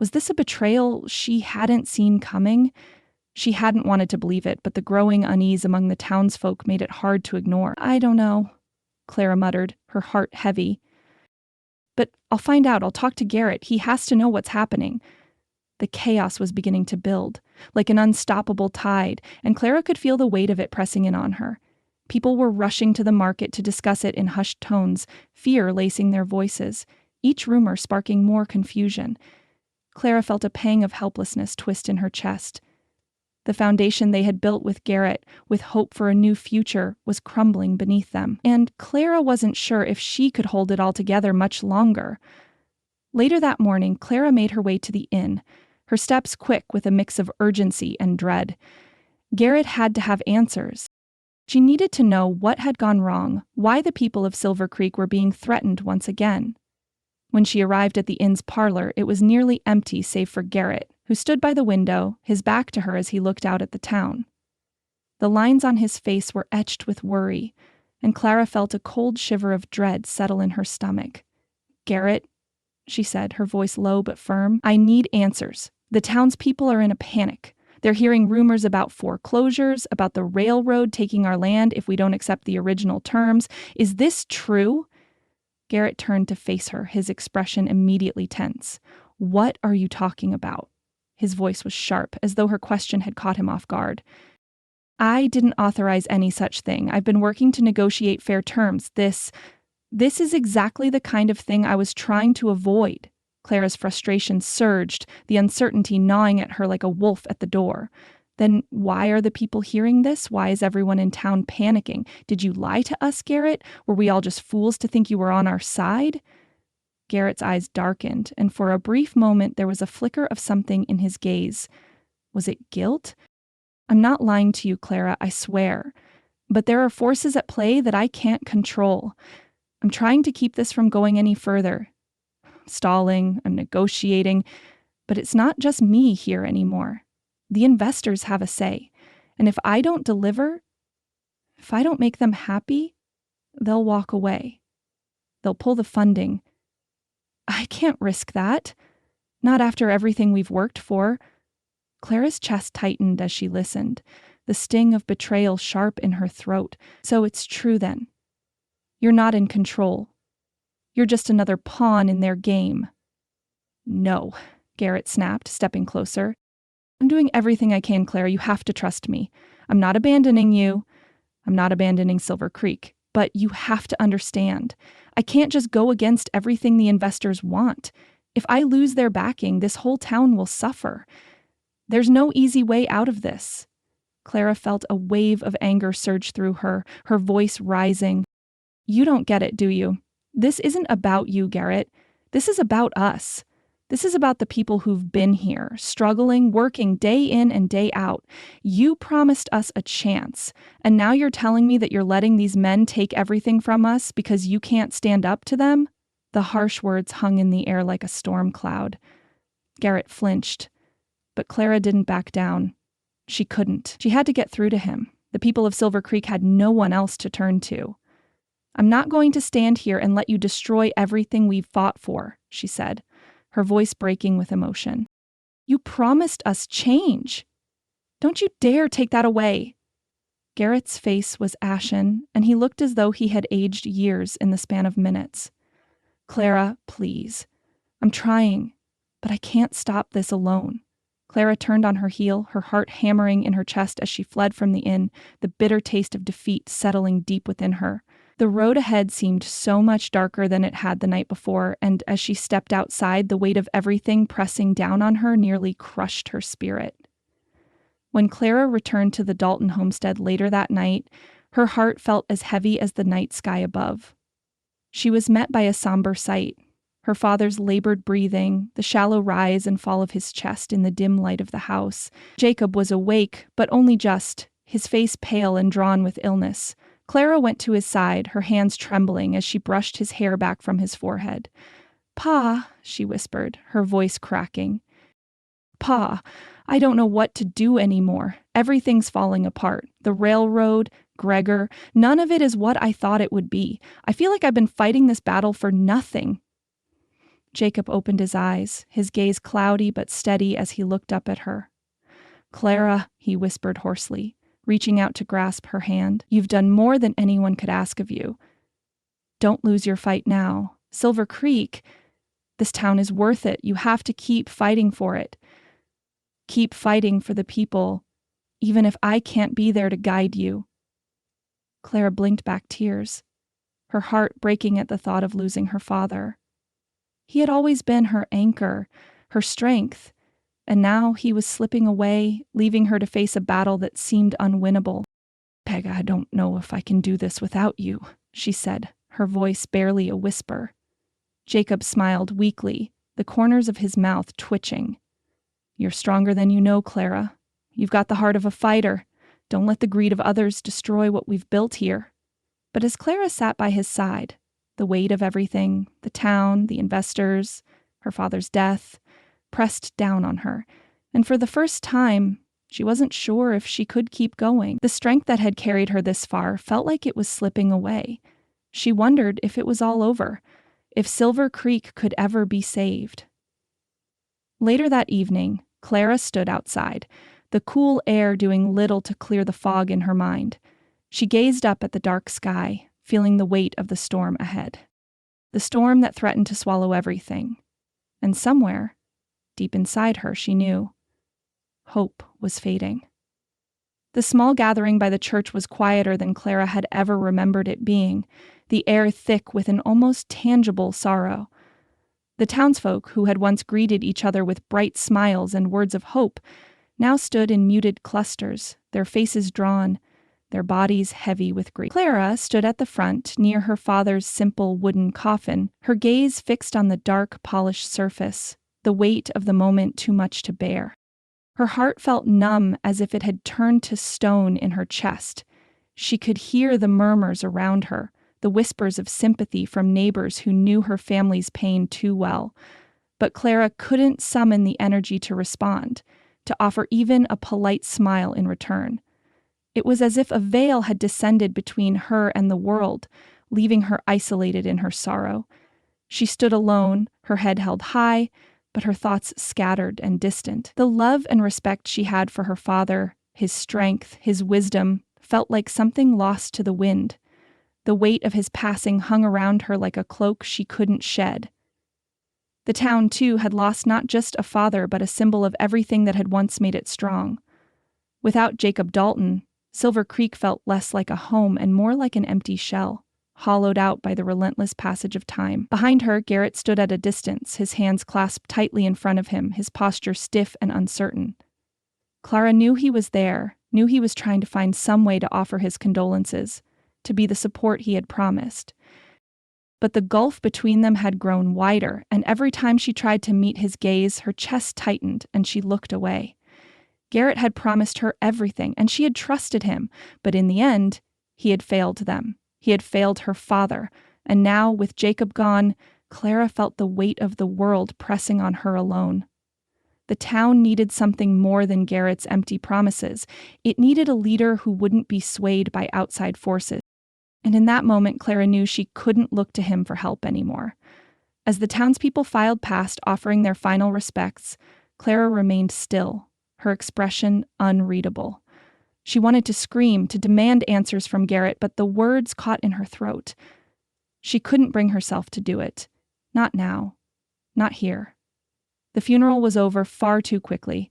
Was this a betrayal she hadn't seen coming? She hadn't wanted to believe it, but the growing unease among the townsfolk made it hard to ignore. "I don't know," Clara muttered, her heart heavy. "But I'll find out. I'll talk to Garrett. He has to know what's happening." The chaos was beginning to build, like an unstoppable tide, and Clara could feel the weight of it pressing in on her. People were rushing to the market to discuss it in hushed tones, fear lacing their voices, each rumor sparking more confusion. Clara felt a pang of helplessness twist in her chest. The foundation they had built with Garrett, with hope for a new future, was crumbling beneath them, and Clara wasn't sure if she could hold it all together much longer. Later that morning, Clara made her way to the inn, her steps quick with a mix of urgency and dread. Garrett had to have answers. She needed to know what had gone wrong, why the people of Silver Creek were being threatened once again. When she arrived at the inn's parlor, it was nearly empty save for Garrett, who stood by the window, his back to her as he looked out at the town. The lines on his face were etched with worry, and Clara felt a cold shiver of dread settle in her stomach. "Garrett," she said, her voice low but firm, "I need answers. The townspeople are in a panic. They're hearing rumors about foreclosures, about the railroad taking our land if we don't accept the original terms. Is this true?" Garrett turned to face her, his expression immediately tense. "What are you talking about?" His voice was sharp, as though her question had caught him off guard. "I didn't authorize any such thing. I've been working to negotiate fair terms. This is exactly the kind of thing I was trying to avoid." Clara's frustration surged, the uncertainty gnawing at her like a wolf at the door. "Then why are the people hearing this? Why is everyone in town panicking? Did you lie to us, Garrett? Were we all just fools to think you were on our side?" Garrett's eyes darkened, and for a brief moment there was a flicker of something in his gaze. Was it guilt? "I'm not lying to you, Clara, I swear. But there are forces at play that I can't control. I'm trying to keep this from going any further. Stalling, I'm negotiating, but it's not just me here anymore. The investors have a say, and if I don't deliver, if I don't make them happy, they'll walk away. They'll pull the funding. I can't risk that. Not after everything we've worked for." Clara's chest tightened as she listened, the sting of betrayal sharp in her throat. "So it's true then. You're not in control. You're just another pawn in their game." "No," Garrett snapped, stepping closer. "I'm doing everything I can, Clara. You have to trust me. I'm not abandoning you. I'm not abandoning Silver Creek. But you have to understand. I can't just go against everything the investors want. If I lose their backing, this whole town will suffer. There's no easy way out of this." Clara felt a wave of anger surge through her, her voice rising. "You don't get it, do you? This isn't about you, Garrett. This is about us. This is about the people who've been here, struggling, working day in and day out. You promised us a chance, and now you're telling me that you're letting these men take everything from us because you can't stand up to them?" The harsh words hung in the air like a storm cloud. Garrett flinched, but Clara didn't back down. She couldn't. She had to get through to him. The people of Silver Creek had no one else to turn to. "I'm not going to stand here and let you destroy everything we've fought for," she said, her voice breaking with emotion. "You promised us change. Don't you dare take that away." Garrett's face was ashen, and he looked as though he had aged years in the span of minutes. "Clara, please. I'm trying, but I can't stop this alone." Clara turned on her heel, her heart hammering in her chest as she fled from the inn, the bitter taste of defeat settling deep within her. The road ahead seemed so much darker than it had the night before, and as she stepped outside, the weight of everything pressing down on her nearly crushed her spirit. When Clara returned to the Dalton homestead later that night, her heart felt as heavy as the night sky above. She was met by a somber sight. Her father's labored breathing, the shallow rise and fall of his chest in the dim light of the house. Jacob was awake, but only just, his face pale and drawn with illness. Clara went to his side, her hands trembling as she brushed his hair back from his forehead. "Pa," she whispered, her voice cracking. "Pa, I don't know what to do anymore. Everything's falling apart. The railroad, Gregor, none of it is what I thought it would be. I feel like I've been fighting this battle for nothing." Jacob opened his eyes, his gaze cloudy but steady as he looked up at her. "Clara," he whispered hoarsely, reaching out to grasp her hand, "you've done more than anyone could ask of you. Don't lose your fight now. Silver Creek, this town is worth it. You have to keep fighting for it. Keep fighting for the people, even if I can't be there to guide you." Clara blinked back tears, her heart breaking at the thought of losing her father. He had always been her anchor, her strength, and now he was slipping away, leaving her to face a battle that seemed unwinnable. "Peg, I don't know if I can do this without you," she said, her voice barely a whisper. Jacob smiled weakly, the corners of his mouth twitching. "You're stronger than you know, Clara. You've got the heart of a fighter. Don't let the greed of others destroy what we've built here." But as Clara sat by his side, the weight of everything, the town, the investors, her father's death, pressed down on her, and for the first time, she wasn't sure if she could keep going. The strength that had carried her this far felt like it was slipping away. She wondered if it was all over, if Silver Creek could ever be saved. Later that evening, Clara stood outside, the cool air doing little to clear the fog in her mind. She gazed up at the dark sky, feeling the weight of the storm ahead. The storm that threatened to swallow everything. And somewhere, deep inside her, she knew, hope was fading. The small gathering by the church was quieter than Clara had ever remembered it being, the air thick with an almost tangible sorrow. The townsfolk, who had once greeted each other with bright smiles and words of hope, now stood in muted clusters, their faces drawn, their bodies heavy with grief. Clara stood at the front, near her father's simple wooden coffin, her gaze fixed on the dark, polished surface, the weight of the moment too much to bear. Her heart felt numb, as if it had turned to stone in her chest. She could hear the murmurs around her, the whispers of sympathy from neighbors who knew her family's pain too well. But Clara couldn't summon the energy to respond, to offer even a polite smile in return. It was as if a veil had descended between her and the world, leaving her isolated in her sorrow. She stood alone, her head held high, but her thoughts scattered and distant. The love and respect she had for her father, his strength, his wisdom, felt like something lost to the wind. The weight of his passing hung around her like a cloak she couldn't shed. The town, too, had lost not just a father but a symbol of everything that had once made it strong. Without Jacob Dalton, Silver Creek felt less like a home and more like an empty shell, hollowed out by the relentless passage of time. Behind her, Garrett stood at a distance, his hands clasped tightly in front of him, his posture stiff and uncertain. Clara knew he was there, knew he was trying to find some way to offer his condolences, to be the support he had promised. But the gulf between them had grown wider, and every time she tried to meet his gaze, her chest tightened and she looked away. Garrett had promised her everything, and she had trusted him, but in the end, he had failed them. He had failed her father, and now, with Jacob gone, Clara felt the weight of the world pressing on her alone. The town needed something more than Garrett's empty promises. It needed a leader who wouldn't be swayed by outside forces. And in that moment, Clara knew she couldn't look to him for help anymore. As the townspeople filed past, offering their final respects, Clara remained still, her expression unreadable. She wanted to scream, to demand answers from Garrett, but the words caught in her throat. She couldn't bring herself to do it. Not now. Not here. The funeral was over far too quickly.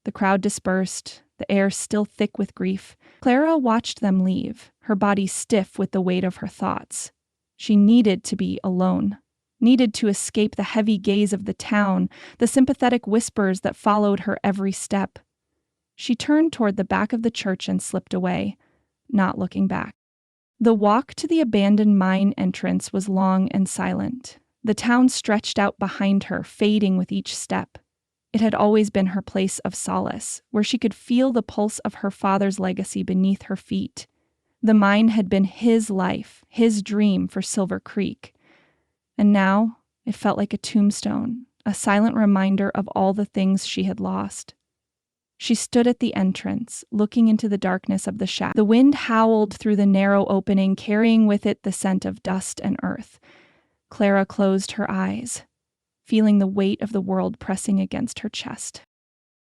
The crowd dispersed, the air still thick with grief. Clara watched them leave, her body stiff with the weight of her thoughts. She needed to be alone, needed to escape the heavy gaze of the town, the sympathetic whispers that followed her every step. She turned toward the back of the church and slipped away, not looking back. The walk to the abandoned mine entrance was long and silent. The town stretched out behind her, fading with each step. It had always been her place of solace, where she could feel the pulse of her father's legacy beneath her feet. The mine had been his life, his dream for Silver Creek. And now it felt like a tombstone, a silent reminder of all the things she had lost. She stood at the entrance, looking into the darkness of the shack. The wind howled through the narrow opening, carrying with it the scent of dust and earth. Clara closed her eyes, feeling the weight of the world pressing against her chest.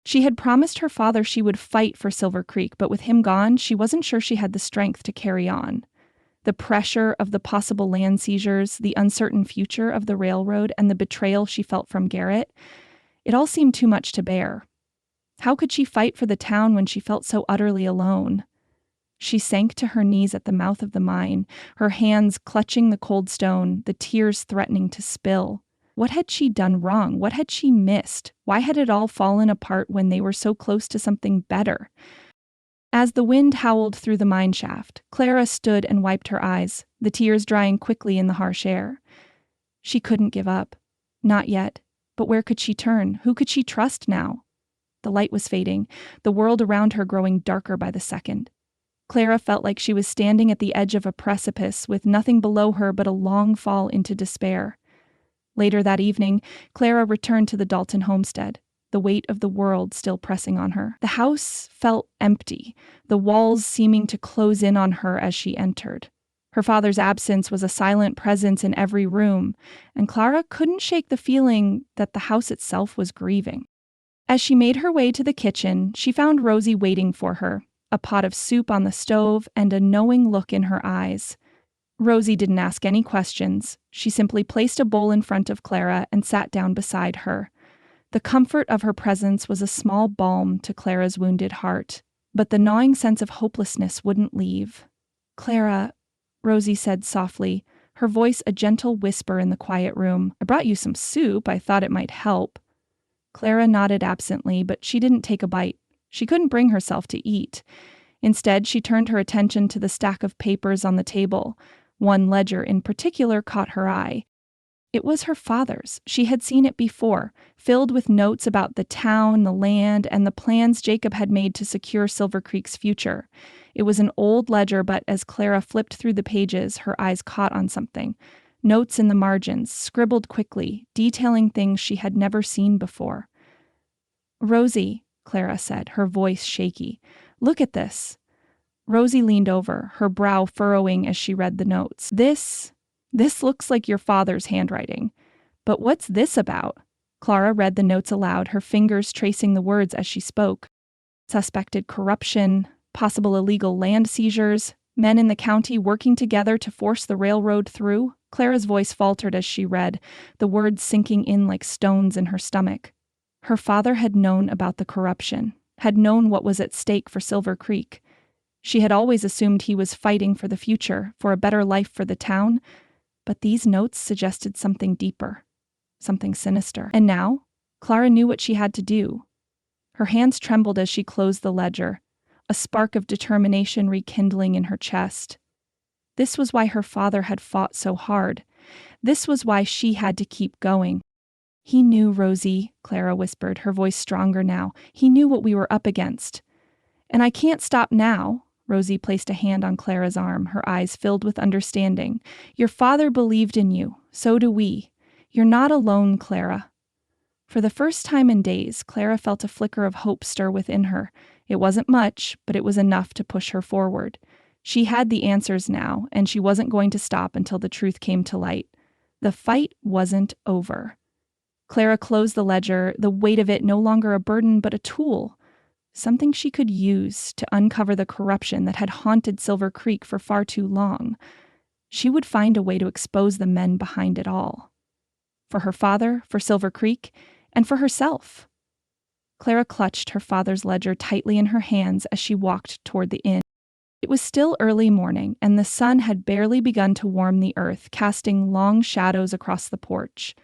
She had promised her father she would fight for Silver Creek, but with him gone, she wasn't sure she had the strength to carry on. The pressure of the possible land seizures, the uncertain future of the railroad, and the betrayal she felt from Garrett, it all seemed too much to bear. How could she fight for the town when she felt so utterly alone? She sank to her knees at the mouth of the mine, her hands clutching the cold stone, the tears threatening to spill. What had she done wrong? What had she missed? Why had it all fallen apart when they were so close to something better? As the wind howled through the mine shaft, Clara stood and wiped her eyes, the tears drying quickly in the harsh air. She couldn't give up. Not yet. But where could she turn? Who could she trust now? The light was fading, the world around her growing darker by the second. Clara felt like she was standing at the edge of a precipice with nothing below her but a long fall into despair. Later that evening, Clara returned to the Dalton homestead, the weight of the world still pressing on her. The house felt empty, the walls seeming to close in on her as she entered. Her father's absence was a silent presence in every room, and Clara couldn't shake the feeling that the house itself was grieving. As she made her way to the kitchen, she found Rosie waiting for her, a pot of soup on the stove and a knowing look in her eyes. Rosie didn't ask any questions. She simply placed a bowl in front of Clara and sat down beside her. The comfort of her presence was a small balm to Clara's wounded heart, but the gnawing sense of hopelessness wouldn't leave. "Clara," Rosie said softly, her voice a gentle whisper in the quiet room. "I brought you some soup. I thought it might help." Clara nodded absently, but she didn't take a bite. She couldn't bring herself to eat. Instead, she turned her attention to the stack of papers on the table. One ledger in particular caught her eye. It was her father's. She had seen it before, filled with notes about the town, the land, and the plans Jacob had made to secure Silver Creek's future. It was an old ledger, but as Clara flipped through the pages, her eyes caught on something. Notes in the margins, scribbled quickly, detailing things she had never seen before. "Rosie," Clara said, her voice shaky, "look at this." Rosie leaned over, her brow furrowing as she read the notes. This looks like your father's handwriting. But what's this about?" Clara read the notes aloud, her fingers tracing the words as she spoke. Suspected corruption, possible illegal land seizures. Men in the county working together to force the railroad through? Clara's voice faltered as she read, the words sinking in like stones in her stomach. Her father had known about the corruption, had known what was at stake for Silver Creek. She had always assumed he was fighting for the future, for a better life for the town, but these notes suggested something deeper, something sinister. And now, Clara knew what she had to do. Her hands trembled as she closed the ledger, a spark of determination rekindling in her chest. This was why her father had fought so hard. This was why she had to keep going. He knew, Rosie, Clara whispered, her voice stronger now. He knew what we were up against. And I can't stop now. Rosie placed a hand on Clara's arm, her eyes filled with understanding. Your father believed in you. So do we. You're not alone, Clara. For the first time in days, Clara felt a flicker of hope stir within her. It wasn't much, but it was enough to push her forward. She had the answers now, and she wasn't going to stop until the truth came to light. The fight wasn't over. Clara closed the ledger, the weight of it no longer a burden but a tool, something she could use to uncover the corruption that had haunted Silver Creek for far too long. She would find a way to expose the men behind it all. For her father, for Silver Creek, and for herself. Clara clutched her father's ledger tightly in her hands as she walked toward the inn. It was still early morning, and the sun had barely begun to warm the earth, casting long shadows across the porch.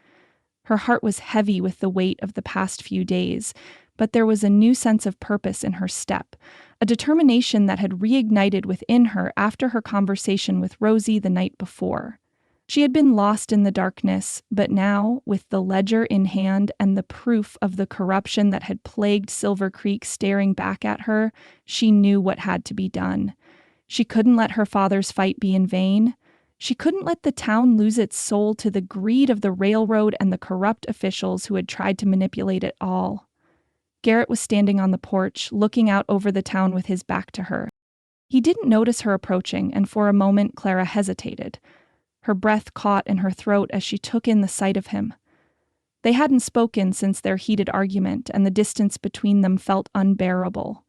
Her heart was heavy with the weight of the past few days, but there was a new sense of purpose in her step, a determination that had reignited within her after her conversation with Rosie the night before. She had been lost in the darkness, but now, with the ledger in hand and the proof of the corruption that had plagued Silver Creek staring back at her, she knew what had to be done. She couldn't let her father's fight be in vain. She couldn't let the town lose its soul to the greed of the railroad and the corrupt officials who had tried to manipulate it all. Garrett was standing on the porch, looking out over the town with his back to her. He didn't notice her approaching, and for a moment Clara hesitated. Her breath caught in her throat as she took in the sight of him. They hadn't spoken since their heated argument, and the distance between them felt unbearable.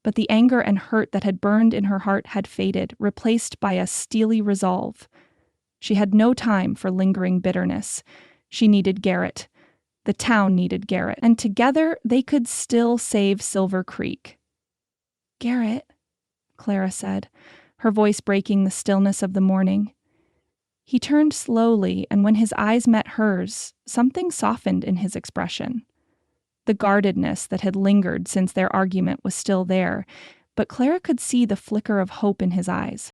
But the anger and hurt that had burned in her heart had faded, replaced by a steely resolve. She had no time for lingering bitterness. She needed Garrett. The town needed Garrett, and together they could still save Silver Creek. Garrett, Clara said, her voice breaking the stillness of the morning. He turned slowly, and when his eyes met hers, something softened in his expression. The guardedness that had lingered since their argument was still there, but Clara could see the flicker of hope in his eyes.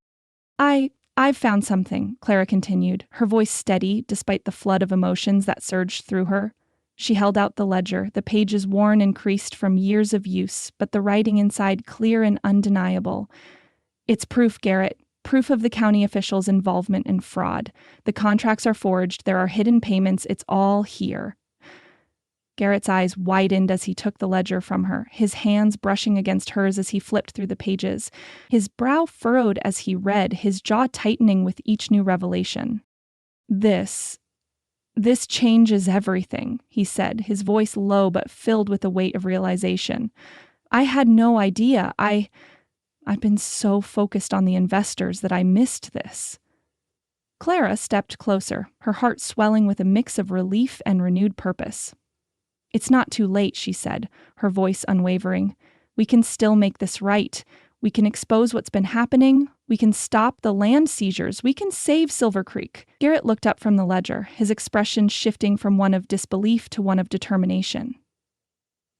I've found something, Clara continued, her voice steady despite the flood of emotions that surged through her. She held out the ledger, the pages worn and creased from years of use, but the writing inside clear and undeniable. It's proof, Garrett. Proof of the county officials' involvement in fraud. The contracts are forged, there are hidden payments, it's all here. Garrett's eyes widened as he took the ledger from her, his hands brushing against hers as he flipped through the pages. His brow furrowed as he read, his jaw tightening with each new revelation. This changes everything, he said, his voice low but filled with the weight of realization. I had no idea. I'd been so focused on the investors that I missed this. Clara stepped closer, her heart swelling with a mix of relief and renewed purpose. It's not too late, she said, her voice unwavering. We can still make this right. We can expose what's been happening. We can stop the land seizures. We can save Silver Creek. Garrett looked up from the ledger, his expression shifting from one of disbelief to one of determination.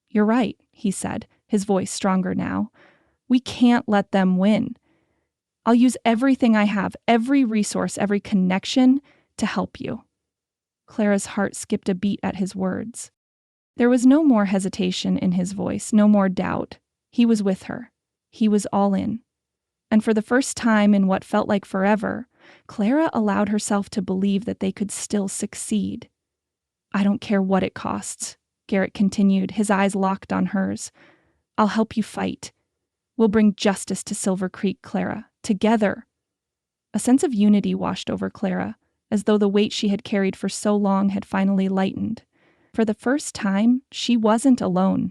You're right, he said, his voice stronger now. We can't let them win. I'll use everything I have, every resource, every connection to help you. Clara's heart skipped a beat at his words. There was no more hesitation in his voice, no more doubt. He was with her. He was all in. And for the first time in what felt like forever, Clara allowed herself to believe that they could still succeed. I don't care what it costs, Garrett continued, his eyes locked on hers. I'll help you fight. We'll bring justice to Silver Creek, Clara, together. A sense of unity washed over Clara, as though the weight she had carried for so long had finally lightened. For the first time, she wasn't alone.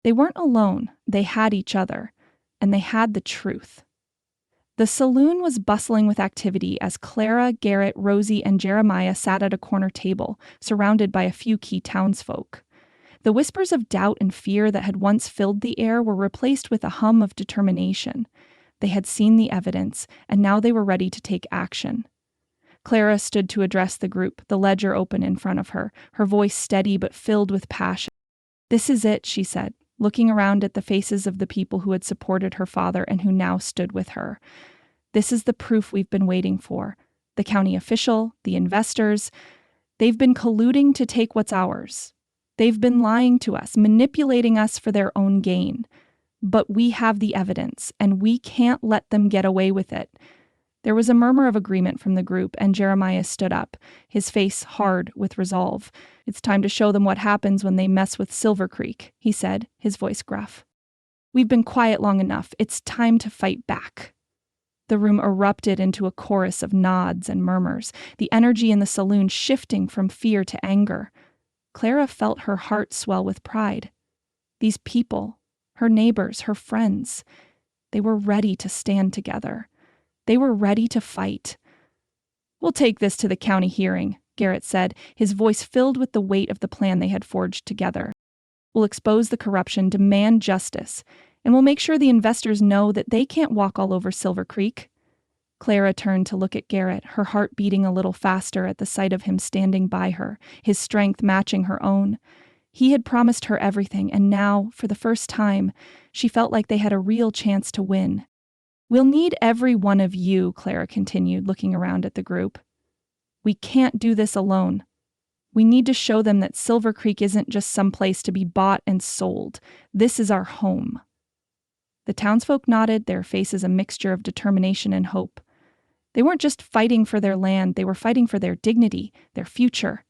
They weren't alone, they had each other, and they had the truth. The saloon was bustling with activity as Clara, Garrett, Rosie, and Jeremiah sat at a corner table, surrounded by a few key townsfolk. The whispers of doubt and fear that had once filled the air were replaced with a hum of determination. They had seen the evidence, and now they were ready to take action. Clara stood to address the group, the ledger open in front of her, her voice steady but filled with passion. "This is it," she said, looking around at the faces of the people who had supported her father and who now stood with her. "This is the proof we've been waiting for. The county official, the investors, they've been colluding to take what's ours. They've been lying to us, manipulating us for their own gain. But we have the evidence, and we can't let them get away with it." There was a murmur of agreement from the group, and Jeremiah stood up, his face hard with resolve. "It's time to show them what happens when they mess with Silver Creek," he said, his voice gruff. "We've been quiet long enough. It's time to fight back." The room erupted into a chorus of nods and murmurs, the energy in the saloon shifting from fear to anger. Clara felt her heart swell with pride. These people, her neighbors, her friends, they were ready to stand together. They were ready to fight. "We'll take this to the county hearing," Garrett said, his voice filled with the weight of the plan they had forged together. "We'll expose the corruption, demand justice, and we'll make sure the investors know that they can't walk all over Silver Creek." Clara turned to look at Garrett, her heart beating a little faster at the sight of him standing by her, his strength matching her own. He had promised her everything, and now, for the first time, she felt like they had a real chance to win. "We'll need every one of you," Clara continued, looking around at the group. "We can't do this alone. We need to show them that Silver Creek isn't just some place to be bought and sold. This is our home." The townsfolk nodded, their faces a mixture of determination and hope. They weren't just fighting for their land, they were fighting for their dignity, their future.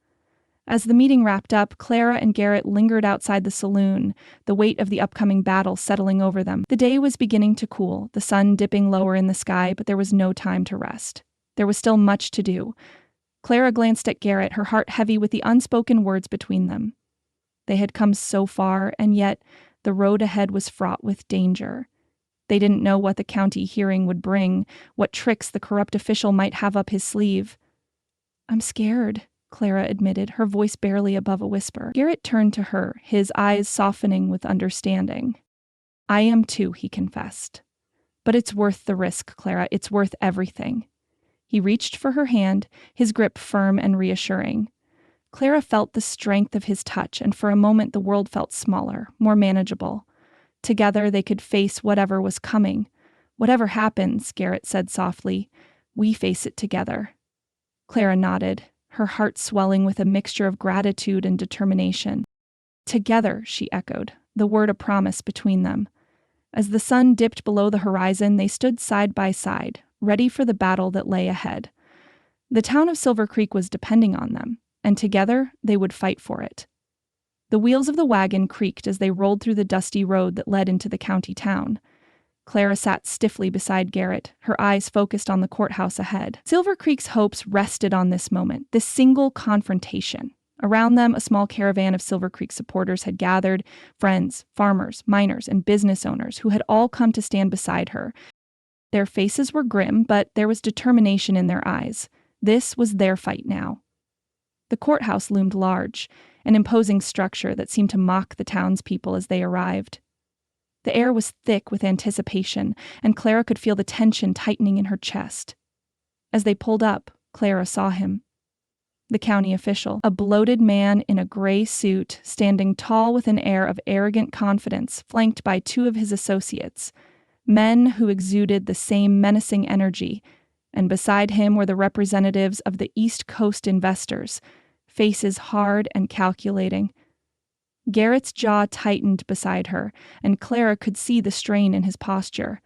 As the meeting wrapped up, Clara and Garrett lingered outside the saloon, the weight of the upcoming battle settling over them. The day was beginning to cool, the sun dipping lower in the sky, but there was no time to rest. There was still much to do. Clara glanced at Garrett, her heart heavy with the unspoken words between them. They had come so far, and yet the road ahead was fraught with danger. They didn't know what the county hearing would bring, what tricks the corrupt official might have up his sleeve. "I'm scared," Clara admitted, her voice barely above a whisper. Garrett turned to her, his eyes softening with understanding. "I am too," he confessed. "But it's worth the risk, Clara. It's worth everything." He reached for her hand, his grip firm and reassuring. Clara felt the strength of his touch, and for a moment the world felt smaller, more manageable. Together they could face whatever was coming. "Whatever happens," Garrett said softly, "we face it together." Clara nodded, her heart swelling with a mixture of gratitude and determination. "Together," she echoed, the word a promise between them. As the sun dipped below the horizon, they stood side by side, ready for the battle that lay ahead. The town of Silver Creek was depending on them, and together they would fight for it. The wheels of the wagon creaked as they rolled through the dusty road that led into the county town. Clara sat stiffly beside Garrett, her eyes focused on the courthouse ahead. Silver Creek's hopes rested on this moment, this single confrontation. Around them, a small caravan of Silver Creek supporters had gathered, friends, farmers, miners, and business owners who had all come to stand beside her. Their faces were grim, but there was determination in their eyes. This was their fight now. The courthouse loomed large, an imposing structure that seemed to mock the townspeople as they arrived. The air was thick with anticipation, and Clara could feel the tension tightening in her chest. As they pulled up, Clara saw him. The county official, a bloated man in a gray suit, standing tall with an air of arrogant confidence, flanked by two of his associates, men who exuded the same menacing energy, and beside him were the representatives of the East Coast investors, faces hard and calculating. Garrett's jaw tightened beside her, and Clara could see the strain in his posture.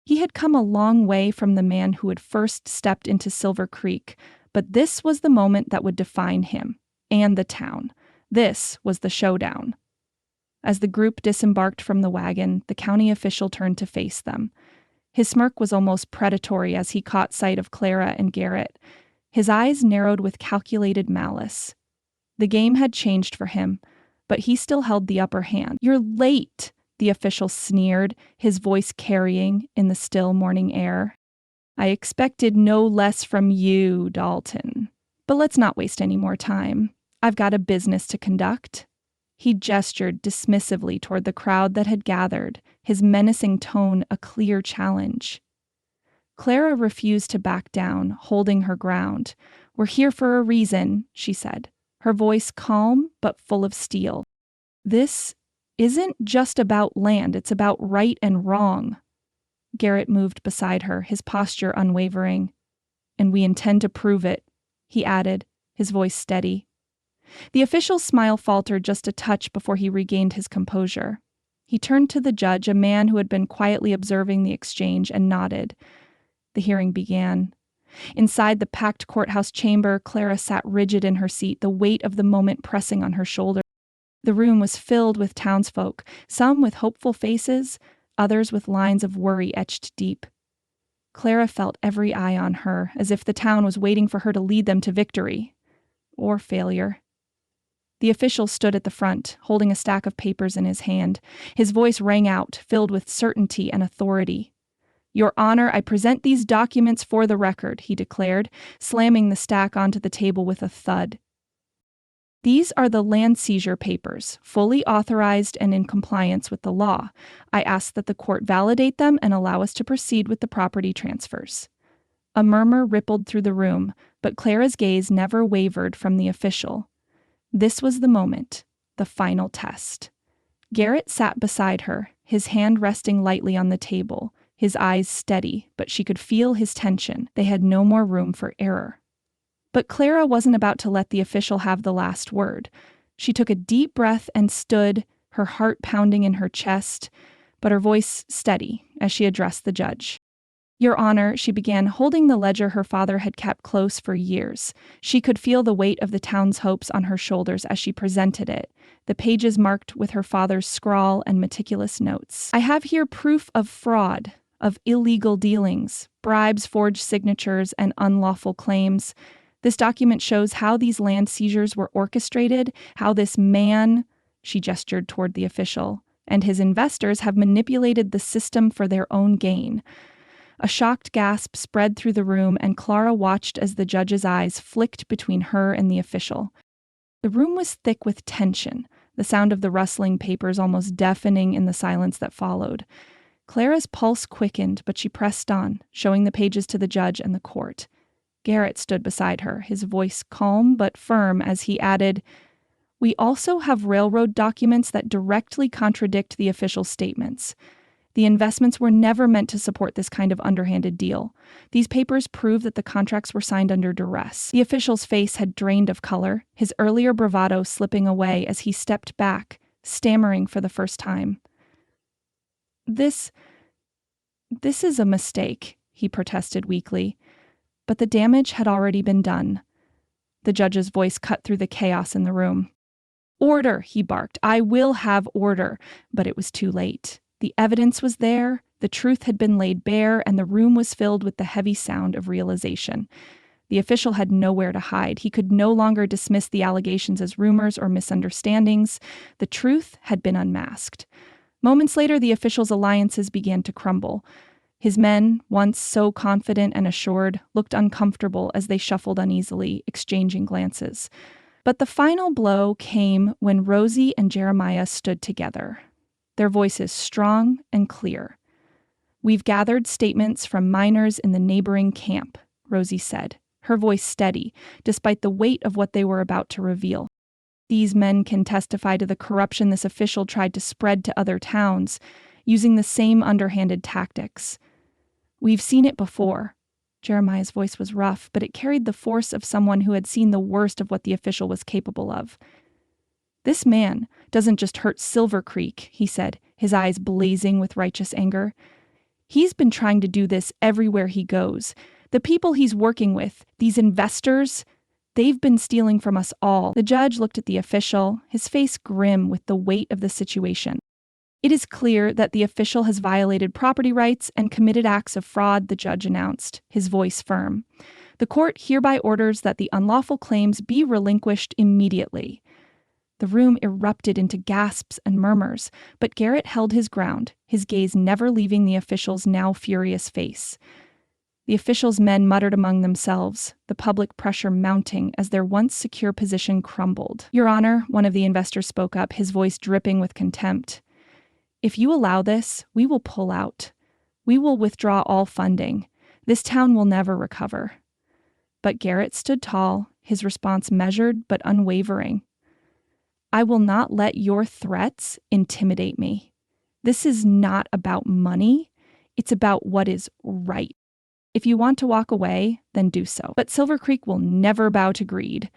He had come a long way from the man who had first stepped into Silver Creek, but this was the moment that would define him, and the town. This was the showdown. As the group disembarked from the wagon, the county official turned to face them. His smirk was almost predatory as he caught sight of Clara and Garrett. His eyes narrowed with calculated malice. The game had changed for him, but he still held the upper hand. "You're late," the official sneered, his voice carrying in the still morning air. I expected no less from you, Dalton. But let's not waste any more time. I've got a business to conduct." He gestured dismissively toward the crowd that had gathered, his menacing tone a clear challenge. Clara refused to back down, holding her ground. "We're here for a reason," she said, her voice calm but full of steel. "This isn't just about land, it's about right and wrong." Garrett moved beside her, his posture unwavering. "And we intend to prove it," he added, his voice steady. The official's smile faltered just a touch before he regained his composure. He turned to the judge, a man who had been quietly observing the exchange, and nodded. The hearing began. Inside the packed courthouse chamber, Clara sat rigid in her seat, the weight of the moment pressing on her shoulder. The room was filled with townsfolk, some with hopeful faces, others with lines of worry etched deep. Clara felt every eye on her, as if the town was waiting for her to lead them to victory. Or failure. The official stood at the front, holding a stack of papers in his hand. His voice rang out, filled with certainty and authority. "Your Honor, I present these documents for the record," he declared, slamming the stack onto the table with a thud. "These are the land seizure papers, fully authorized and in compliance with the law. I ask that the court validate them and allow us to proceed with the property transfers." A murmur rippled through the room, but Clara's gaze never wavered from the official. This was the moment, the final test. Garrett sat beside her, his hand resting lightly on the table, his eyes steady, but she could feel his tension. They had no more room for error. But Clara wasn't about to let the official have the last word. She took a deep breath and stood, her heart pounding in her chest, but her voice steady as she addressed the judge. "Your Honor," she began, holding the ledger her father had kept close for years. She could feel the weight of the town's hopes on her shoulders as she presented it, the pages marked with her father's scrawl and meticulous notes. "I have here proof of fraud, of illegal dealings, bribes, forged signatures, and unlawful claims. This document shows how these land seizures were orchestrated, how this man," she gestured toward the official, "and his investors have manipulated the system for their own gain." A shocked gasp spread through the room, and Clara watched as the judge's eyes flicked between her and the official. The room was thick with tension, the sound of the rustling papers almost deafening in the silence that followed. Clara's pulse quickened, but she pressed on, showing the pages to the judge and the court. Garrett stood beside her, his voice calm but firm as he added, "We also have railroad documents that directly contradict the official statements. The investments were never meant to support this kind of underhanded deal. These papers prove that the contracts were signed under duress." The official's face had drained of color, his earlier bravado slipping away as he stepped back, stammering for the first time. This is a mistake," he protested weakly. But the damage had already been done. The judge's voice cut through the chaos in the room. "Order," he barked. "I will have order." But it was too late. The evidence was there, the truth had been laid bare, and the room was filled with the heavy sound of realization. The official had nowhere to hide. He could no longer dismiss the allegations as rumors or misunderstandings. The truth had been unmasked. Moments later, the official's alliances began to crumble. His men, once so confident and assured, looked uncomfortable as they shuffled uneasily, exchanging glances. But the final blow came when Rosie and Jeremiah stood together, their voices strong and clear. "We've gathered statements from miners in the neighboring camp," Rosie said, her voice steady, despite the weight of what they were about to reveal. "These men can testify to the corruption this official tried to spread to other towns, using the same underhanded tactics. We've seen it before." Jeremiah's voice was rough, but it carried the force of someone who had seen the worst of what the official was capable of. "This man doesn't just hurt Silver Creek," he said, his eyes blazing with righteous anger. "He's been trying to do this everywhere he goes. The people he's working with, these investors, they've been stealing from us all." The judge looked at the official, his face grim with the weight of the situation. "It is clear that the official has violated property rights and committed acts of fraud," the judge announced, his voice firm. "The court hereby orders that the unlawful claims be relinquished immediately." The room erupted into gasps and murmurs, but Garrett held his ground, his gaze never leaving the official's now furious face. The officials' men muttered among themselves, the public pressure mounting as their once secure position crumbled. "Your Honor," one of the investors spoke up, his voice dripping with contempt. "If you allow this, we will pull out. We will withdraw all funding. This town will never recover." But Garrett stood tall, his response measured but unwavering. "I will not let your threats intimidate me. This is not about money. It's about what is right. If you want to walk away, then do so. But Silver Creek will never bow to greed."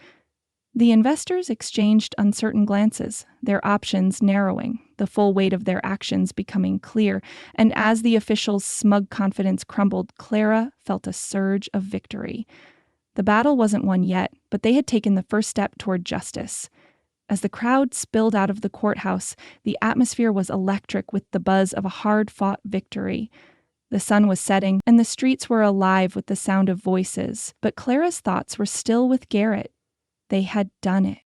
The investors exchanged uncertain glances, their options narrowing, the full weight of their actions becoming clear, and as the officials' smug confidence crumbled, Clara felt a surge of victory. The battle wasn't won yet, but they had taken the first step toward justice. As the crowd spilled out of the courthouse, the atmosphere was electric with the buzz of a hard-fought victory. The sun was setting, and the streets were alive with the sound of voices, but Clara's thoughts were still with Garrett. They had done it.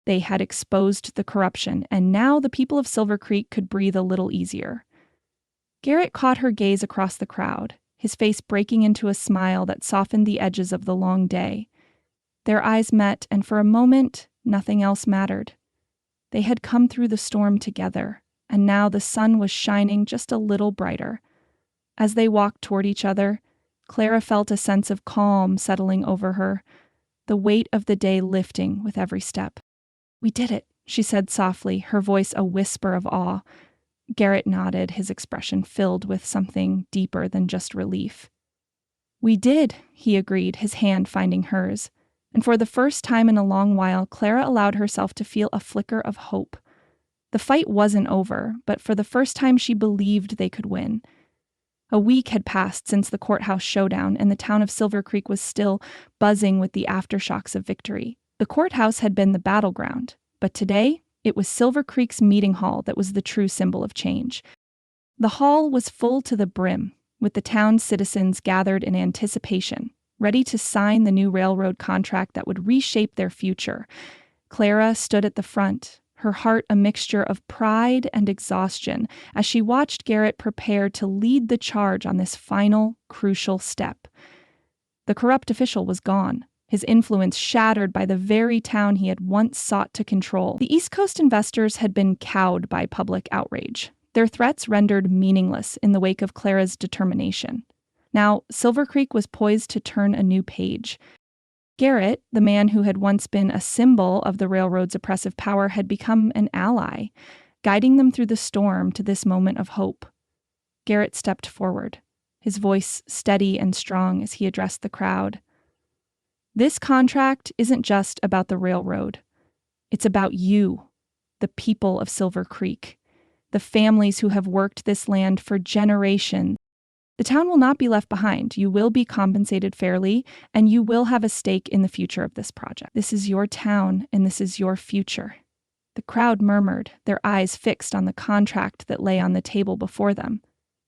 They had exposed the corruption, and now the people of Silver Creek could breathe a little easier. Garrett caught her gaze across the crowd, his face breaking into a smile that softened the edges of the long day. Their eyes met, and for a moment, nothing else mattered. They had come through the storm together, and now the sun was shining just a little brighter. As they walked toward each other, Clara felt a sense of calm settling over her, the weight of the day lifting with every step. "We did it," she said softly, her voice a whisper of awe. Garrett nodded, his expression filled with something deeper than just relief. "We did," he agreed, his hand finding hers. And for the first time in a long while, Clara allowed herself to feel a flicker of hope. The fight wasn't over, but for the first time she believed they could win. A week had passed since the courthouse showdown, and the town of Silver Creek was still buzzing with the aftershocks of victory. The courthouse had been the battleground, but today it was Silver Creek's meeting hall that was the true symbol of change. The hall was full to the brim, with the town's citizens gathered in anticipation, ready to sign the new railroad contract that would reshape their future. Clara stood at the front, her heart a mixture of pride and exhaustion, as she watched Garrett prepare to lead the charge on this final, crucial step. The corrupt official was gone, his influence shattered by the very town he had once sought to control. The East Coast investors had been cowed by public outrage, their threats rendered meaningless in the wake of Clara's determination. Now, Silver Creek was poised to turn a new page. Garrett, the man who had once been a symbol of the railroad's oppressive power, had become an ally, guiding them through the storm to this moment of hope. Garrett stepped forward, his voice steady and strong as he addressed the crowd. "This contract isn't just about the railroad. It's about you, the people of Silver Creek, the families who have worked this land for generations. The town will not be left behind. You will be compensated fairly, and you will have a stake in the future of this project. This is your town, and this is your future." The crowd murmured, their eyes fixed on the contract that lay on the table before them.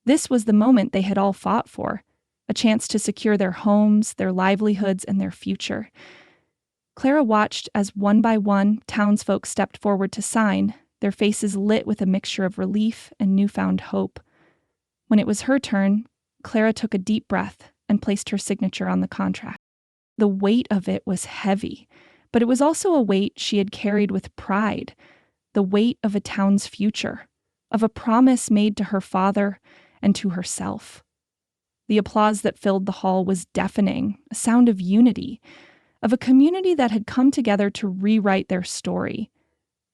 This was the moment they had all fought for, a chance to secure their homes, their livelihoods, and their future. Clara watched as one by one townsfolk stepped forward to sign, their faces lit with a mixture of relief and newfound hope. When it was her turn, Clara took a deep breath and placed her signature on the contract. The weight of it was heavy, but it was also a weight she had carried with pride, the weight of a town's future, of a promise made to her father and to herself. The applause that filled the hall was deafening, a sound of unity, of a community that had come together to rewrite their story.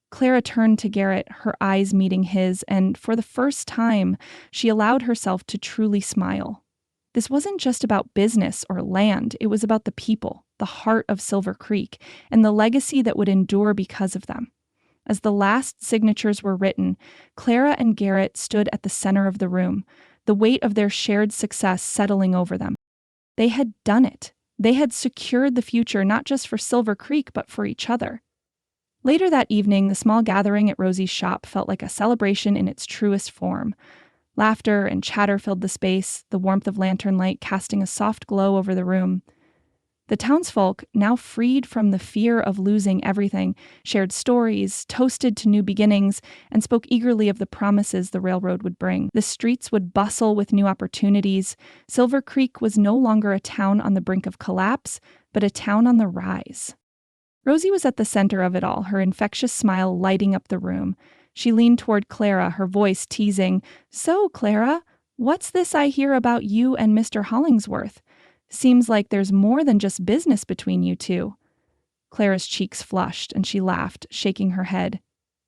Clara turned to Garrett, her eyes meeting his, and for the first time, she allowed herself to truly smile. This wasn't just about business or land, it was about the people, the heart of Silver Creek, and the legacy that would endure because of them. As the last signatures were written, Clara and Garrett stood at the center of the room, the weight of their shared success settling over them. They had done it. They had secured the future not just for Silver Creek, but for each other. Later that evening, the small gathering at Rosie's shop felt like a celebration in its truest form. Laughter and chatter filled the space, the warmth of lantern light casting a soft glow over the room. The townsfolk, now freed from the fear of losing everything, shared stories, toasted to new beginnings, and spoke eagerly of the promises the railroad would bring. The streets would bustle with new opportunities. Silver Creek was no longer a town on the brink of collapse, but a town on the rise. Rosie was at the center of it all, her infectious smile lighting up the room. She leaned toward Clara, her voice teasing, "So, Clara, what's this I hear about you and Mr. Hollingsworth? Seems like there's more than just business between you two." Clara's cheeks flushed, and she laughed, shaking her head.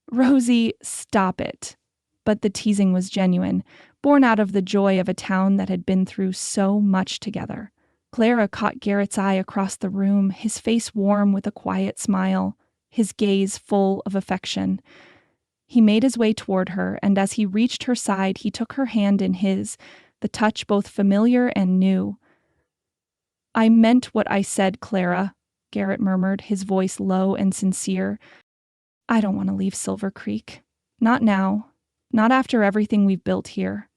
"Rosie, stop it." But the teasing was genuine, born out of the joy of a town that had been through so much together. Clara caught Garrett's eye across the room, his face warm with a quiet smile, his gaze full of affection. He made his way toward her, and as he reached her side, he took her hand in his, the touch both familiar and new. "I meant what I said, Clara," Garrett murmured, his voice low and sincere. "I don't want to leave Silver Creek. Not now. Not after everything we've built here."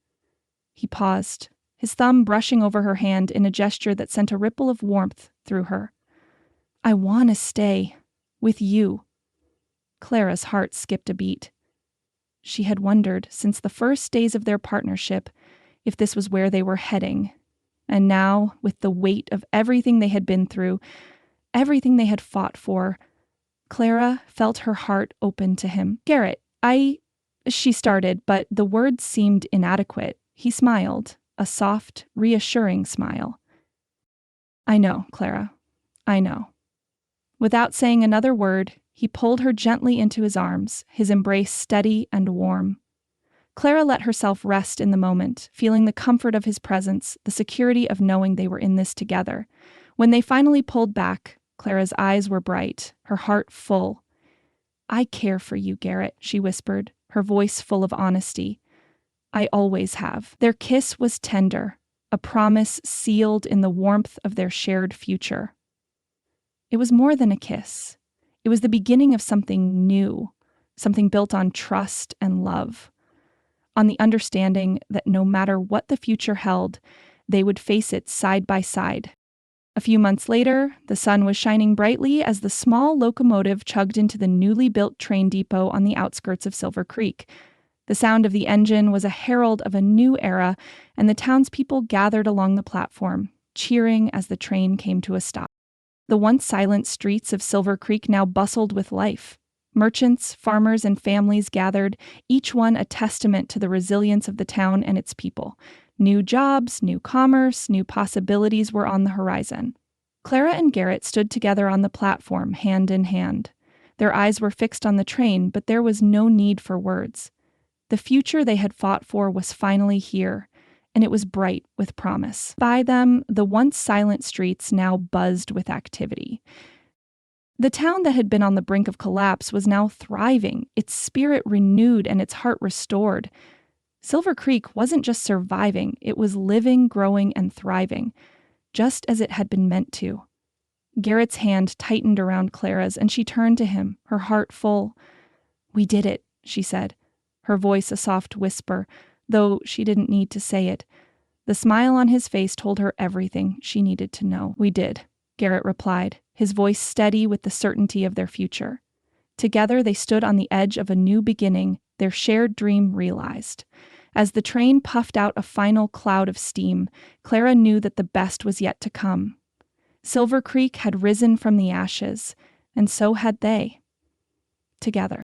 He paused, his thumb brushing over her hand in a gesture that sent a ripple of warmth through her. "I want to stay. With you." Clara's heart skipped a beat. She had wondered, since the first days of their partnership, if this was where they were heading. And now, with the weight of everything they had been through, everything they had fought for, Clara felt her heart open to him. "Garrett, she started, but the words seemed inadequate. He smiled, a soft, reassuring smile. "I know, Clara. I know." Without saying another word, he pulled her gently into his arms, his embrace steady and warm. Clara let herself rest in the moment, feeling the comfort of his presence, the security of knowing they were in this together. When they finally pulled back, Clara's eyes were bright, her heart full. "I care for you, Garrett," she whispered, her voice full of honesty. "I always have." Their kiss was tender, a promise sealed in the warmth of their shared future. It was more than a kiss. It was the beginning of something new, something built on trust and love, on the understanding that no matter what the future held, they would face it side by side. A few months later, the sun was shining brightly as the small locomotive chugged into the newly built train depot on the outskirts of Silver Creek. The sound of the engine was a herald of a new era, and the townspeople gathered along the platform, cheering as the train came to a stop. The once silent streets of Silver Creek now bustled with life. Merchants, farmers, and families gathered, each one a testament to the resilience of the town and its people. New jobs, new commerce, new possibilities were on the horizon. Clara and Garrett stood together on the platform, hand in hand. Their eyes were fixed on the train, but there was no need for words. The future they had fought for was finally here, and it was bright with promise. By them, the once silent streets now buzzed with activity. The town that had been on the brink of collapse was now thriving, its spirit renewed and its heart restored. Silver Creek wasn't just surviving, it was living, growing, and thriving, just as it had been meant to. Garrett's hand tightened around Clara's, and she turned to him, her heart full. "We did it," she said, her voice a soft whisper, though she didn't need to say it. The smile on his face told her everything she needed to know. "We did," Garrett replied, his voice steady with the certainty of their future. Together they stood on the edge of a new beginning, their shared dream realized. As the train puffed out a final cloud of steam, Clara knew that the best was yet to come. Silver Creek had risen from the ashes, and so had they. Together.